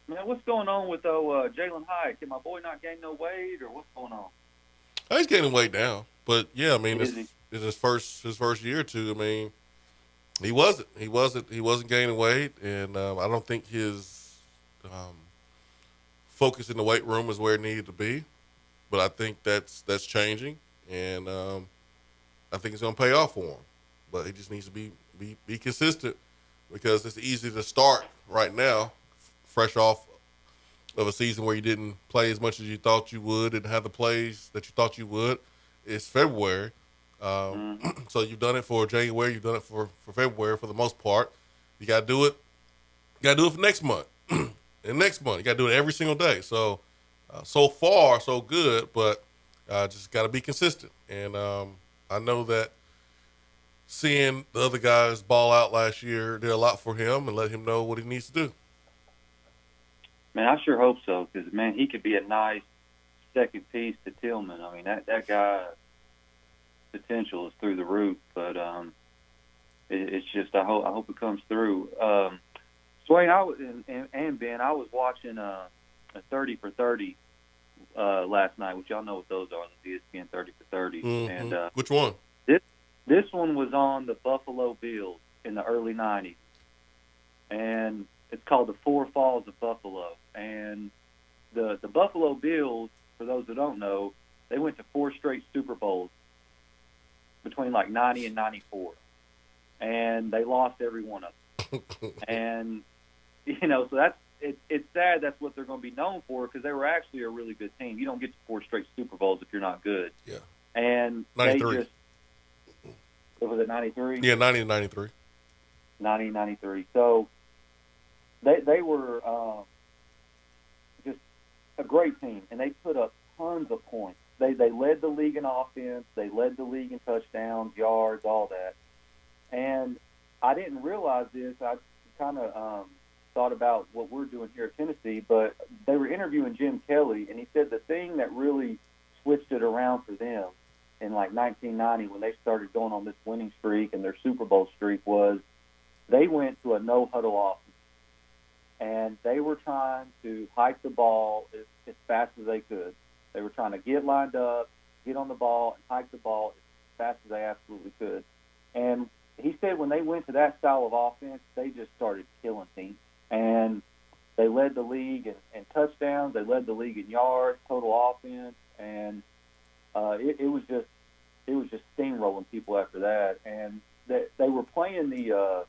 Man, what's going on with Jalen Hyatt? Can my boy not gain no weight, or what's going on? He's gaining weight now, but yeah, I mean, Is it's he? his first year or two. I mean, he wasn't gaining weight, and I don't think his focus in the weight room is where it needed to be. But I think that's changing, and I think it's going to pay off for him. But he just needs to be consistent, because it's easy to start right now, fresh off of a season where you didn't play as much as you thought you would, didn't have the plays that you thought you would. It's February. So you've done it for January, you've done it for February for the most part. You got to do it. You got to do it for next month. And next month, you got to do it every single day. So, so far, so good, but just got to be consistent. And I know that seeing the other guys ball out last year did a lot for him and let him know what he needs to do. Man, I sure hope so, because, man, he could be a nice second piece to Tillman. I mean, that guy's potential is through the roof, but it's just I hope it comes through. Swain, and Ben, I was watching a 30 for 30 last night, which y'all know what those are, the ESPN 30 for 30. Mm-hmm. And which one? This one was on the Buffalo Bills in the early 90s, and it's called the Four Falls of Buffalo. And the Buffalo Bills, for those who don't know, they went to 4 straight Super Bowls between like 90 and 94. And they lost every one of them. And, so it's sad that's what they're going to be known for, because they were actually a really good team. You don't get to 4 straight Super Bowls if you're not good. Yeah. And 93. Was it 93? Yeah, 90 and 93. 90 93. So they were just a great team, and they put up tons of points. They led the league in offense. They led the league in touchdowns, yards, all that. And I didn't realize this. I kind of thought about what we're doing here at Tennessee, but they were interviewing Jim Kelly, and he said the thing that really switched it around for them in like 1990 when they started going on this winning streak and their Super Bowl streak was they went to a no-huddle offense. And they were trying to hike the ball as fast as they could. They were trying to get lined up, get on the ball, and hike the ball as fast as they absolutely could. And he said when they went to that style of offense, they just started killing teams. And they led the league in touchdowns. They led the league in yards, total offense. And it was just steamrolling people after that. And they were playing the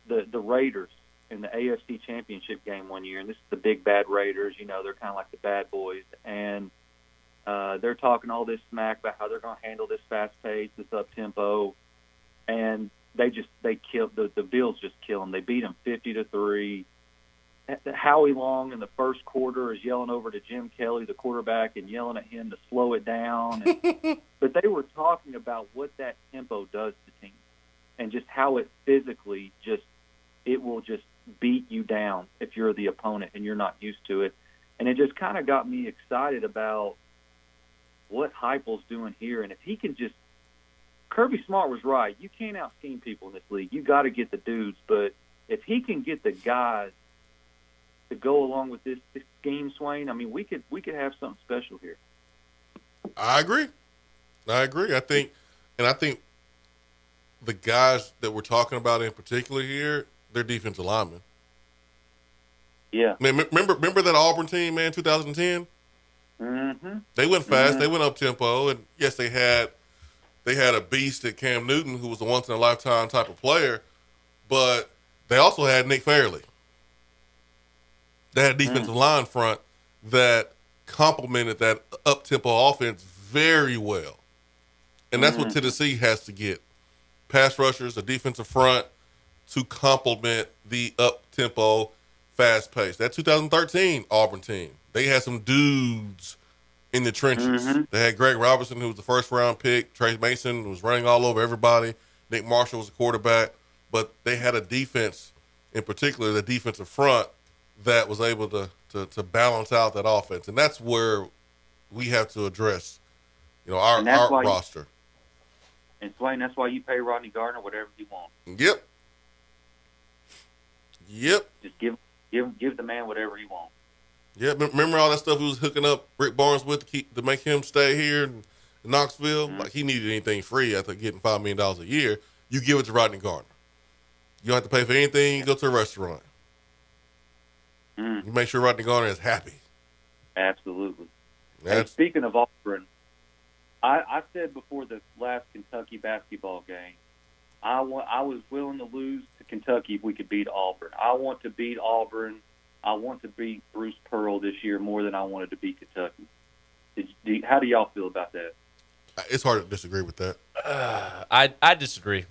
Raiders in the AFC Championship game one year, and this is the big bad Raiders. They're kind of like the bad boys, and they're talking all this smack about how they're going to handle this fast pace, this up tempo, and they killed the Bills. Just kill them. They beat them 50-3. Howie Long in the first quarter is yelling over to Jim Kelly, the quarterback, and yelling at him to slow it down. But they were talking about what that tempo does to teams, and just how it physically it will just beat you down if you're the opponent and you're not used to it. And it just kind of got me excited about what Heupel's doing here. And if he can just – Kirby Smart was right. You can't out-scheme people in this league. You got to get the dudes. But if he can get the guys to go along with this scheme, Swain, I mean, we could have something special here. I agree. I think the guys that we're talking about in particular here, they're defensive linemen. Yeah. Man, remember that Auburn team, man, 2010? Mm-hmm. They went fast. Mm-hmm. They went up tempo, and yes, they had a beast at Cam Newton, who was a once in a lifetime type of player, but they also had Nick Fairley. They had a defensive line front that complemented that up tempo offense very well, and that's what Tennessee has to get: pass rushers, a defensive front, to complement the up-tempo, fast pace. That 2013 Auburn team, they had some dudes in the trenches. Mm-hmm. They had Greg Robertson, who was the first-round pick. Trey Mason was running all over everybody. Nick Marshall was the quarterback. But they had a defense, in particular, the defensive front, that was able to balance out that offense. And that's where we have to address, our roster. And, Swain, that's why you pay Rodney Gardner whatever you want. Yep. Just give Give the man whatever he wants. Yeah, remember all that stuff we was hooking up Rick Barnes with to make him stay here in Knoxville? Mm-hmm. Like, he needed anything free after getting $5 million a year. You give it to Rodney Gardner. You don't have to pay for anything. You go to a restaurant. You make sure Rodney Gardner is happy. Absolutely. And speaking of Auburn, I said before the last Kentucky basketball game, I was willing to lose to Kentucky if we could beat Auburn. I want to beat Auburn. I want to beat Bruce Pearl this year more than I wanted to beat Kentucky. How do y'all feel about that? It's hard to disagree with that. I disagree.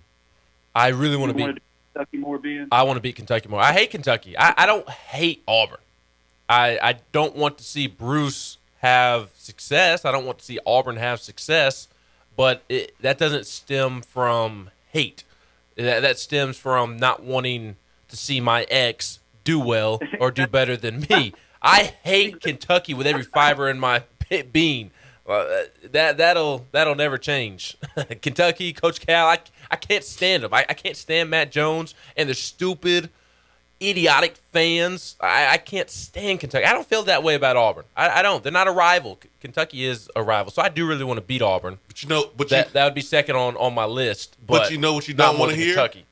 I really want to beat Kentucky more, Ben? I want to beat Kentucky more. I hate Kentucky. I don't hate Auburn. I don't want to see Bruce have success. I don't want to see Auburn have success, but that doesn't stem from hate. That stems from not wanting to see my ex do well or do better than me. I hate Kentucky with every fiber in my being. That'll never change. Kentucky, Coach Cal, I can't stand them. I can't stand Matt Jones and the stupid, idiotic fans. I can't stand Kentucky. I don't feel that way about Auburn. I don't. They're not a rival. Kentucky is a rival, so I do really want to beat Auburn. But that would be second on my list. But you know what you don't want to hear? Kentucky.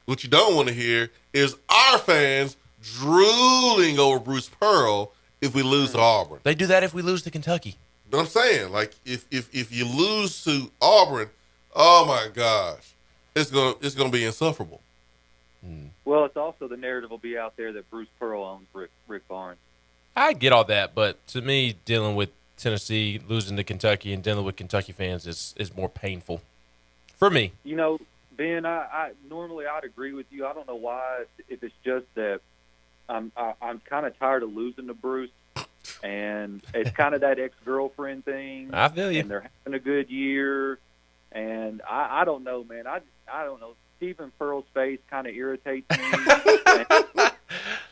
What you don't want to hear is our fans drooling over Bruce Pearl if we lose to Auburn. They do that if we lose to Kentucky. But I'm saying, like, if you lose to Auburn, oh my gosh, it's gonna be insufferable. Well, it's also the narrative will be out there that Bruce Pearl owns Rick Barnes. I get all that, but to me, dealing with Tennessee, losing to Kentucky, and dealing with Kentucky fans is more painful for me. You know, Ben, I normally I'd agree with you. I don't know why. If it's just that I'm kind of tired of losing to Bruce, and it's kind of that ex-girlfriend thing. I feel you. And they're having a good year, and I don't know, man. I don't know. Stephen Pearl's face kind of irritates me.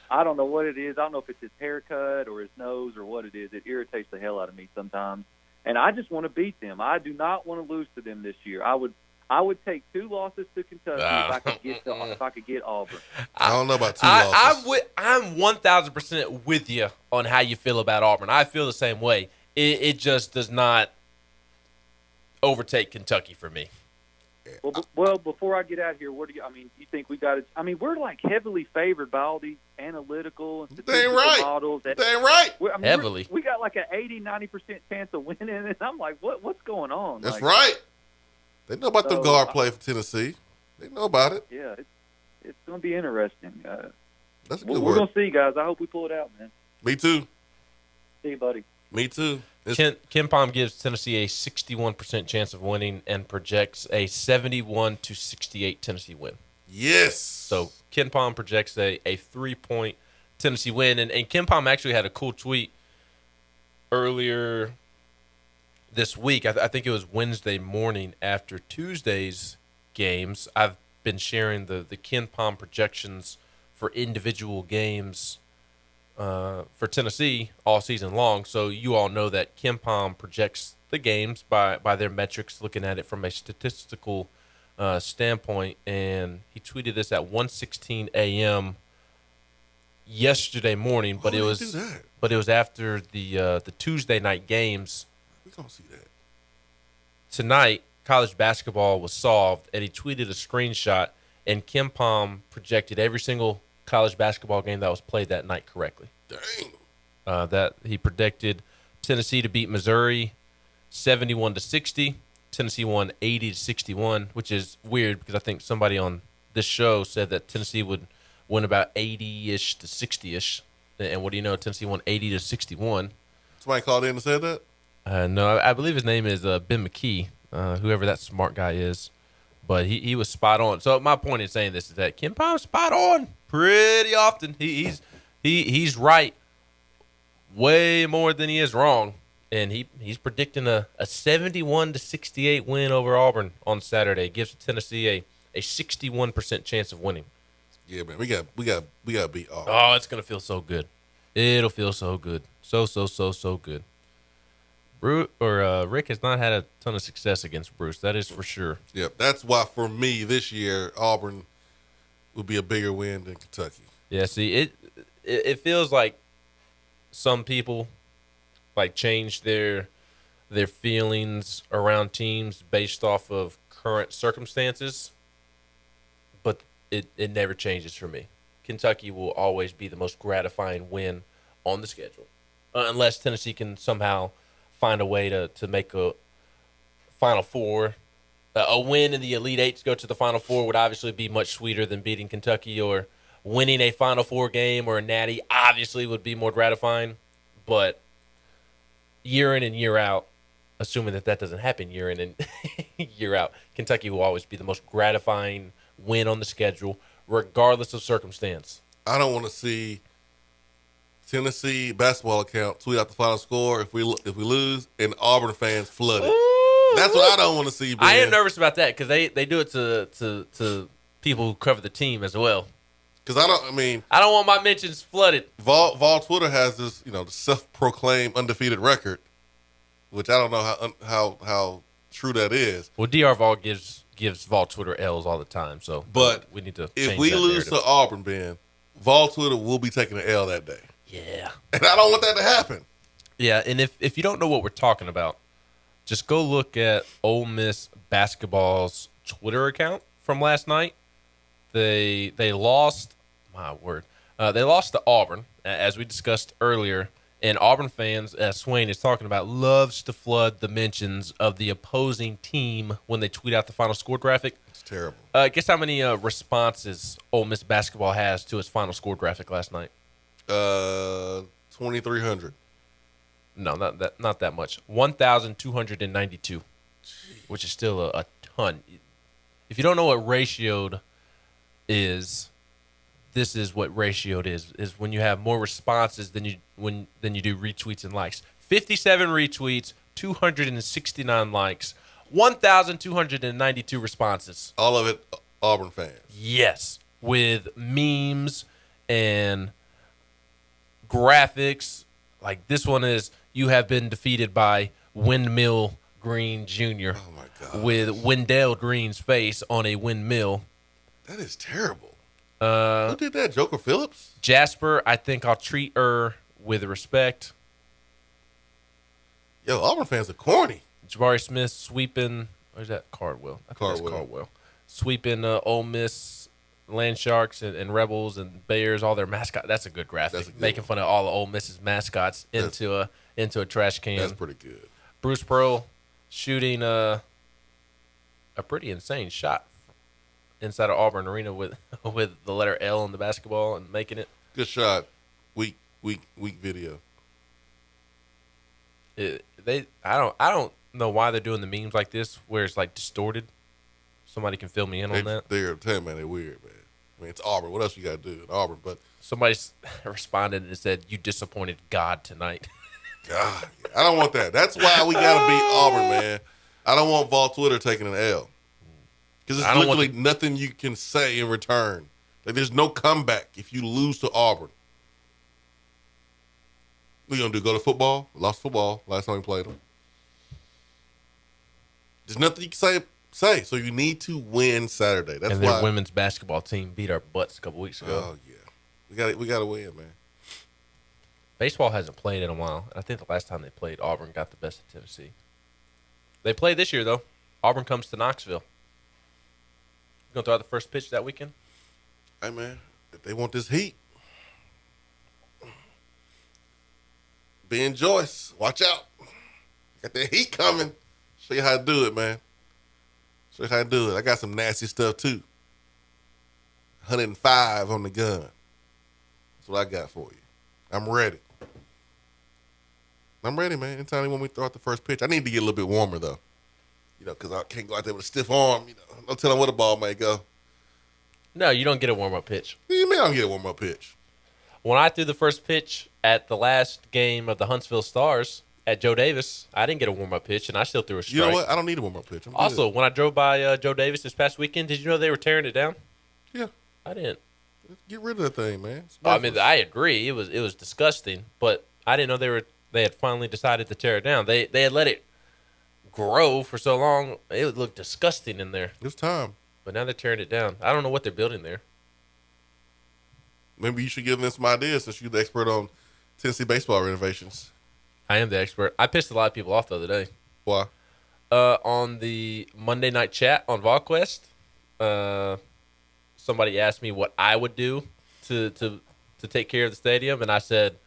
I don't know what it is. I don't know if it's his haircut or his nose or what it is. It irritates the hell out of me sometimes, and I just want to beat them. I do not want to lose to them this year. I would take 2 losses to Kentucky if I could get Auburn. I don't know about 2 losses. I'm 1,000% with you on how you feel about Auburn. I feel the same way. It just does not overtake Kentucky for me. Well, before I get out here, you think we got it? I mean, we're like heavily favored by all these analytical and statistical models. Dang right. Heavily. We got like an 80-90% chance of winning, and I'm like, what's going on? That's right. They know about the guard play for Tennessee. They know about it. Yeah, it's going to be interesting. That's a good word. We're going to see, guys. I hope we pull it out, man. Me too. See you, buddy. Me too. Ken Pom gives Tennessee a 61% chance of winning and projects a 71-68 Tennessee win. Yes. So Ken Pom projects a 3-point Tennessee win. And Ken Pom actually had a cool tweet earlier this week. I think it was Wednesday morning after Tuesday's games. I've been sharing the Ken Pom projections for individual games for Tennessee all season long. So you all know that Ken Pom projects the games by their metrics, looking at it from a statistical standpoint. And he tweeted this at 1:16 a.m. yesterday morning, but it was after the Tuesday night games. We're gonna see that tonight. College basketball was solved, and he tweeted a screenshot, and Ken Pom projected every single college basketball game that was played that night correctly. Dang. That he predicted Tennessee to beat Missouri 71-60. Tennessee won 80-61, which is weird because I think somebody on this show said that Tennessee would win about 80-ish to 60-ish. And what do you know? Tennessee won 80-61. Somebody called in and said that? No, I believe his name is Ben McKee, whoever that smart guy is. But he was spot on. So my point in saying this is that Ken Pom's spot on pretty often. He's right way more than he is wrong. And he's predicting a 71-68 win over Auburn on Saturday. It gives Tennessee a 61% chance of winning. Yeah, man, we got to beat Auburn. Oh, it's gonna feel so good. It'll feel so good. So good. Rick has not had a ton of success against Bruce. That is for sure. Yep, that's why for me this year Auburn would be a bigger win than Kentucky. Yeah, see, it feels like some people like change their feelings around teams based off of current circumstances, but it never changes for me. Kentucky will always be the most gratifying win on the schedule, unless Tennessee can somehow find a way to make a Final Four. A win in the Elite Eight to go to the Final Four would obviously be much sweeter than beating Kentucky, or winning a Final Four game or a natty obviously would be more gratifying. But year in and year out, assuming that doesn't happen year in and year out, Kentucky will always be the most gratifying win on the schedule, regardless of circumstance. I don't want to see Tennessee basketball account tweet out the final score if we lose, and Auburn fans flood it. That's what I don't want to see, Ben. I am nervous about that because they do it to people who cover the team as well. Because I don't want my mentions flooded. Vol Twitter has this, the self-proclaimed undefeated record, which I don't know how true that is. Well, DR Vol gives Vol Twitter L's all the time, so we need to change if we that lose narrative. to Auburn, Ben, Vol Twitter will be taking an L that day. Yeah. And I don't want that to happen. Yeah, and if you don't know what we're talking about, just go look at Ole Miss basketball's Twitter account from last night. They lost, my word, they lost to Auburn, as we discussed earlier. And Auburn fans, as Swain is talking about, loves to flood the mentions of the opposing team when they tweet out the final score graphic. It's terrible. Guess how many responses Ole Miss basketball has to its final score graphic last night? 2,300. No, not that much. 1,292, which is still a ton. If you don't know what ratioed is, this is what ratioed is when you have more responses than you do retweets and likes. 57 retweets, 269 likes, 1,292 responses. All of it Auburn fans. Yes, with memes and graphics. Like this one is, you have been defeated by Windmill Green Jr. Oh my God. With Wendell Green's face on a windmill. That is terrible. Who did that? Joker Phillips? Jasper, I think I'll treat her with respect. Yo, Auburn fans are corny. Jabari Smith sweeping, where's that? Cardwell. I think that's Cardwell. Sweeping Ole Miss Land Sharks and Rebels and Bears, all their mascots. That's a good graphic. Making fun of all of Ole Miss's mascots into a trash can. That's pretty good. Bruce Pearl shooting a pretty insane shot inside of Auburn Arena with the letter L on the basketball and making it. Good shot. Weak video. I don't know why they're doing the memes like this where it's like distorted. Somebody can fill me in on that. They're telling me they're weird, man. I mean, it's Auburn. What else you got to do in Auburn? But somebody responded and said, "You disappointed God tonight." God, I don't want that. That's why we got to beat Auburn, man. I don't want Vol Twitter taking an L. Because there's literally nothing you can say in return. Like, there's no comeback if you lose to Auburn. What you going to do, go to football? Lost football last time we played them. There's nothing you can say. So you need to win Saturday. That's and why their women's basketball team beat our butts a couple weeks ago. Oh, yeah. We got to win, man. Baseball hasn't played in a while. I think the last time they played, Auburn got the best of Tennessee. They play this year, though. Auburn comes to Knoxville. You going to throw out the first pitch that weekend? Hey, man, if they want this heat, Ben Joyce, watch out. Got that heat coming. Show you how to do it, man. Show you how to do it. I got some nasty stuff, too. 105 on the gun. That's what I got for you. I'm ready. I'm ready, man. Anytime you want me to throw out the first pitch. I need to get a little bit warmer, though. Because I can't go out there with a stiff arm. No telling where the ball may go. No, you don't get a warm-up pitch. What do you mean I don't get a warm-up pitch? When I threw the first pitch at the last game of the Huntsville Stars at Joe Davis, I didn't get a warm-up pitch, and I still threw a strike. You know what? I don't need a warm-up pitch. Also, when I drove by Joe Davis this past weekend, did you know they were tearing it down? Yeah. I didn't. Get rid of the thing, man. I mean, I agree. It was disgusting, but I didn't know they had finally decided to tear it down. They had let it grow for so long. It would look disgusting in there. It's time. But now they're tearing it down. I don't know what they're building there. maybe you should give them some ideas since you're the expert on Tennessee baseball renovations. I am the expert. I pissed a lot of people off the other day. Why? On the Monday night chat on VolQuest, somebody asked me what I would do to take care of the stadium, and I said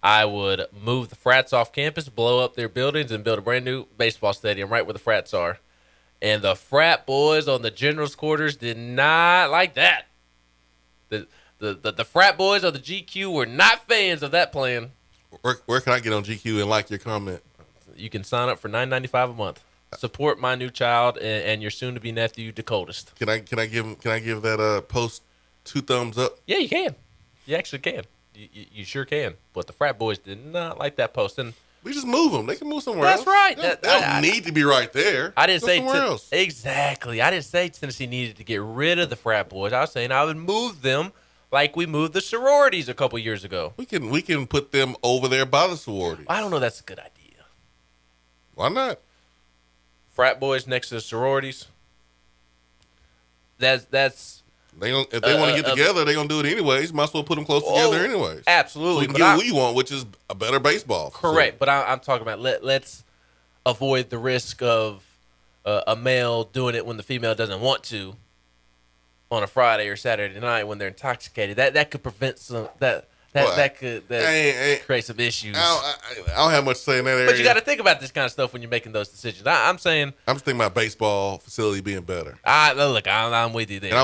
I would move the frats off campus, blow up their buildings, and build a brand new baseball stadium right where the frats are. And the frat boys on the general's quarters did not like that. The frat boys on the GQ were not fans of that plan. Where can I get on GQ and like your comment? You can sign up for $9.95 a month. Support my new child and your soon-to-be nephew, Dakotas. Can I give that post 2 thumbs up? Yeah, you can. You actually can. You sure can. But the frat boys did not like that post, and we just move them. They can move somewhere else. That's right. They don't need to be right there. I didn't Go say somewhere else. Exactly. I didn't say Tennessee needed to get rid of the frat boys. I was saying I would move them like we moved the sororities a couple years ago. We can put them over there by the sororities. I don't know. That's a good idea. Why not? Frat boys next to the sororities. That's if they want to get together, they're gonna do it anyways. Might as well put them close together anyways. Absolutely. So we can get what we want, which is a better baseball. Correct, but I'm talking about let's avoid the risk of a male doing it when the female doesn't want to on a Friday or Saturday night when they're intoxicated. That could prevent some that could create some issues. I don't have much to say in that area. But you got to think about this kind of stuff when you're making those decisions. I'm just thinking about baseball facility being better. Look, I'm with you there. And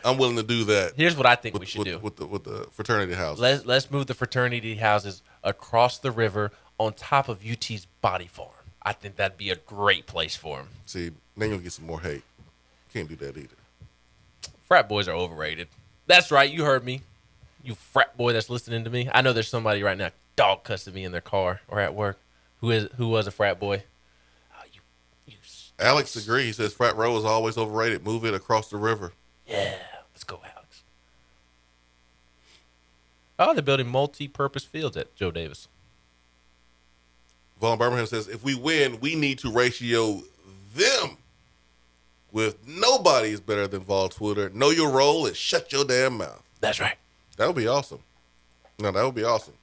I'm willing to do that. Here's what I think we should do with the fraternity houses. Let's move the fraternity houses across the river on top of UT's body farm. I think that'd be a great place for them. See, then you'll get some more hate. Can't do that either. Frat boys are overrated. That's right. You heard me. You frat boy that's listening to me. I know there's somebody right now dog cussing me in their car or at work who was a frat boy. Alex agrees. He says frat row is always overrated. Move it across the river. Yeah. Let's go, Alex. Oh, they're building multi-purpose fields at Joe Davis. Vaughn Birmingham says, if we win, we need to ratio them with nobody is better than Vol Twitter. Know your role and shut your damn mouth. That's right. That would be awesome. No, that would be awesome.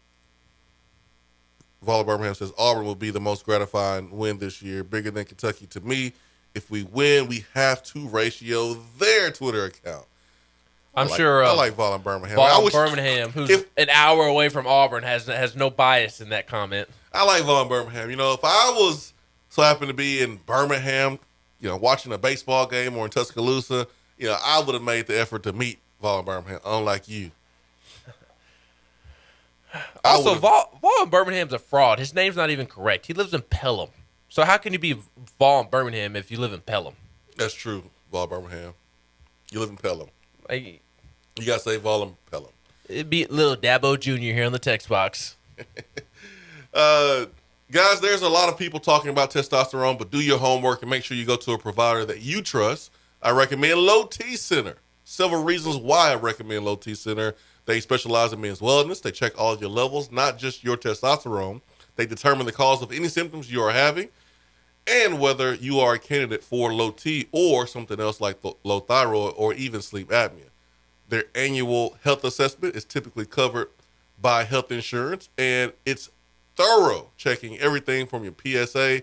Voller Birmingham says Auburn will be the most gratifying win this year, bigger than Kentucky to me. If we win, we have to ratio their Twitter account. I like Voller Birmingham. Birmingham, who's an hour away from Auburn, has no bias in that comment. I like Voller Birmingham. You know, if I was so happen to be in Birmingham, watching a baseball game or in Tuscaloosa, I would have made the effort to meet Voller Birmingham, unlike you. Also, Vol in Birmingham's a fraud. His name's not even correct. He lives in Pelham. So how can you be Vol in Birmingham if you live in Pelham? That's true, Vol Birmingham. You live in Pelham. You got to say Vol in Pelham. It'd be little Dabo Jr. here in the text box. Guys, there's a lot of people talking about testosterone, but do your homework and make sure you go to a provider that you trust. I recommend Low T Center. Several reasons why I recommend Low T Center. They specialize in men's wellness. They check all of your levels, not just your testosterone. They determine the cause of any symptoms you are having and whether you are a candidate for low T or something else like low thyroid or even sleep apnea. Their annual health assessment is typically covered by health insurance, and it's thorough, checking everything from your PSA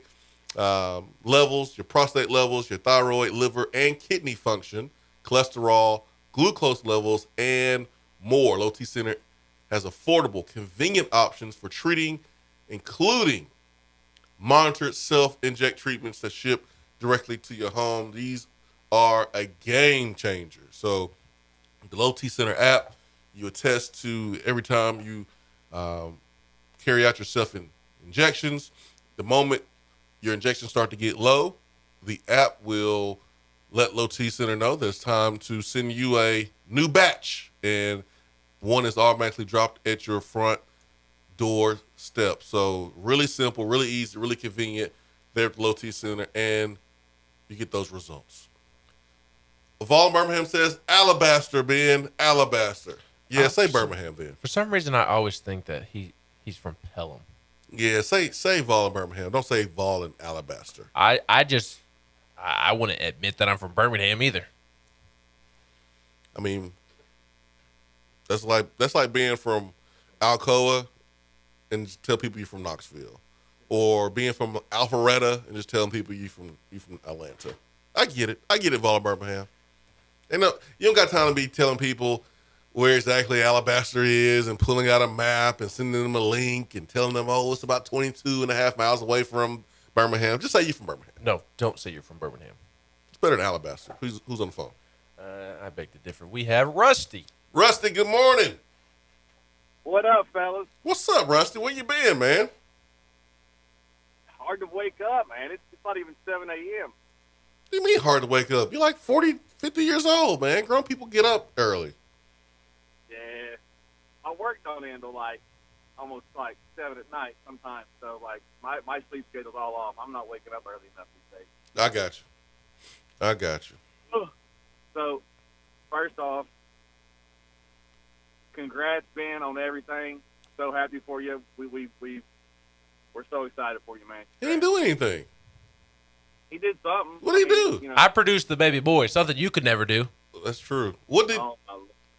levels, your prostate levels, your thyroid, liver, and kidney function, cholesterol, glucose levels, and more. Low T Center has affordable, convenient options for treating, including monitored self-inject treatments that ship directly to your home. These are a game changer. So the Low T Center app, you attest to every time you carry out your self-injections. The moment your injections start to get low, the app will let Low T Center know that it's time to send you a new batch, and one is automatically dropped at your front door step. So really simple, really easy, really convenient there at the Low T Center, and you get those results. Vol Birmingham says Alabaster, Ben. Alabaster. Yeah, say Birmingham, Ben. For some reason, I always think that he's from Pelham. Yeah, say Vol in Birmingham. Don't say Vol in Alabaster. I wouldn't admit that I'm from Birmingham either. I mean, That's like being from Alcoa and just tell people you're from Knoxville, or being from Alpharetta and just telling people you from Atlanta. I get it, Vala Birmingham. And no, you don't got time to be telling people where exactly Alabaster is and pulling out a map and sending them a link and telling them, oh, it's about 22 and a half miles away from Birmingham. Just say you're from Birmingham. No, don't say you're from Birmingham. It's better than Alabaster. Who's on the phone? I beg to differ. We have Rusty. Rusty, good morning. What up, fellas? What's up, Rusty? Where you been, man? Hard to wake up, man. It's not even 7 a.m. What do you mean hard to wake up? You're like 40, 50 years old, man. Grown people get up early. Yeah. My work don't end till almost 7 at night sometimes. So my sleep schedule's all off. I'm not waking up early enough these days. I got you. So, first off, congrats, Ben, on everything. So happy for you. We're so excited for you, man. He didn't do anything. He did something. What did he do? You know, I produced the baby boy, something you could never do. That's true. What did?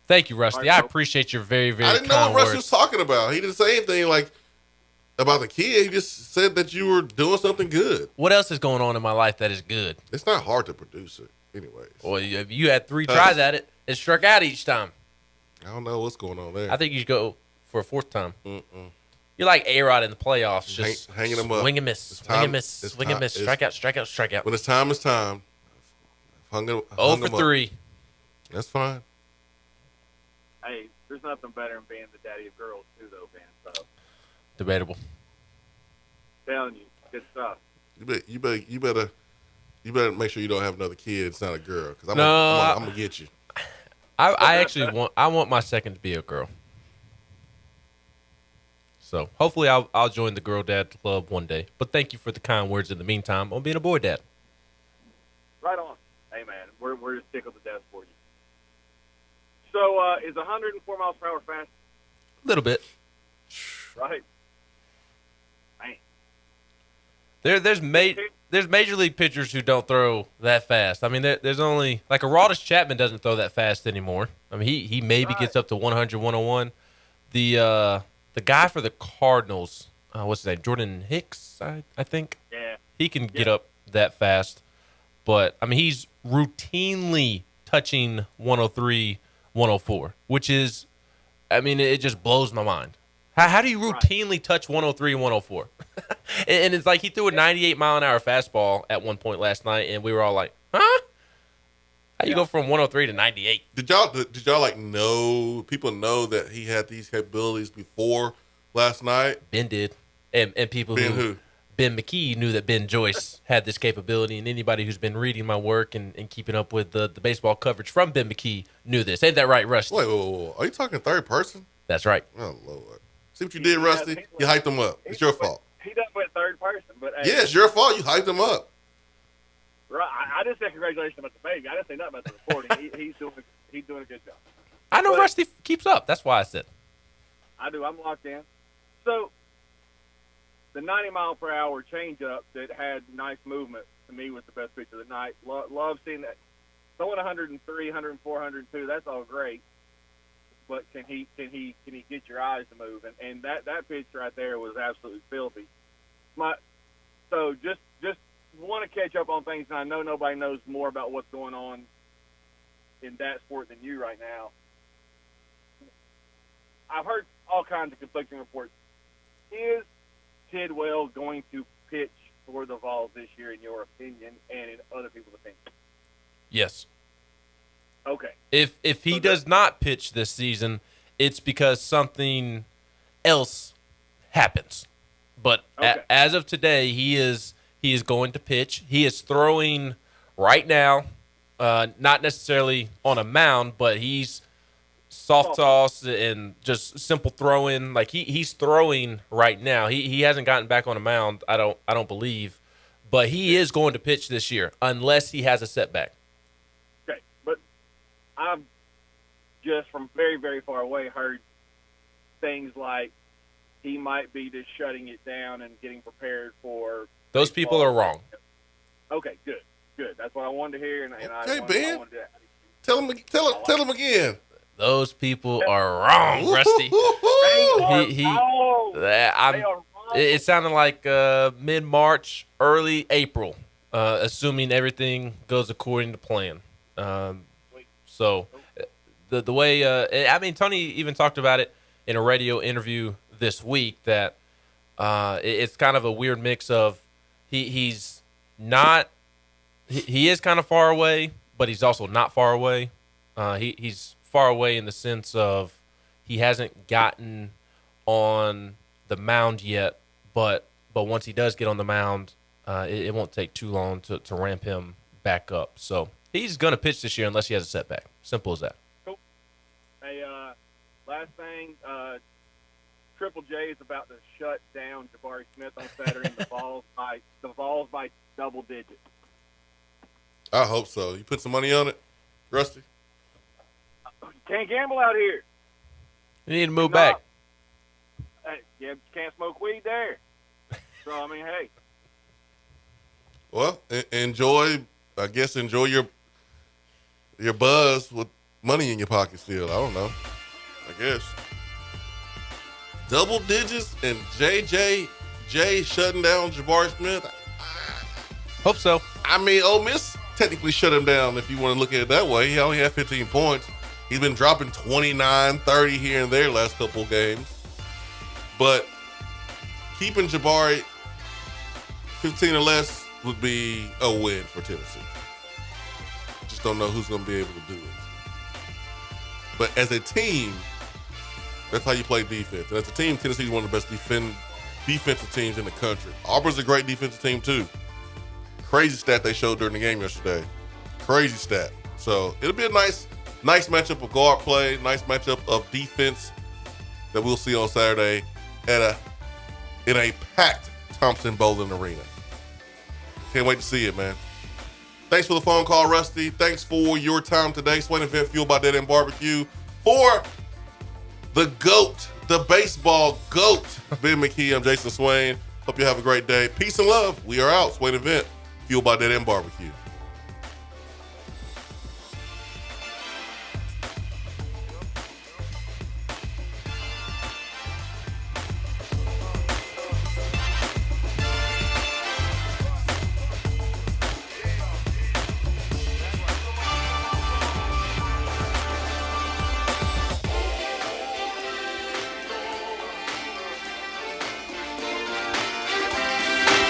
Thank you, Rusty. I appreciate your very, very I didn't know what kind Rusty words. was talking about. He didn't say anything about the kid. He just said that you were doing something good. What else is going on in my life that is good? It's not hard to produce it, anyways. Well, you had 3 tries at it. It struck out each time. I don't know what's going on there. I think you should go for a 4th time. You're like A-Rod in the playoffs, just hanging them up. Swing and miss, swing and miss, swing and miss, strike out, strike out, strike out. When it's time, it's time. Hung 0 for 3. That's fine. Hey, there's nothing better than being the daddy of girls, too, though, Ben. So, Debatable. telling you, good stuff. You better make sure you don't have another kid. It's not a girl, because I'm gonna get you. I actually want my second to be a girl. So hopefully I'll join the Girl Dad Club one day. But thank you for the kind words in the meantime on being a boy dad. Right on. Hey, man, we're just tickled to death for you. So is 104 miles per hour fast? A little bit. Right. Man. There's major league pitchers who don't throw that fast. I mean, there's only like Aroldis Chapman doesn't throw that fast anymore. I mean, he maybe gets up to 100, 101. The guy for the Cardinals, what's his name? Jordan Hicks, I think. Yeah. He can get up that fast. But, I mean, he's routinely touching 103, 104, which is, I mean, it just blows my mind. How do you routinely touch 103 and 104? And it's like he threw a 98-mile-an-hour fastball at one point last night, and we were all like, huh? How you go from 103 to 98? Did y'all know, people know that he had these capabilities before last night? Ben did. And people who? Ben McKee knew that Ben Joyce had this capability, and anybody who's been reading my work and keeping up with the baseball coverage from Ben McKee knew this. Ain't that right, Rusty? Wait. Are you talking third person? That's right. Oh, Lord. See what you did, Rusty? You hyped him up. It's your fault. He does went third person, but yeah, it's your fault. You hyped him up. Right. I just said congratulations about the baby. I didn't say nothing about the reporting. He's doing a good job. I know Rusty keeps up. That's why I said. I do. I'm locked in. So the 90-mile-per-hour changeup that had nice movement to me was the best pitch of the night. Love seeing that. Throwing 103, 104, 102. That's all great. But can he get your eyes to move? And that pitch right there was absolutely filthy. So just want to catch up on things, and I know nobody knows more about what's going on in that sport than you right now. I've heard all kinds of conflicting reports. Is Tidwell going to pitch for the Vols this year, in your opinion, and in other people's opinion? Yes. Okay. If he does not pitch this season, it's because something else happens. But as of today, he is going to pitch. He is throwing right now, not necessarily on a mound, but he's soft toss and just simple throwing. Like he's throwing right now. He hasn't gotten back on a mound, I don't believe, but he is going to pitch this year unless he has a setback. Okay, but I've just from very, very far away heard things like he might be just shutting it down and getting prepared for those people are wrong. Okay, good. That's what I wanted to hear. And Ben, tell him again. Those people are wrong, Rusty. It sounded like mid-March, early April, assuming everything goes according to plan. So the way Tony even talked about it in a radio interview this week that it's kind of a weird mix of he is kind of far away, but he's also not far away. He's far away in the sense of he hasn't gotten on the mound yet, but once he does get on the mound, it won't take too long to ramp him back up. So he's going to pitch this year unless he has a setback. Simple as that. Cool. Hey, last thing, Triple J is about to shut down Jabari Smith on Saturday in the Vols by double digits. I hope so. You put some money on it, Rusty? Can't gamble out here. You need to move back. Hey, yeah, you can't smoke weed there. So, I mean, hey. Well, enjoy your buzz with money in your pocket still. I don't know. I guess. Double digits and J shutting down Jabari Smith. Hope so. I mean, Ole Miss technically shut him down if you want to look at it that way. He only had 15 points. He's been dropping 29, 30 here and there last couple of games. But keeping Jabari 15 or less would be a win for Tennessee. Just don't know who's going to be able to do it. But as a team, that's how you play defense. And as a team, Tennessee is one of the best defensive teams in the country. Auburn's a great defensive team, too. Crazy stat they showed during the game yesterday. Crazy stat. So it'll be a nice matchup of guard play, nice matchup of defense that we'll see on Saturday in a packed Thompson-Boling Arena. Can't wait to see it, man. Thanks for the phone call, Rusty. Thanks for your time today. Swain Event fueled by Dead End Barbecue. For the GOAT, the baseball GOAT, Ben McKee, I'm Jason Swain. Hope you have a great day. Peace and love. We are out. Swain Event fueled by Dead End Barbecue.